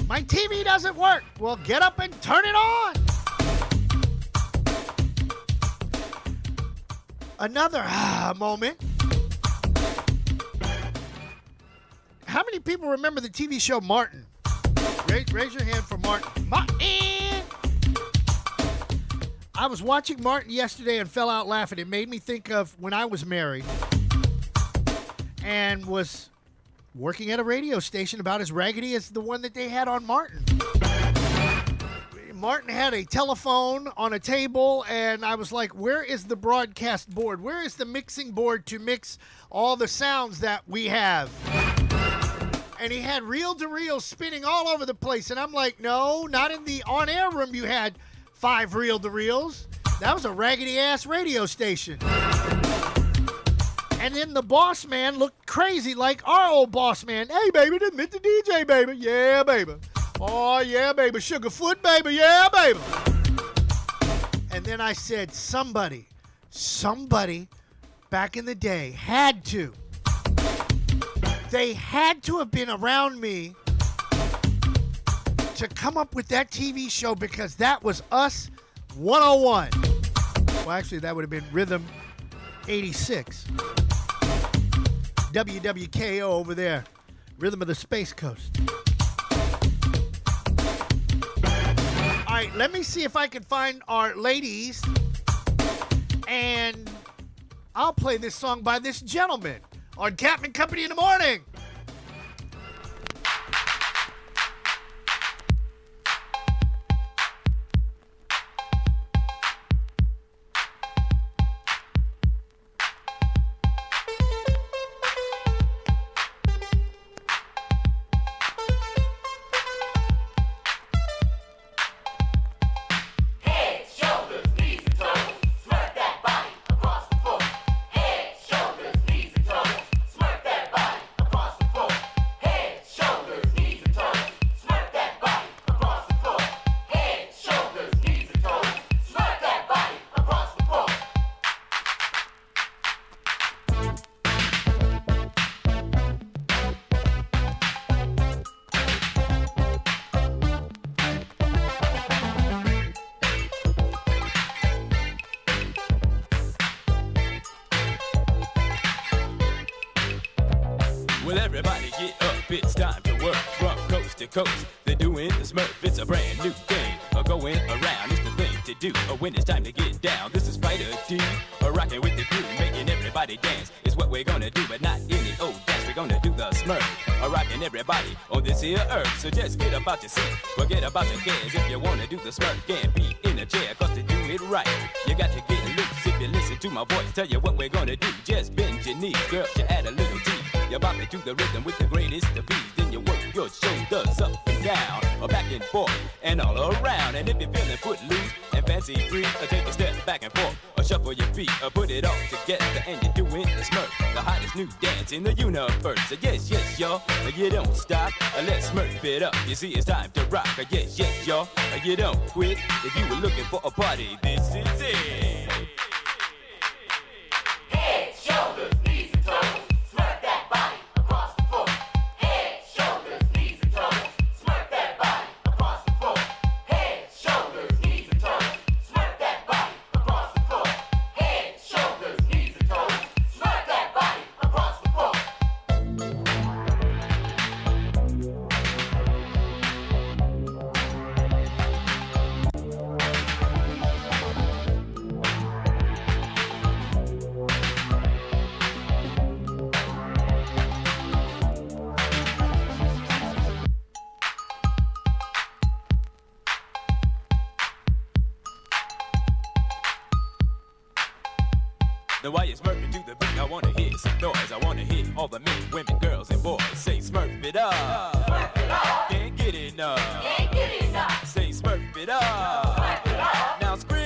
My TV doesn't work. Well, get up and turn it on. Another moment. How many people remember the TV show Martin? Raise your hand for Martin. Martin! I was watching Martin yesterday and fell out laughing. It made me think of when I was married and was working at a radio station about as raggedy as the one that they had on Martin. Martin had a telephone on a table, and I was like, where is the broadcast board? Where is the mixing board to mix all the sounds that we have? And he had reel-to-reels spinning all over the place, and I'm like, no, not in the on-air room you had 5 reel-to-reels. That was a raggedy-ass radio station. And then the boss man looked crazy like our old boss man. Hey, baby, this is Mr. DJ, baby. Yeah, baby. Oh, yeah, baby. Sugarfoot, baby. Yeah, baby. And then I said, somebody back in the day had to. They had to have been around me to come up with that TV show because that was Us 101. Well, actually, that would have been Rhythm 86. WWKO over there. Rhythm of the Space Coast. All right, let me see if I can find our ladies. And I'll play this song by this gentleman on Captain Company in the morning. Everybody get up, it's time to work from coast to coast. They're doing the Smurf, it's a brand new thing. Going around, it's the thing to do. When it's time to get down, this is Spider D. Rocking with the crew, making everybody dance. Is what we're gonna do, but not any old dance. We're gonna do the Smurf, rocking everybody on this here earth. So just get about your seat, forget about your cares. If you wanna do the Smurf, can't be in a chair. Cause to do it right, you got to get loose. If you listen to my voice, tell you what we're gonna do. Just bend your knees, girl, you add a little tea. You bop it to the rhythm with the greatest of beats. Then you work your shoulders up and down, or back and forth, and all around. And if you're feeling footloose and fancy free, take a step back and forth, or shuffle your feet, or put it all together, and you're doing the Smurf, the hottest new dance in the universe. So yes, yes, y'all, you don't stop. Let's Smurf it up. You see, it's time to rock. Yes, yes, y'all, you don't quit. If you were looking for a party, this is it. Head, shoulders, knees, and toes. Smurf that body across the floor. Head, shoulders, knees, and toes. Smurf that body across the floor. Head, shoulders, knees, and toes. Smurf that body across the floor. Head, shoulders, knees, and toes. Smurf that body across the floor. Now while you're smurfing to the beat, I wanna hear some noise. I wanna hear all the men, women, girls, and boys say smurf it up. Smurf it up. Can't get enough. Can't get enough. Say smurf it up. Smurf it up. Now scream.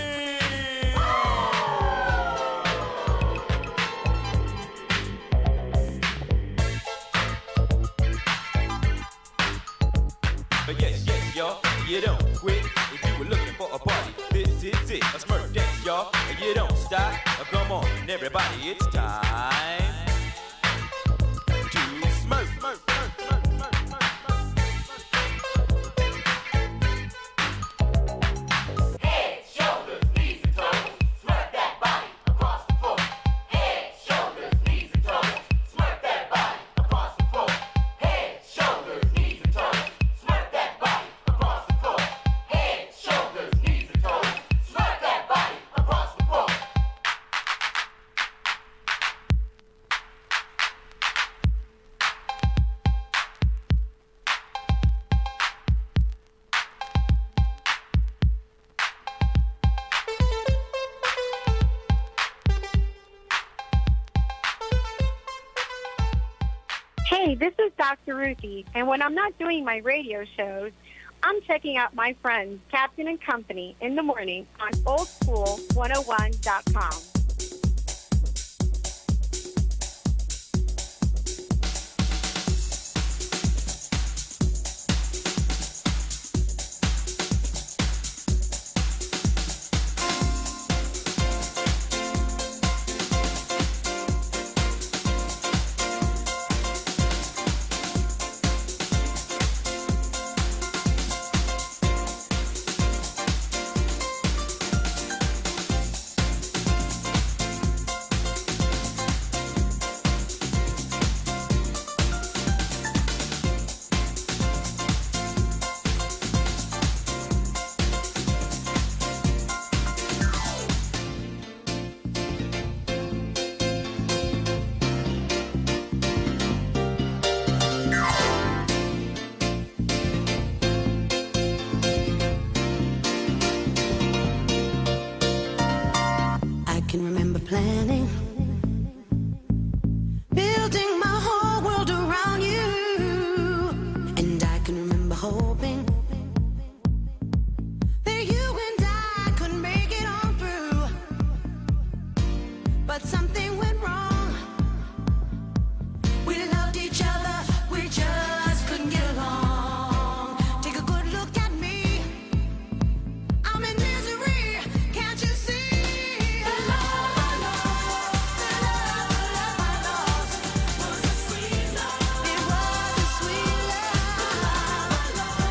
But yes, yes, y'all, you don't quit. If you were looking for a party, this is it. A Smurf dance, y'all, you don't stop. Come on, everybody, it's time to Smurf, Smurf, Smurf, Smurf, Smurf, Smurf. Head, shoulders, knees, and toes. Smurf that body across the floor. Head, shoulders, knees, and toes. Smurf that body across the floor. Head, shoulders, knees, and toes. Smurf that body across the floor. Head, shoulders, knees, and toes. Smurf that body across the floor. Hey, this is Dr. Ruthie, and when I'm not doing my radio shows, I'm checking out my friends, Captain and Company, in the morning on oldschool101.com. planning, building my whole world around you. And I can remember hoping that you and I could make it on through. But something went wrong. We loved each other, we just couldn't get along. Take a good look at me, I'm in misery, can't you see? The love I lost, the love I lost was a sweet love. It was a sweet love. The love I lost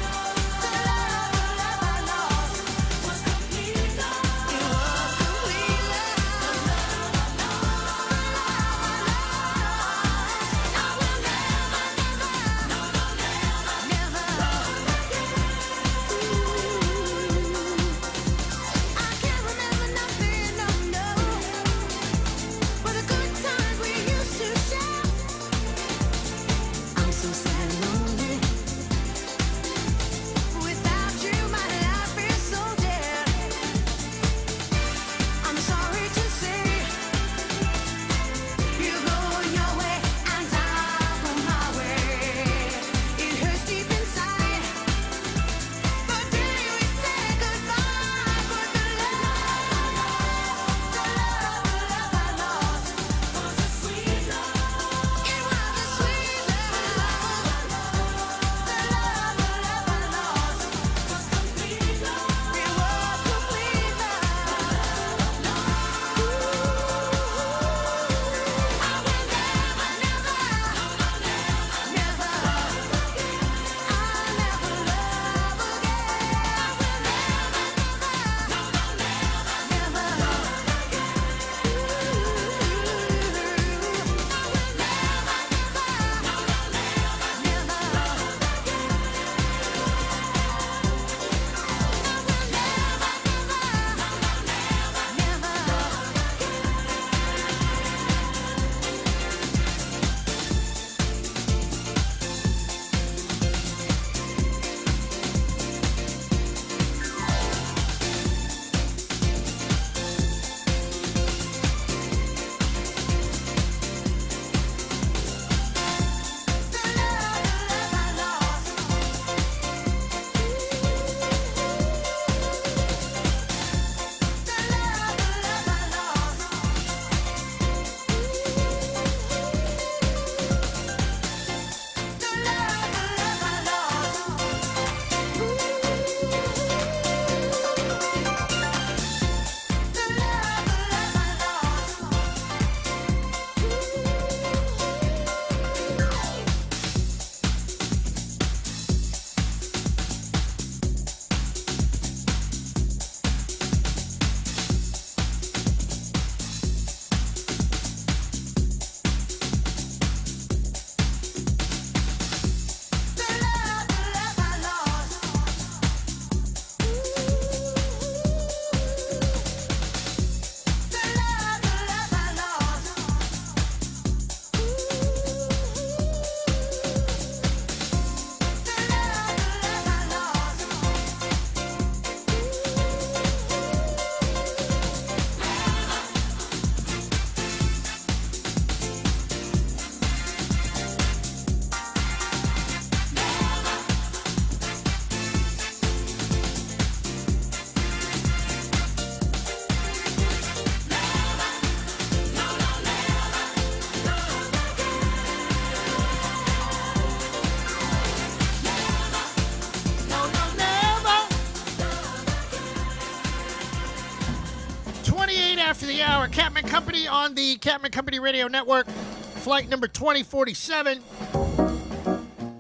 after the hour. Catman Company on the Catman Company Radio Network. Flight number 2047.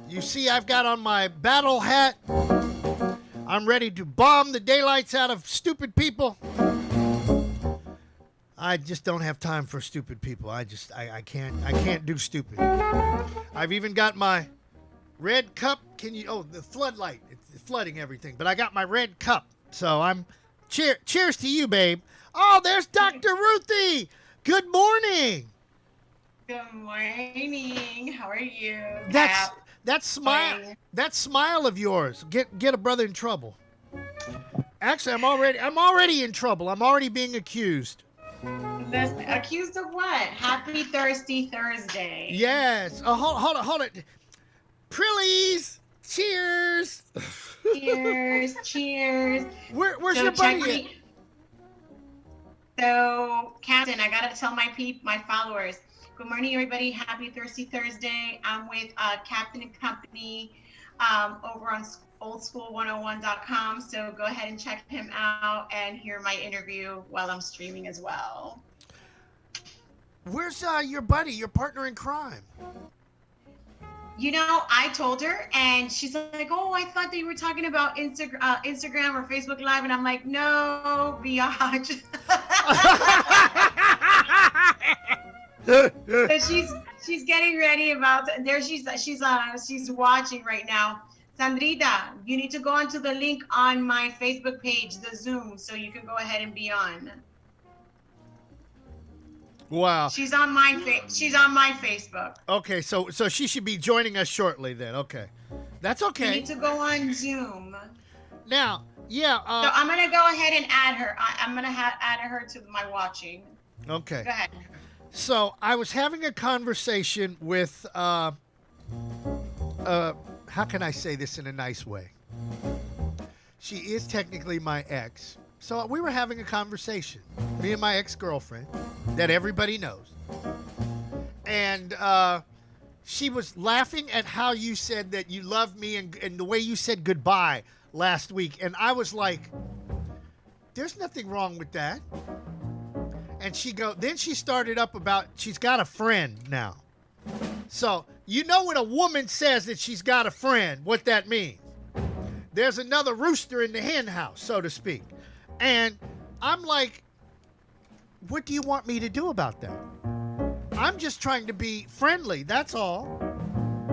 You see I've got on my battle hat. I'm ready to bomb the daylights out of stupid people. I just don't have time for stupid people. I can't do stupid. I've even got my red cup. The floodlight. It's flooding everything. But I got my red cup. So I'm cheers to you, babe. Oh, there's Dr. Ruthie. Good morning. Good morning. How are you? That smile of yours. Get a brother in trouble. Actually, I'm already in trouble. I'm already being accused. Accused of what? Happy Thirsty Thursday. Yes. Hold it. Prillies. Cheers. Cheers. Where's your buddy? So, Captain, I gotta tell my followers. Good morning, everybody. Happy Thirsty Thursday. I'm with Captain and Company over on oldschool101.com. So go ahead and check him out and hear my interview while I'm streaming as well. Where's your buddy, your partner in crime? You know, I told her, and she's like, "Oh, I thought that you were talking about Instagram or Facebook Live," and I'm like, "No, biatch." So she's getting ready she's watching right now. Sandrita, you need to go onto the link on my Facebook page, the Zoom, so you can go ahead and be on. Wow. She's on my Facebook. Okay, so she should be joining us shortly then. Okay. That's okay. You need to go on Zoom. Now, yeah. So I'm going to go ahead and add her. I'm going to add her to my watching. Okay. Go ahead. So I was having a conversation with, how can I say this in a nice way? She is technically my ex. So we were having a conversation, me and my ex-girlfriend, that everybody knows. And she was laughing at how you said that you loved me and the way you said goodbye last week. And I was like, there's nothing wrong with that. And then she started up about she's got a friend now. So you know when a woman says that she's got a friend, what that means. There's another rooster in the hen house, so to speak. And I'm like, what do you want me to do about that? I'm just trying to be friendly, that's all.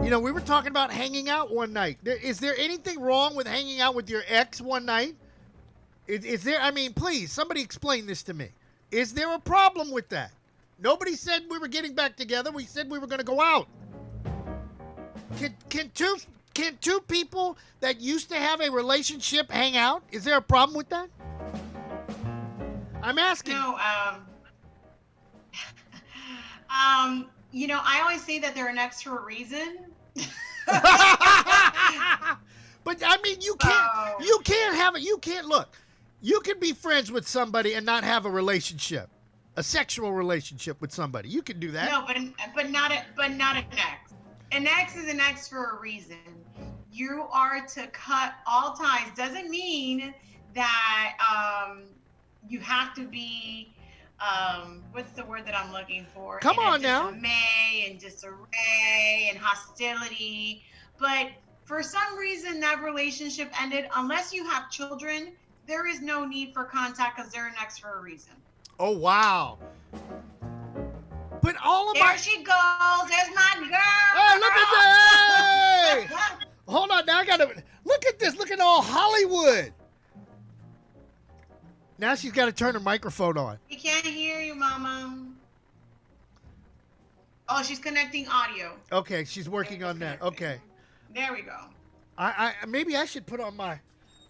You know, we were talking about hanging out one night. Is there anything wrong with hanging out with your ex one night? Is there, I mean, please, somebody explain this to me. Is there a problem with that? Nobody said we were getting back together. We said we were going to go out. Can two people that used to have a relationship hang out? Is there a problem with that? I'm asking. No, you know, I always say that they're an ex for a reason. But I mean, you can't look. You can be friends with somebody and not have a relationship, a sexual relationship with somebody. You can do that. No, but not an ex. An ex is an ex for a reason. You are to cut all ties. Doesn't mean that you have to be what's the word that I'm looking for? Come on now. Disarray and hostility. But for some reason that relationship ended. Unless you have children, there is no need for contact because they're an ex for a reason. Oh wow. But all of there she goes. There's my girl. Oh, look at that! Hey! Hold on, now I gotta look at this. Look at all Hollywood. Now she's got to turn her microphone on. We can't hear you, Mama. Oh, she's connecting audio. Okay, she's working on that. Okay. There we go. I maybe I should put on my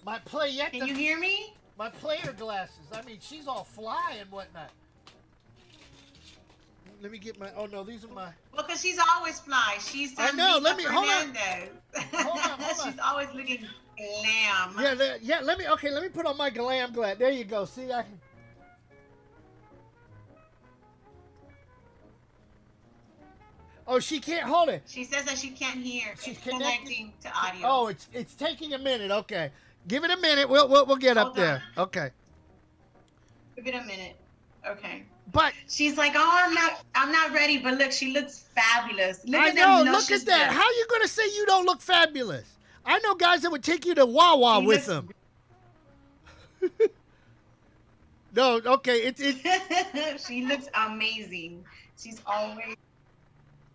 playette. Can you hear me? My player glasses. I mean, she's all fly and whatnot. Let me get my. Oh no, these are my. Well, because she's always fly. She's. I know. Let me hold on. Hold on. She's always looking glam. Yeah. Let me put on my glam. There you go. See, I can. Oh, she can't hold it. She says that she can't hear. She's connecting to audio. Oh, it's taking a minute. Okay, give it a minute. We'll get up there. Okay. Give it a minute. Okay. But she's like, oh, I'm not ready. But look, she looks fabulous. Look I at know. them Look at that. lips. How you gonna say you don't look fabulous? I know guys that would take you to Wawa with them. No, okay. It she looks amazing. She's always.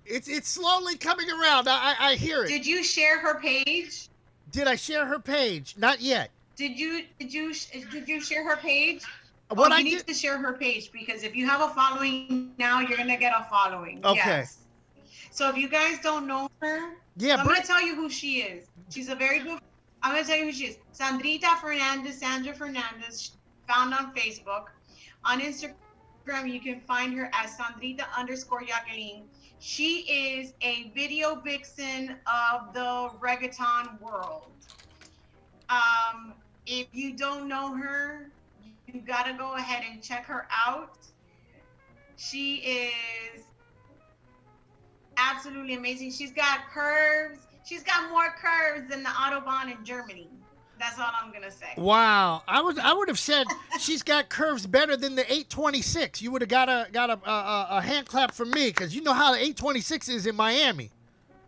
It's slowly coming around. I hear it. Did you share her page? Did I share her page? Not yet. Did you share her page? What you need to share her page, because if you have a following now, you're gonna get a following. Okay. Yes. So if you guys don't know her, yeah, I'm gonna tell you who she is. She's a very good. I'm gonna tell you who she is. Sandra Fernandez, found on Facebook. On Instagram, you can find her as Sandrita_Jacqueline. She is a video vixen of the reggaeton world. If you don't know her, you gotta go ahead and check her out. She is absolutely amazing. She's got curves. She's got more curves than the Autobahn in Germany. That's all I'm gonna say. Wow, I would have said she's got curves better than the 826. You would have got a hand clap from me, because you know how the 826 is in Miami.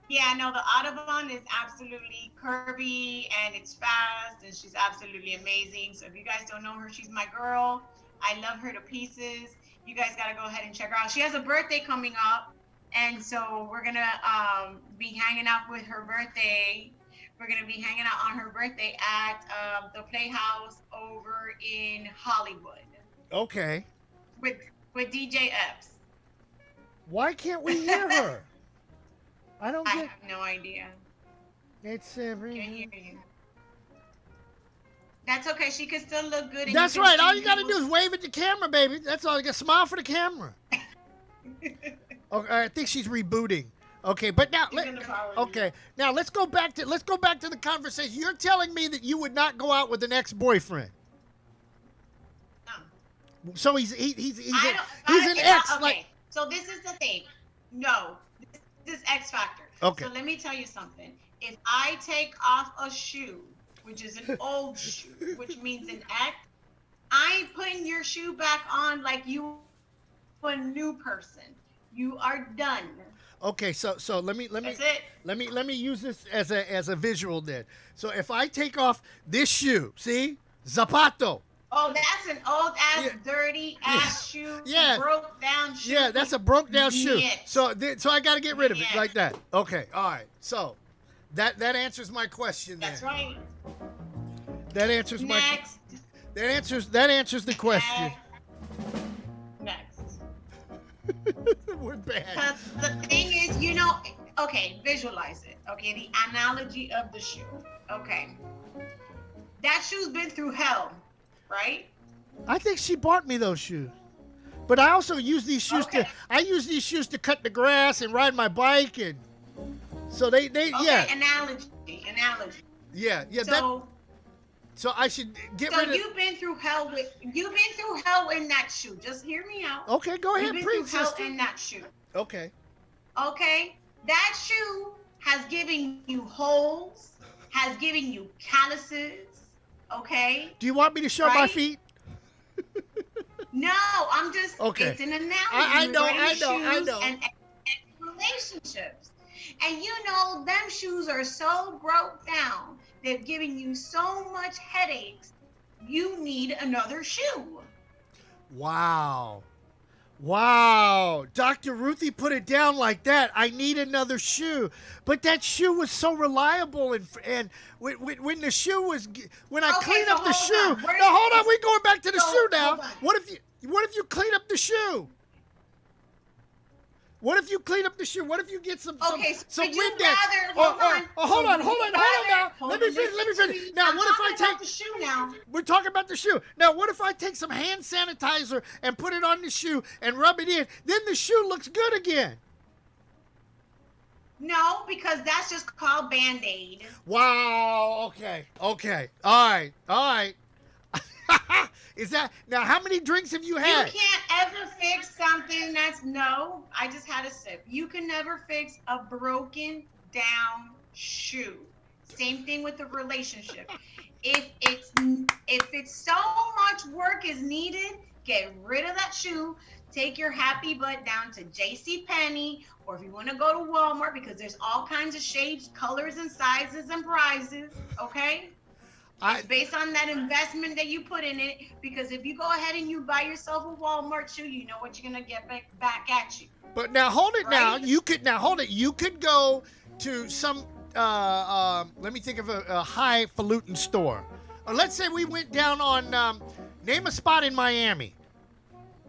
Yeah, no, the Autobahn is absolutely curvy and it's fast, and she's absolutely amazing. So if you guys don't know her, she's my girl. I love her to pieces. You guys gotta go ahead and check her out. She has a birthday coming up, and so we're gonna be hanging out with her birthday. We're gonna be hanging out on her birthday at the Playhouse over in Hollywood. Okay. With DJ Epps. Why can't we hear her? I have no idea. It's Can't hear you. That's okay. She can still look good. And That's right. All you gotta do is wave at the camera, baby. That's all. You got smile for the camera. Okay, I think she's rebooting. Okay, but now now let's go back to the conversation. You're telling me that you would not go out with an ex-boyfriend. No. So he's an ex. Okay. Like, so this is the thing. No, this is X factor. Okay. So let me tell you something. If I take off a shoe, which is an old shoe, which means an X, I ain't putting your shoe back on like you a new person. You are done. okay, so let me use this as a visual then. So if I take off this shoe, see, zapato. Oh, that's an old ass, dirty ass shoe. Yeah. Broke down shoe. Yeah, that's a broke down shoe. Yes. So I got to get rid of it Yes. like that. Okay, all right. So that answers my question. That's then. right. That answers Next. that answers the question. Next. We're bad. Because the thing is, okay, visualize it. Okay, the analogy of the shoe. Okay. That shoe's been through hell, right? I think she bought me those shoes. But I also use these shoes to cut the grass and ride my bike, and so they yeah. Analogy. Yeah. So I should get rid of. So you've been through hell in that shoe. Just hear me out. Okay, go ahead, You've been through hell princess. in that shoe. Okay. Okay, that shoe has given you holes, has given you calluses. Okay. Do you want me to show my feet? No, I'm just. Okay. It's an analogy. I know. Shoes and relationships. And them shoes are so broke down. They've given you so much headaches. You need another shoe. Wow. Dr. Ruthie put it down like that. I need another shoe. But that shoe was so reliable, and when the shoe was when I cleaned up the shoe. Now hold on, we're going back to the shoe now. What if you clean up the shoe? What if you clean up the shoe? What if you get some Windex? Hold on now. Let me finish. Now, what if I take the shoe now? We're talking about the shoe. Now, what if I take some hand sanitizer and put it on the shoe and rub it in? Then the shoe looks good again. No, because that's just called Band-Aid. Wow. Okay. All right. Is that now? How many drinks have you had? You can't ever fix something I just had a sip. You can never fix a broken down shoe. Same thing with the relationship. If it's so much work is needed get rid of that shoe. Take your happy butt down to JCPenney, or if you want to go to Walmart, because there's all kinds of shapes, colors, and sizes and prices, okay? It's based on that investment that you put in it, because if you go ahead and you buy yourself a Walmart shoe, you know what you're going to get back at you. But now hold it. Right? Now you could go to some. Let me think of a highfalutin store. Or let's say we went down on. Name a spot in Miami.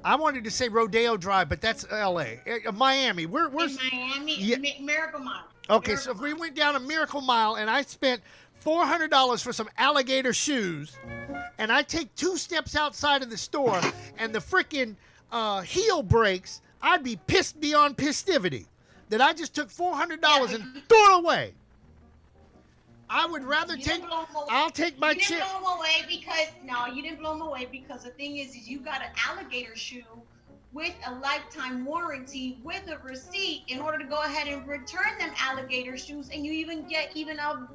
I wanted to say Rodeo Drive, but that's L.A. Miami. We're in Miami. Yeah. Miracle Mile. Okay, Miracle so if we went down a Miracle Mile and I spent $400 for some alligator shoes, and I take 2 steps outside of the store and the freaking heel breaks, I'd be pissed beyond pistivity that I just took $400 and threw it away. I would rather I'll take my chip. You didn't blow them away because, no, you didn't blow them away because the thing is you got an alligator shoe with a lifetime warranty with a receipt in order to go ahead and return them alligator shoes, and you even get a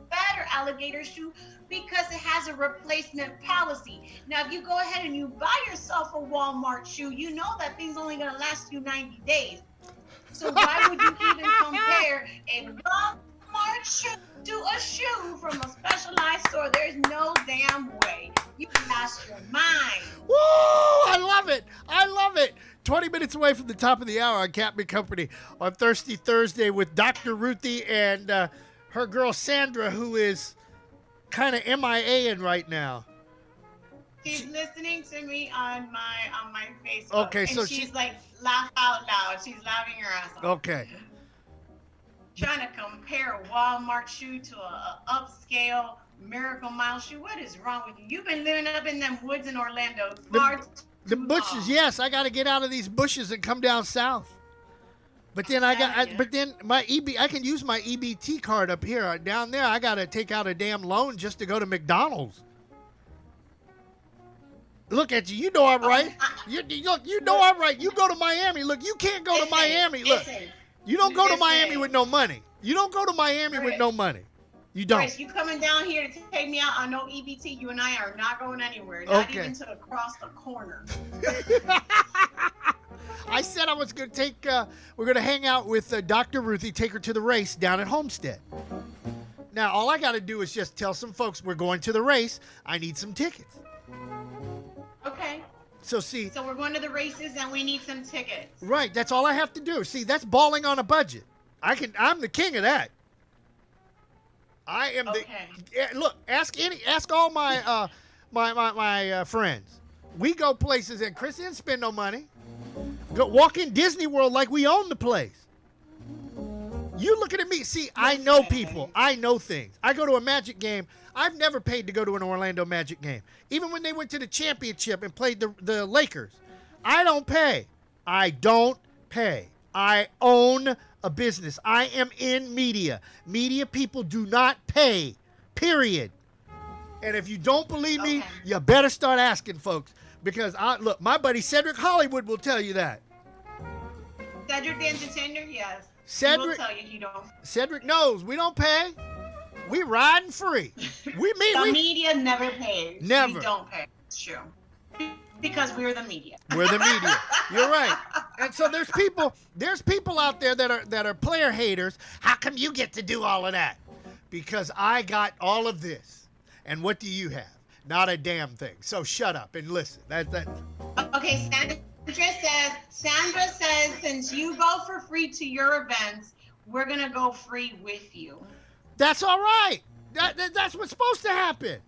better alligator shoe because it has a replacement policy. Now, if you go ahead and you buy yourself a Walmart shoe, you know that thing's only going to last you 90 days. So why would you even compare a Walmart shoe to a shoe from a specialized store? There's no damn way. You lost your mind. Woo! I love it. I love it. 20 minutes away from the top of the hour on Captain Company on Thirsty Thursday with Dr. Ruthie and her girl Sandra, who is kind of MIA-ing right now. She's listening to me on my Facebook. Okay, so she's like, laugh out loud. She's laughing her ass off. Okay. Trying to compare a Walmart shoe to a upscale Miracle Mile shoe. What is wrong with you? You've been living up in them woods in Orlando. The bushes, yes. I got to get out of these bushes and come down south. But then my I can use my EBT card up here. Down there, I got to take out a damn loan just to go to McDonald's. Look at you. You know I'm right. You know I'm right. You go to Miami. Look, you can't go to Miami. Look, you don't go to Miami with no money. You don't go to Miami with no money. You don't. Chris, you coming down here to take me out on no EBT? You and I are not going anywhere. Not even to across the corner. I said I was going to take. We're going to hang out with Dr. Ruthie. Take her to the race down at Homestead. Now all I got to do is just tell some folks we're going to the race. I need some tickets. Okay. So we're going to the races and we need some tickets. Right. That's all I have to do. See, that's balling on a budget. I'm the king of that. I am look, ask all my my friends. We go places and Chris didn't spend no money. Go walk in Disney World like we own the place. You looking at me. See, I know people. I know things. I go to a Magic game. I've never paid to go to an Orlando Magic game. Even when they went to the championship and played the Lakers. I don't pay. I don't pay. I own a business. I am in media. Media people do not pay, period. And if you don't believe me, you better start asking folks. Because, look, my buddy Cedric Hollywood will tell you that. Cedric the Entertainer, yes. Cedric, he will tell you he don't. Cedric knows we don't pay. We riding free. The media never pays. Never. We don't pay. It's true. Because we're the media. We're the media. You're right. And so there's people out there that are player haters. How come you get to do all of that? Because I got all of this. And what do you have? Not a damn thing. So shut up and listen. That. Okay, Sandra says, since you go for free to your events, we're gonna go free with you. That's all right. That's what's supposed to happen.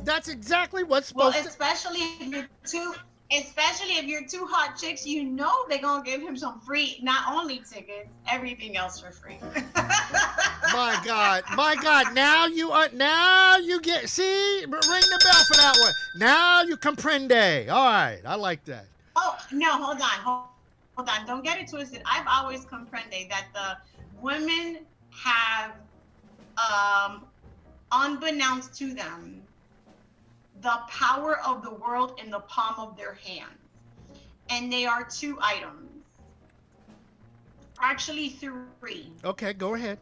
That's exactly what's supposed to. Especially if you're two hot chicks, you know they're gonna give him some free, not only tickets, everything else for free. My God. Now you get, see, ring the bell for that one. Now you comprende. All right, I like that. Oh no, hold on. Don't get it twisted. I've always comprende that the women have, unbeknownst to them, the power of the world in the palm of their hands. And they are 2 items. Actually 3. Okay, go ahead.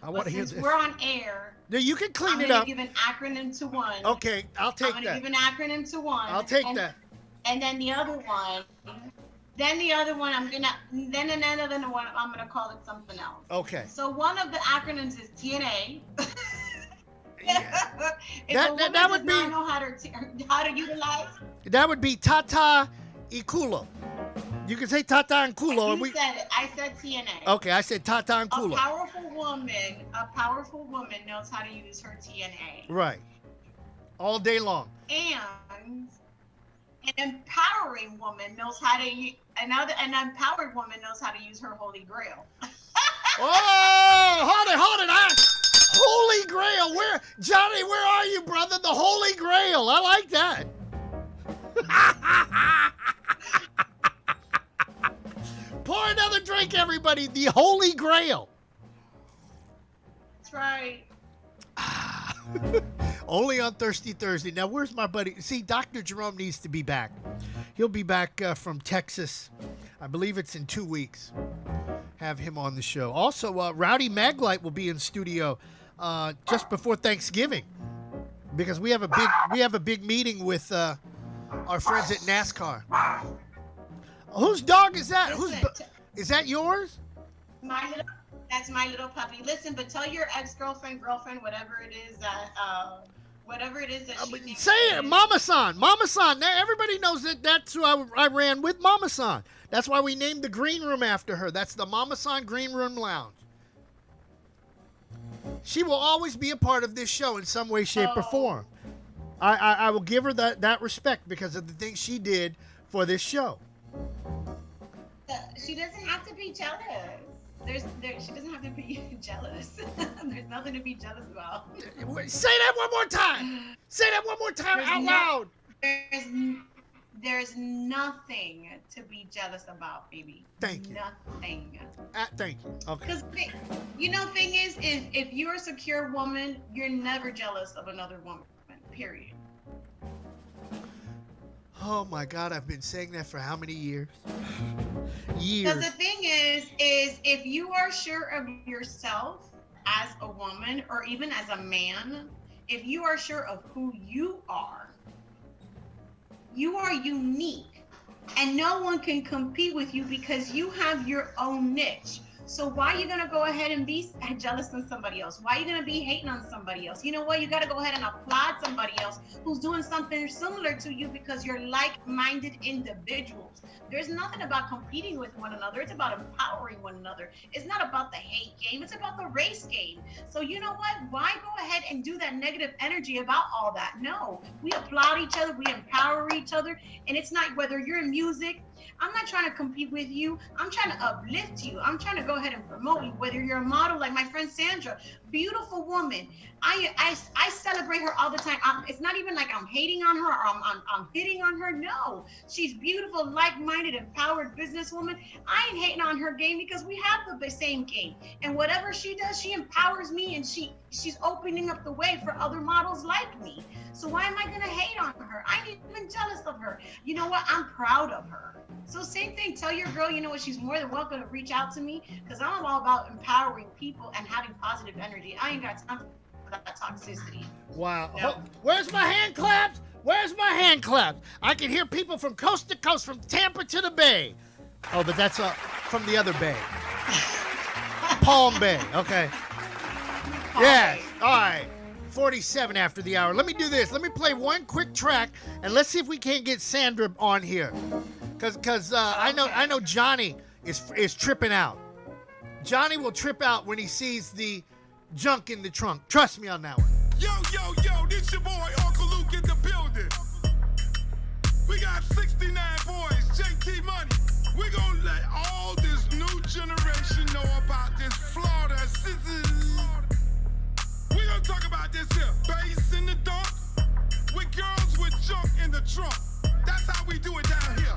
I want to hear Since this. we're on air, No, you can clean I'm it gonna up. give an acronym to one. Okay, I'll take I'm that. gonna give an acronym to one. I'll take that. And then the other one. Then another one I'm gonna call it something else. Okay. So one of the acronyms is TNA. That would be. Know how to utilize. That would be Tata y Culo. You can say Tata and Culo. You said it. I said TNA. Okay, I said Tata and A Culo. powerful woman knows how to use her TNA. Right. All day long. And an empowering woman knows how to an empowered woman knows how to use her Holy Grail. Oh, hold it. Holy Grail. Johnny, where are you, brother? The Holy Grail. I like that. Pour another drink, everybody. The Holy Grail. That's right. Only on Thirsty Thursday. Now, where's my buddy? See, Dr. Jerome needs to be back. He'll be back from Texas. I believe it's in 2 weeks. Have him on the show. Also, Rowdy Maglite will be in studio just before Thanksgiving because we have a big meeting with our friends at NASCAR. Whose dog is that? Is that yours? That's my little puppy. Listen, but tell your ex-girlfriend, whatever it is that she say it, Mama-san. Mama-san. Now everybody knows that's who I ran with, Mama-san. That's why we named the green room after her. That's the Mama-san Green Room Lounge. She will always be a part of this show in some way, shape, or form. I will give her that respect because of the things she did for this show. She doesn't have to be jealous. She doesn't have to be jealous. There's nothing to be jealous about. Say that one more time. Say that one more time out loud. There's nothing to be jealous about, baby. Thank you. Nothing. Thank you. Okay. Because thing is if you're a secure woman, you're never jealous of another woman. Period. Oh my God, I've been saying that for how many years? Because the thing is if you are sure of yourself as a woman or even as a man, if you are sure of who you are unique and no one can compete with you because you have your own niche. So why are you going to go ahead and be jealous of somebody else? Why are you going to be hating on somebody else? You know what? You got to go ahead and applaud somebody else who's doing something similar to you because you're like-minded individuals. There's nothing about competing with one another. It's about empowering one another. It's not about the hate game. It's about the race game. So you know what? Why go ahead and do that negative energy about all that? No, we applaud each other. We empower each other. And it's not whether you're in music. I'm not trying to compete with you. I'm trying to uplift you. I'm trying to go ahead and promote you. Whether you're a model like my friend Sandra, beautiful woman. I celebrate her all the time. It's not even like I'm hating on her or I'm hitting on her. No, she's beautiful, like-minded, empowered businesswoman. I ain't hating on her game because we have the same game. And whatever she does, she empowers me and she's opening up the way for other models like me. So why am I gonna hate on her? I ain't even jealous of her. You know what? I'm proud of her. So same thing, tell your girl, you know what, she's more than welcome to reach out to me because I'm all about empowering people and having positive energy. I ain't got time for that toxicity. Wow. No. Oh, where's my hand claps? Where's my hand claps? I can hear people from coast to coast, from Tampa to the Bay. Oh, but that's from the other Bay. Palm Bay, okay. Yes, all right. 47 after the hour. Let me do this. Let me play one quick track, and let's see if we can't get Sandra on here. Because I know Johnny is tripping out. Johnny will trip out when he sees the junk in the trunk. Trust me on that one. Yo, this your boy Uncle Luke in the building. We got 69 boys, JT Money. We gonna let all this new generation know about this Florida city. We gonna talk about this here, bass in the dump, with girls with junk in the trunk. That's how we do it down here.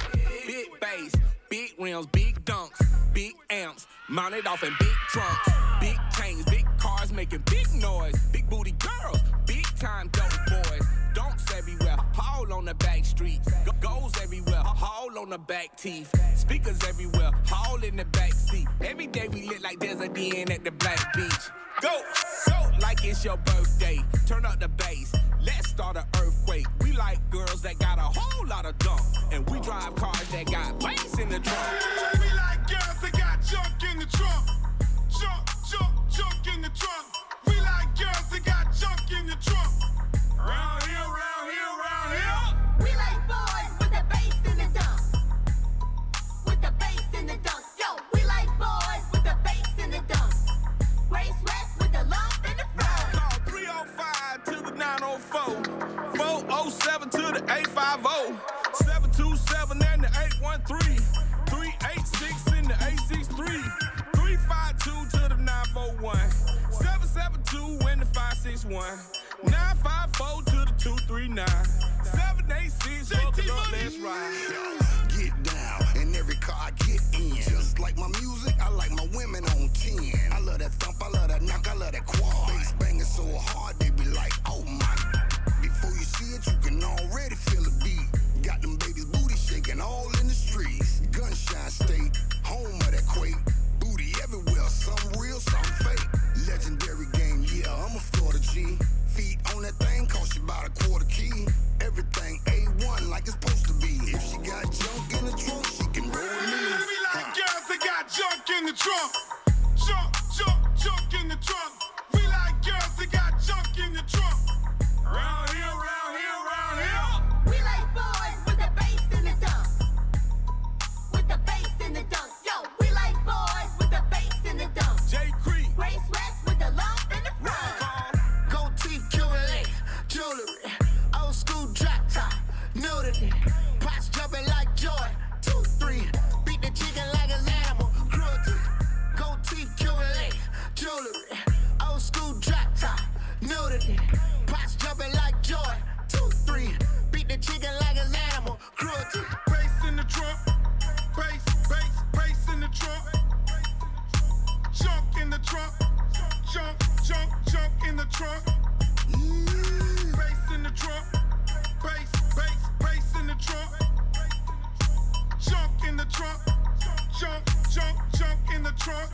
Big bass, big rims, big dunks, big amps, mounted off in big trunks, big chains, big cars making big noise, big booty girls, big time dope boys, donks everywhere, haul on the back streets, goes everywhere, haul on the back teeth, speakers everywhere, haul in the back seat. Every day we lit like there's a Caribbean at the Black Beach. Go, go, like it's your birthday. Turn up the bass. Let's start an earthquake. We like girls that got a whole lot of dump. And we drive cars that got bass in the trunk. We like girls that got junk in the trunk. Junk in the trunk. We like girls that got junk in the trunk. Round here, round here, round here. We like boys with the bass in the dump. With the bass in the dump. Yo, we like boys with the bass in the dump. Race West with the lump in the front. Call 305 to the 904. 407 to the 850. 727 and the 813. 386 in the 863. 352 to the 941. 772 in the 561. 954 to the 239. 786 buckle up, let's ride. Get down in every car I get in. Just like my music, I like my women on 10. I love that thump, I love that knock, I love that quad. Bass banging so hard, they be like, oh my. Before you see it, you can already feel the beat. Got them babies booty shaking all in the streets. Gunshine State, home of that quake. Booty everywhere, some real, some fake. Legendary game, yeah, I'm a Florida G. Feet on that thing, cost you about a quarter key. Everything A1 like it's supposed to be. If she got junk in the trunk, she can roll with me. We like girls that got junk in the trunk. Junk in the trunk. We like girls that got junk in the trunk. Round here, round here, round here. We like boys with the bass in the dump. With the bass in the dump. Yo, we like boys with the bass in the dump. J. Creek. Race West with the lump in the front. Gold teeth, jewelry, jewelry. Old school drop top, nudity. Pots jumping like joy. 2, 3. Beat the chicken like an animal. Cruelty. Gold teeth, jewelry, jewelry. Old school drop top, nudity. Pots jumping like joy. 2, 3. Beat the chicken like an animal. Cruelty. Bass in the trunk. Bass in the trunk. Junk in the trunk. Junk in the trunk. Bass in the trunk. Bass in the trunk. Junk in the trunk. Junk in the trunk.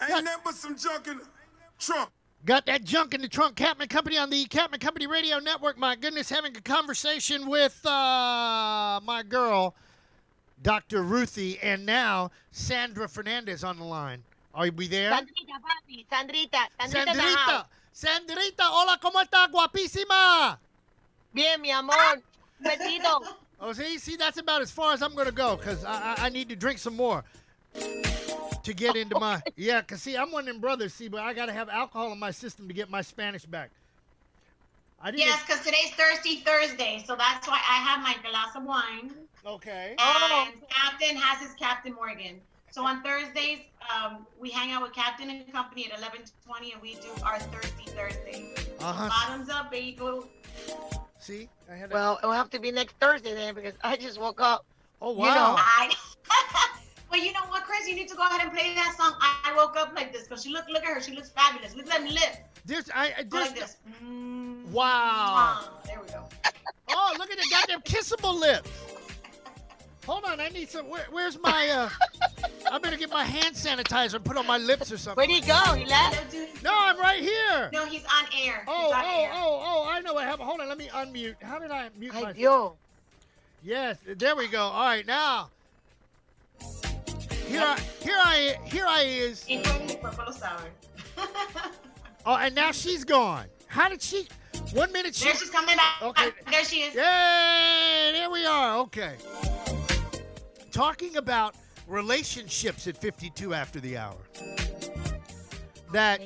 Ain't nothing but some junk in the trunk. Got that junk in the trunk. Capman Company on the Capman Company Radio Network. My goodness, having a conversation with my girl, Dr. Ruthie, and now Sandra Fernandez on the line. Are we there? Sandrita, papi. Sandrita. Sandrita. Sandrita, hola, ¿cómo está? Guapísima. Bien, mi amor. Besito. Oh, see, that's about as far as I'm going to go because I need to drink some more to get into my... Yeah, because, see, I'm one of them brothers, see, but I got to have alcohol in my system to get my Spanish back. Yes, because today's Thirsty Thursday, so that's why I have my glass of wine. Okay. And Captain has his Captain Morgan. So on Thursdays, we hang out with Captain and Company at 11:20, and we do our Thirsty Thursday. Bottoms up, bagel. See? Well, it'll have to be next Thursday then because I just woke up. Oh, wow. You know, Well, you know what, Chris? You need to go ahead and play that song. I woke up like this because look at her. She looks fabulous. Look at them lips. Like this. Wow. There we go. Oh, look at the goddamn kissable lips. Hold on, I need some. Where's my? I better get my hand sanitizer and put on my lips or something. Where'd he go? He left? No, I'm right here. No, he's on air. Oh, I know what happened. Hold on, let me unmute. How did I mute myself? Yo. Yes, there we go. All right, now. Here I is. Oh, and now she's gone. How did she? 1 minute she. There she's coming back. Okay. There she is. Yay! There we are. Okay. Talking about relationships at 52 after the hour. That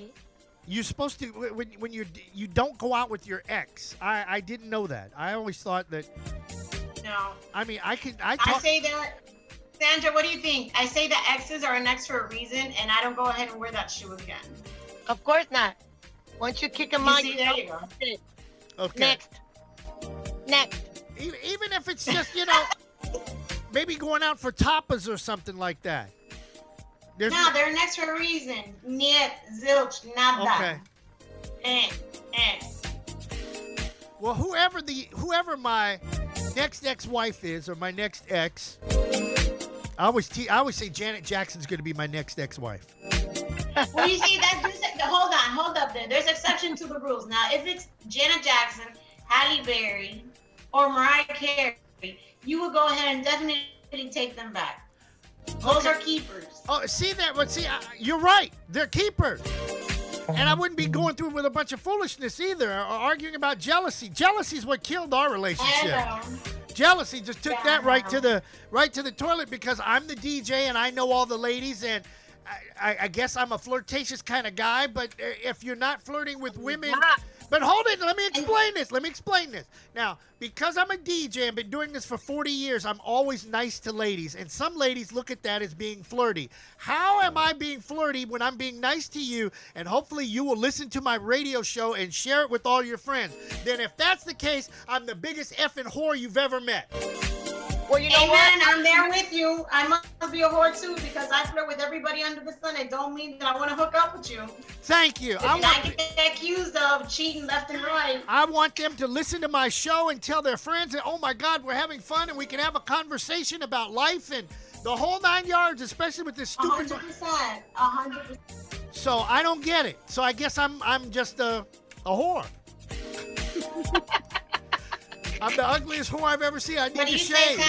you're supposed to when you don't go out with your ex. I didn't know that. I always thought that. No. I mean, I say that. Sandra, what do you think? I say that exes are an ex for a reason, and I don't go ahead and wear that shoe again. Of course not. Once you kick them out, there you go. Okay. Next. Even if it's just, maybe going out for tapas or something like that. They're an ex for a reason. Niet, zilch, nada. Okay. Well, whoever my next ex-wife is, or my next ex, I always say Janet Jackson's going to be my next ex-wife. Well, you see, hold up there. There's exception to the rules. Now, if it's Janet Jackson, Halle Berry, or Mariah Carey, you would go ahead and definitely take them back. Those are keepers. Oh, see that? But see, you're right. They're keepers. And I wouldn't be going through with a bunch of foolishness either, or arguing about jealousy. Jealousy is what killed our relationship. Jealousy just took that right to the toilet because I'm the DJ and I know all the ladies, and I guess I'm a flirtatious kind of guy. But if you're not flirting with women, but hold it, let me explain this. Now, because I'm a DJ and been doing this for 40 years, I'm always nice to ladies, and some ladies look at that as being flirty. How am I being flirty when I'm being nice to you, and hopefully you will listen to my radio show and share it with all your friends? Then if that's the case, I'm the biggest effing whore you've ever met. Well, you know what? I'm there with you. I must be a whore too because I flirt with everybody under the sun. It don't mean that I want to hook up with you. Thank you. I get accused of cheating left and right. I want them to listen to my show and tell their friends that, oh my God, we're having fun and we can have a conversation about life and the whole 9 yards, especially with this stupid. 100%. So I don't get it. So I guess I'm just a whore. I'm the ugliest whore I've ever seen. I need to shave.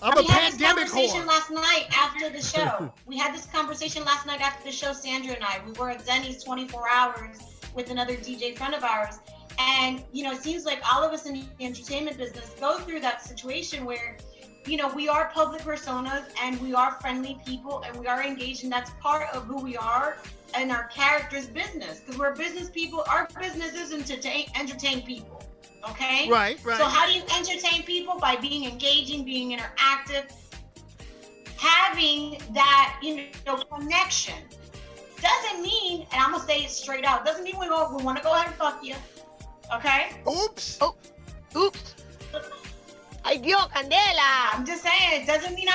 I'm a pandemic whore. Last night after the show. We had this conversation last night after the show, Sandra and I. We were at Denny's 24 hours with another DJ friend of ours. And, it seems like all of us in the entertainment business go through that situation where, we are public personas and we are friendly people and we are engaged, and that's part of who we are and our character's business. Because we're business people. Our business isn't to entertain people. Okay? Right. So how do you entertain people? By being engaging, being interactive, having that, connection. Doesn't mean, and I'm going to say it straight out, doesn't mean we want to go ahead and fuck you. Okay? Oops. Oh, oops. Ay, Dios, Candela. I'm just saying, it doesn't mean I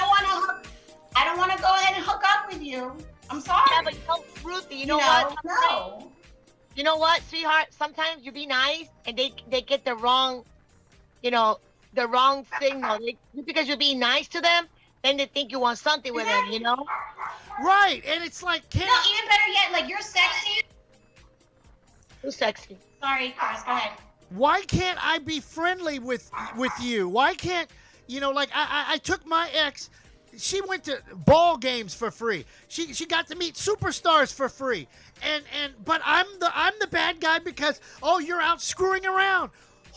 don't want to go ahead and hook up with you. I'm sorry. Yeah, but Ruthie, you know what? No. You know what, sweetheart? Sometimes you be nice and they get the wrong, the wrong signal. Because you're being nice to them, then they think you want something with them, Right, and it's like, even better yet, like, you're sexy. Who's sexy? Sorry, Chris, go ahead. Why can't I be friendly with you? Why can't, I took my ex. She went to ball games for free. She got to meet superstars for free. But I'm the bad guy because you're out screwing around.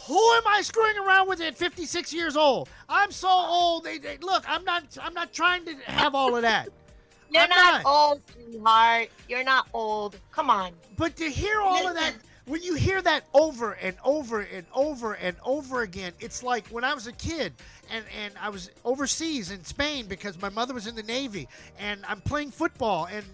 Who am I screwing around with at 56 years old? I'm so old. Look, I'm not trying to have all of that. You're not old, sweetheart. You're not old. Come on. But to hear all of that, when you hear that over and over and over and over again, it's like when I was a kid and I was overseas in Spain because my mother was in the Navy, and I'm playing football and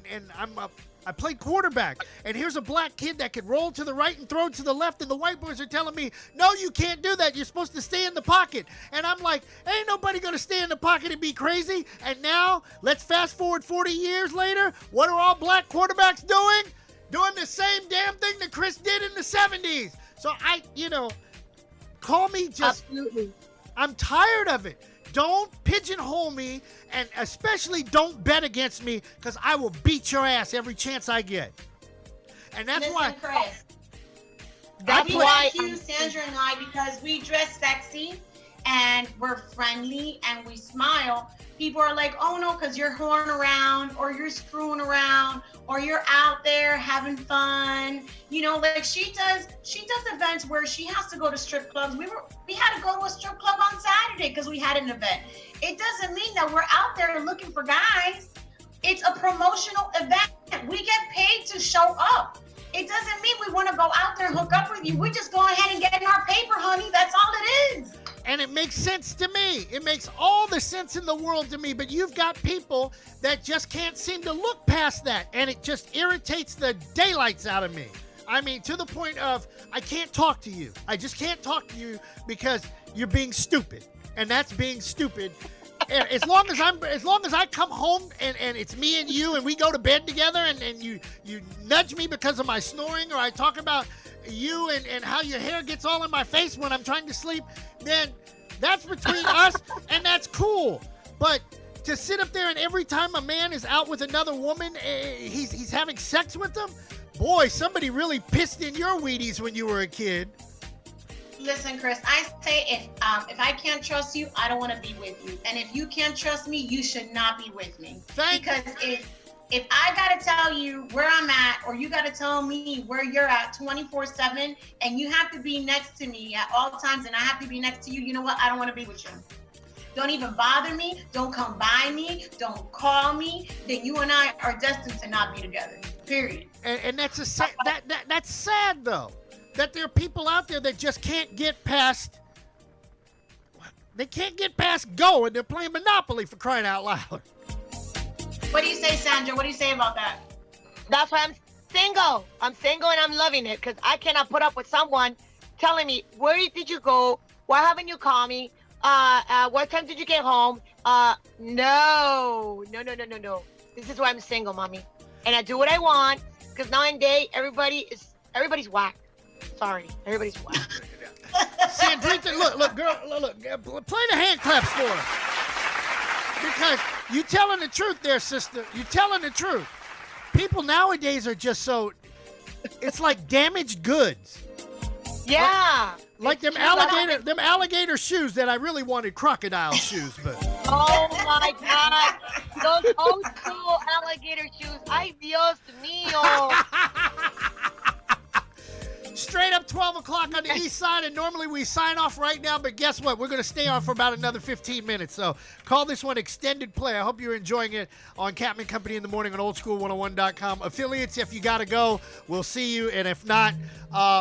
I played quarterback, and here's a black kid that could roll to the right and throw to the left, and the white boys are telling me, no, you can't do that. You're supposed to stay in the pocket. And I'm like, ain't nobody going to stay in the pocket and be crazy. And now, let's fast forward 40 years later. What are all black quarterbacks doing? Doing the same damn thing that Chris did in the 70s. So call me just... Absolutely. I'm tired of it. Don't pigeonhole me, and especially don't bet against me, because I will beat your ass every chance I get. And that's why... Chris, that's why you, Sandra and I, because we dress sexy and we're friendly and we smile. People are like, oh no, because you're whoring around or you're screwing around or you're out there having fun. Like she does events where she has to go to strip clubs. We had to go to a strip club on Saturday because we had an event. It doesn't mean that we're out there looking for guys. It's a promotional event. We get paid to show up. It doesn't mean we want to go out there and hook up with you. We just go ahead and get in our paper, honey. That's all it is. And it makes sense to me. It makes all the sense in the world to me. But you've got people that just can't seem to look past that. And it just irritates the daylights out of me. I mean, to the point of I can't talk to you. I just can't talk to you because you're being stupid. And that's being stupid. And as long as I come home and it's me and you and we go to bed together and you nudge me because of my snoring, or I talk about you and how your hair gets all in my face when I'm trying to sleep, then that's between us and that's cool. But to sit up there and every time a man is out with another woman, he's having sex with them? Boy, somebody really pissed in your Wheaties when you were a kid. Listen, Chris, I say if I can't trust you, I don't want to be with you. And if you can't trust me, you should not be with me. Because if I got to tell you where I'm at, or you got to tell me where you're at 24/7, and you have to be next to me at all times, and I have to be next to you, you know what? I don't want to be with you. Don't even bother me. Don't come by me. Don't call me. Then you and I are destined to not be together. Period. And that's that's sad though. That there are people out there that just can't get past. They can't get past go, and they're playing Monopoly for crying out loud. What do you say, Sandra? What do you say about that? That's why I'm single. I'm single and I'm loving it because I cannot put up with someone telling me, where did you go? Why haven't you called me? What time did you get home? No. This is why I'm single, mommy. And I do what I want because nowadays everybody's whack. Sorry, everybody's whack. Sandrita, look, girl, look, play the hand claps for her. Because you telling the truth there, sister. You telling the truth. People nowadays are just so, it's like damaged goods. Yeah. Like them alligator shoes that I really wanted crocodile shoes, but. Oh my God. Those old school alligator shoes. Ay, Dios mío. Straight up 12 o'clock on the east side, and normally we sign off right now, but guess what? We're going to stay on for about another 15 minutes, so call this one Extended Play. I hope you're enjoying it on Captain Company in the Morning on oldschool101.com. Affiliates, if you got to go, we'll see you, and if not,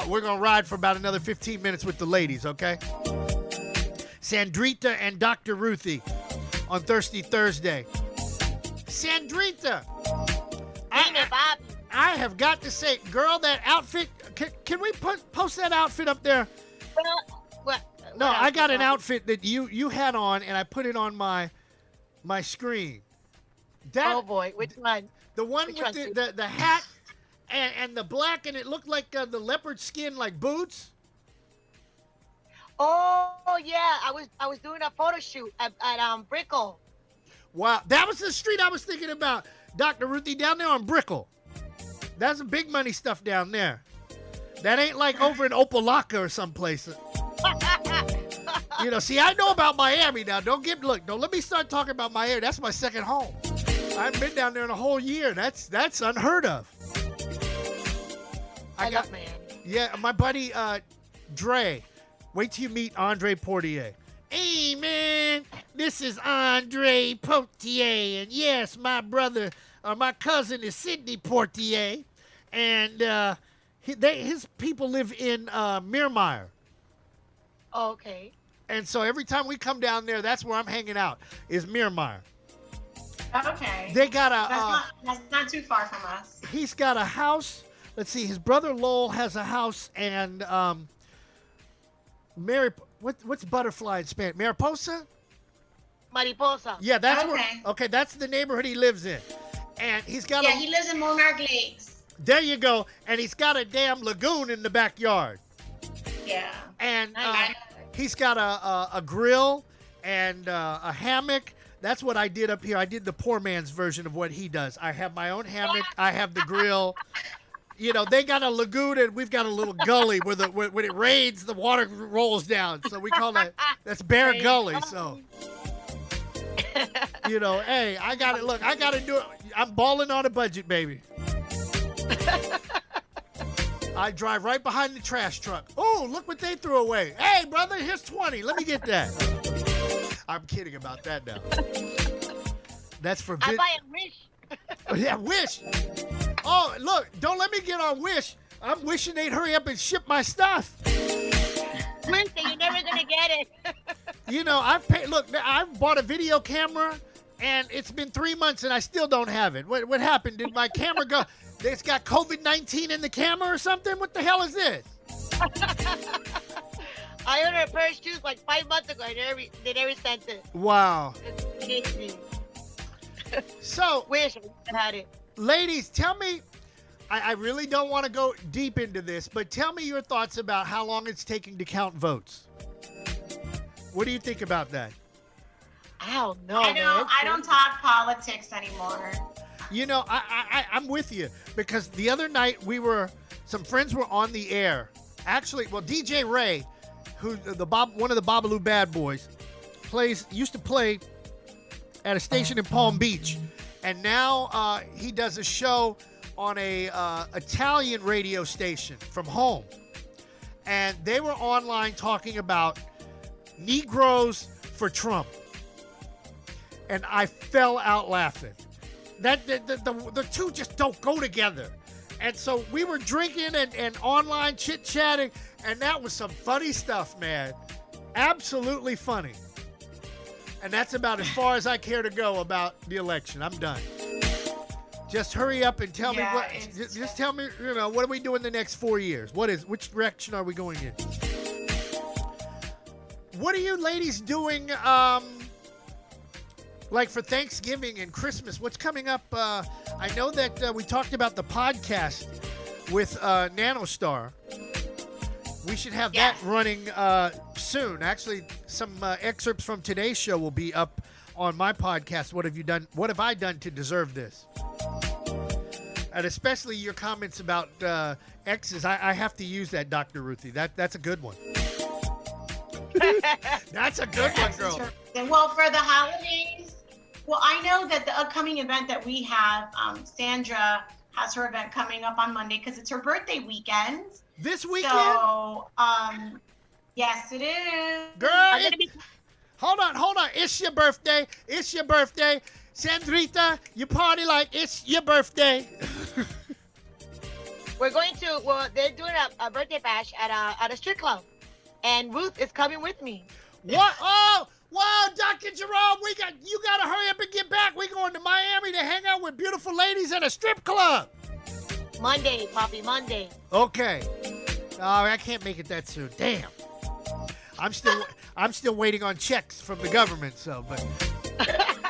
we're going to ride for about another 15 minutes with the ladies, okay? Sandrita and Dr. Ruthie on Thirsty Thursday. Sandrita, I have got to say, girl, that outfit, can we post that outfit up there? No, I got an outfit that you had on, and I put it on my screen. Oh, boy. Which one? The one with the hat and the black, and it looked like the leopard skin, like boots. Oh, yeah. I was doing a photo shoot at Brickell. Wow. That was the street I was thinking about, Dr. Ruthie, down there on Brickell. That's some big money stuff down there. That ain't like over in Opelika or someplace. You know, see, I know about Miami now. Don't let me start talking about Miami. That's my second home. I haven't been down there in a whole year. That's unheard of. I love Miami. Yeah, my buddy Dre. Wait till you meet Andre Portier. Hey, man, this is Andre Portier. And yes, my brother, my cousin is Sidney Portier. And his people live in Miramar. Oh, okay. And so every time we come down there, that's where I'm hanging out, is Miramar. Okay. They got that's not too far from us. He's got a house. Let's see, his brother Lowell has a house, and what's butterfly in Spanish? Mariposa? Mariposa. Yeah, that's that's the neighborhood he lives in. And he's got he lives in Monarch Lakes. There you go. And he's got a damn lagoon in the backyard. Yeah. And he's got a grill and a hammock. That's what I did up here. I did the poor man's version of what he does. I have my own hammock. I have the grill. You know, they got a lagoon and we've got a little gully where when it rains, the water rolls down. So we call that's Bear Gully. So, you know, hey, I got to do it. I'm balling on a budget, baby. I drive right behind the trash truck. Oh, look what they threw away. Hey, brother, here's 20. Let me get that. I'm kidding about that now. That's for I buy a Wish. Yeah, Wish. Oh, look, don't let me get on Wish. I'm wishing they'd hurry up and ship my stuff. Wednesday, you're never going to get it. You know, I've bought a video camera, and it's been 3 months, and I still don't have it. What happened? Did my camera go? It's got COVID-19 in the camera or something? What the hell is this? I ordered a pair of shoes like 5 months ago. They never sent it. Wow. So, wish I had it. Ladies, tell me, I really don't want to go deep into this, but tell me your thoughts about how long it's taking to count votes. What do you think about that? I don't know. I don't talk politics anymore. You know, I'm with you because the other night some friends were on the air. Actually, well, DJ Ray, who's one of the Babalu Bad Boys, used to play at a station in Palm Beach, and now he does a show on a Italian radio station from home, and they were online talking about Negroes for Trump, and I fell out laughing. That the two just don't go together. And so we were drinking and online chit-chatting, and that was some funny stuff, man. Absolutely funny. And that's about as far as I care to go about the election. I'm done. Just hurry up and tell me what. Just tell me, what are we doing the next 4 years? Which direction are we going in? What are you ladies doing? Like for Thanksgiving and Christmas, what's coming up? I know that we talked about the podcast with Nanostar. We should have that running soon. Actually, some excerpts from today's show will be up on my podcast. What have you done? What have I done to deserve this? And especially your comments about exes. I have to use that, Dr. Ruthie. That's a good one. That's a good one, girl. Well, for the holidays, I know that the upcoming event that we have, Sandra has her event coming up on Monday because it's her birthday weekend. This weekend? So, yes, it is. Girl, hold on. It's your birthday. Sandrita, you party like it's your birthday. They're doing a birthday bash at a strip club. And Ruth is coming with me. What? Oh, wow, Dr. Jerome, you gotta hurry up and get back. We're going to Miami to hang out with beautiful ladies at a strip club. Monday, Poppy, Monday. Okay. I can't make it that soon. Damn. I'm still waiting on checks from the government, but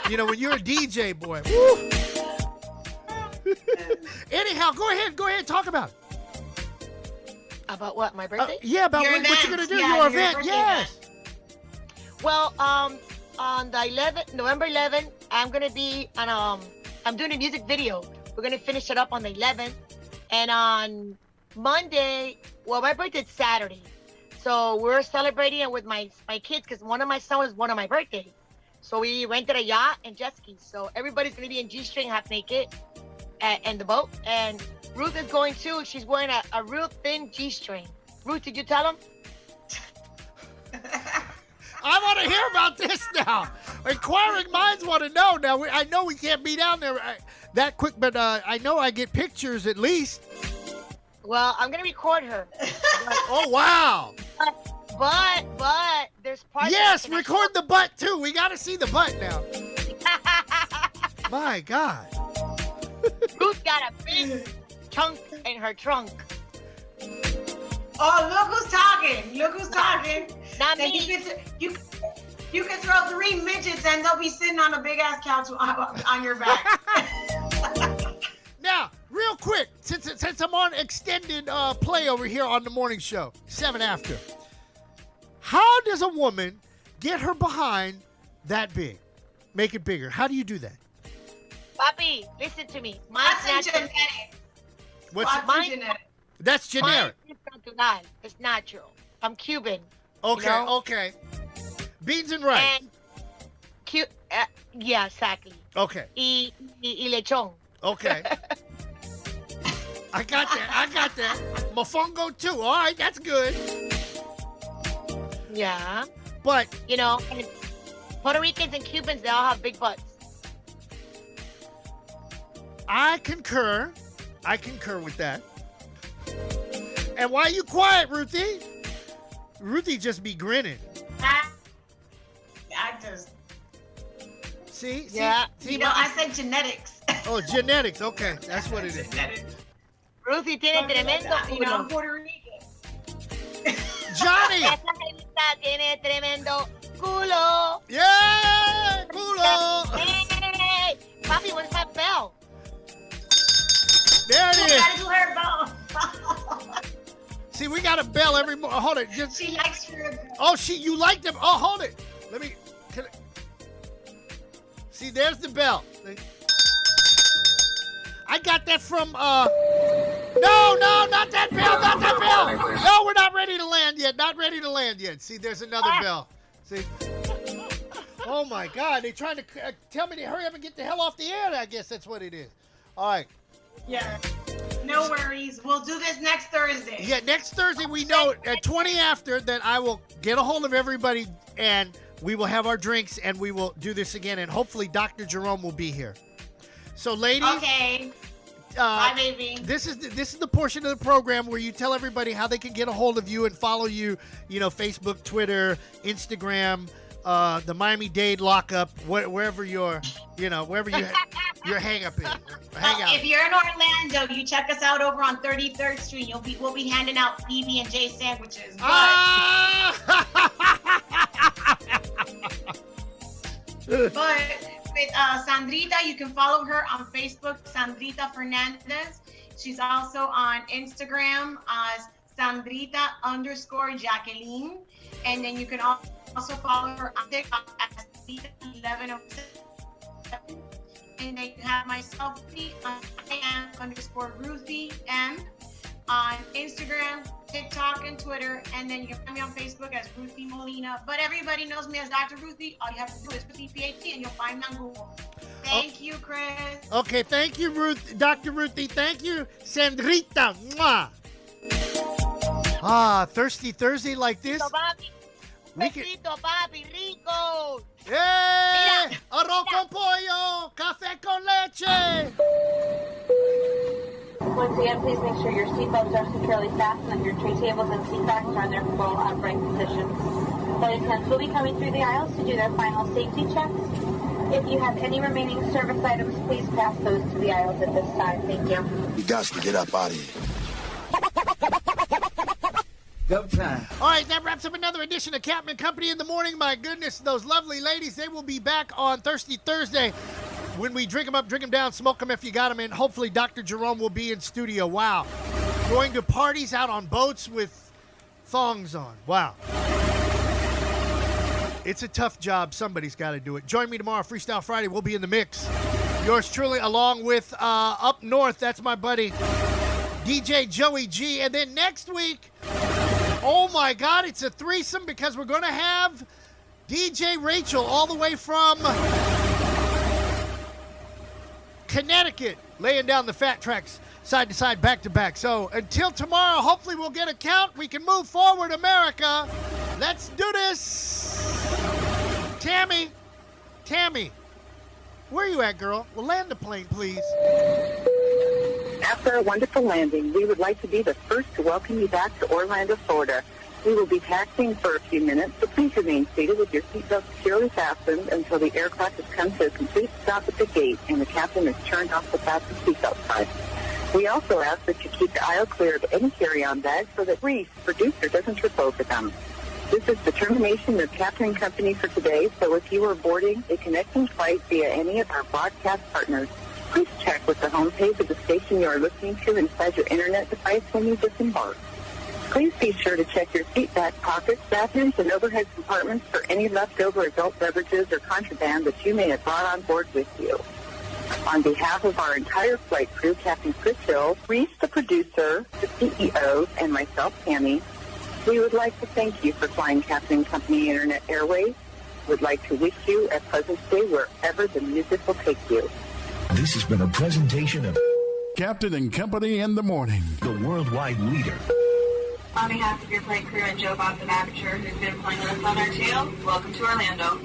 when you're a DJ, boy. Anyhow, go ahead, talk about it. About what, my birthday? Yeah, about what you're going to do, your event, yes. Well, on the November 11th, I'm going to be I'm doing a music video. We're going to finish it up on the 11th. And on Monday, my birthday's Saturday. So we're celebrating it with my kids because one of my sons is one of my birthday. So we rented a yacht and jet skis. So everybody's going to be in G-string, half naked, and the boat. And Ruth is going too. She's wearing a real thin G-string. Ruth, did you tell him? I want to hear about this now. Inquiring minds want to know. Now, I know we can't be down there that quick, but I know I get pictures at least. Well, I'm going to record her. Oh, wow. But there's parts. Yes, record the butt too. We got to see the butt now. My God. Ruth got a big chunk in her trunk. Oh, look who's talking. Not me. You can throw 3 midgets and they'll be sitting on a big ass couch on your back. Now, real quick, since I'm on extended play over here on the morning show, 7 after. How does a woman get her behind that big? Make it bigger. How do you do that? Papi, listen to me. Mine's natural. That's generic. It's natural. I'm Cuban. Okay, okay. Beans and rice. And yeah, exactly. Okay. Y lechon. Okay. I got that. Mofongo too. All right, that's good. Yeah. But and Puerto Ricans and Cubans, they all have big butts. I concur with that. And why are you quiet, Ruthie? Ruthie just be grinning. I just... See? Yeah. I said genetics. Oh, genetics. Okay, that's what it is. Genetics. Ruthie tiene tremendo culo. I'm Puerto Rican. Johnny! Esa genita tiene tremendo culo. Yeah! Culo! Hey! Papi, where's my bell? There it is. Gotta do her bell. See, we got a bell every morning. Hold it. She likes her bell. Oh, you like them. Oh, hold it. See, there's the bell. I got that from, no, not that bell, not that bell. No, we're not ready to land yet. Not ready to land yet. See, there's another bell. See? Oh, my God. They're trying to tell me to hurry up and get the hell off the air. I guess that's what it is. All right. Yeah. No worries. We'll do this next Thursday. Yeah, next Thursday, we know at 20 after that I will get a hold of everybody and we will have our drinks and we will do this again. And hopefully Dr. Jerome will be here. So, ladies. Okay. Bye, baby. This is the portion of the program where you tell everybody how they can get a hold of you and follow you, Facebook, Twitter, Instagram, the Miami-Dade lockup, wherever your hang up is. If you're in Orlando, you check us out over on 33rd Street. We'll be handing out PB&J sandwiches. But with Sandrita, you can follow her on Facebook, Sandrita Fernandez. She's also on Instagram as Sandrita_Jacqueline. And then you can also follow her on TikTok as Sandrita1107. And then you have myself, _RuthieM on Instagram, TikTok, and Twitter. And then you can find me on Facebook as Ruthie Molina. But everybody knows me as Dr. Ruthie. All you have to do is Ruthie PhD and you'll find me on Google. Thank you, Chris. Okay, thank you, Dr. Ruthie. Thank you, Sandrita. Mwah. Thirsty Thursday like this. Besito, papi, rico. ¡Eh! ¡Arroz con pollo! ¡Café con leche! Once again, please make sure your seatbelts are securely fastened and your tray tables and seat backs are in their full upright positions. Flight attendants will be coming through the aisles to do their final safety checks. If you have any remaining service items, please pass those to the aisles at this time. Thank you. You got to get up out of here. Go time. All right, that wraps up another edition of Captain and Company in the Morning. My goodness, those lovely ladies, they will be back on Thirsty Thursday when we drink them up, drink them down, smoke them if you got them, and hopefully Dr. Jerome will be in studio. Wow. Going to parties out on boats with thongs on. Wow. It's a tough job. Somebody's got to do it. Join me tomorrow, Freestyle Friday. We'll be in the mix. Yours truly, along with Up North, that's my buddy, DJ Joey G. And then next week, oh my God, it's a threesome because we're going to have DJ Rachel all the way from Connecticut laying down the fat tracks side to side, back to back. So until tomorrow, hopefully we'll get a count. We can move forward, America. Let's do this. Tammy, where are you at, girl? Well, land the plane, please. After a wonderful landing, we would like to be the first to welcome you back to Orlando, Florida. We will be taxiing for a few minutes, so please remain seated with your seatbelt securely fastened until the aircraft has come to a complete stop at the gate and the captain has turned off the fasten seatbelt sign. We also ask that you keep the aisle clear of any carry-on bags so that Reese, producer, doesn't trip over them. This is the termination of Captain and Company for today, so if you are boarding a connecting flight via any of our broadcast partners, please check with the homepage of the station you are listening to inside your internet device when you disembark. Please be sure to check your seat back pockets, bathrooms, and overhead compartments for any leftover adult beverages or contraband that you may have brought on board with you. On behalf of our entire flight crew, Captain Chris Hill, Reese, the producer, the CEO, and myself, Tammy, we would like to thank you for flying Captain and Company Internet Airways. We'd like to wish you a pleasant stay wherever the music will take you. This has been a presentation of Captain and Company in the Morning, the worldwide leader. On behalf of your flight crew and Joe Bob the Manager, who's been flying with us on our tail, welcome to Orlando.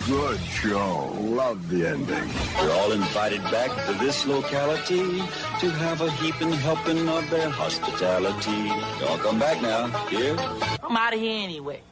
Good show. Love the ending. You're all invited back to this locality to have a heaping helping of their hospitality. Y'all come back now. Here. I'm out of here anyway.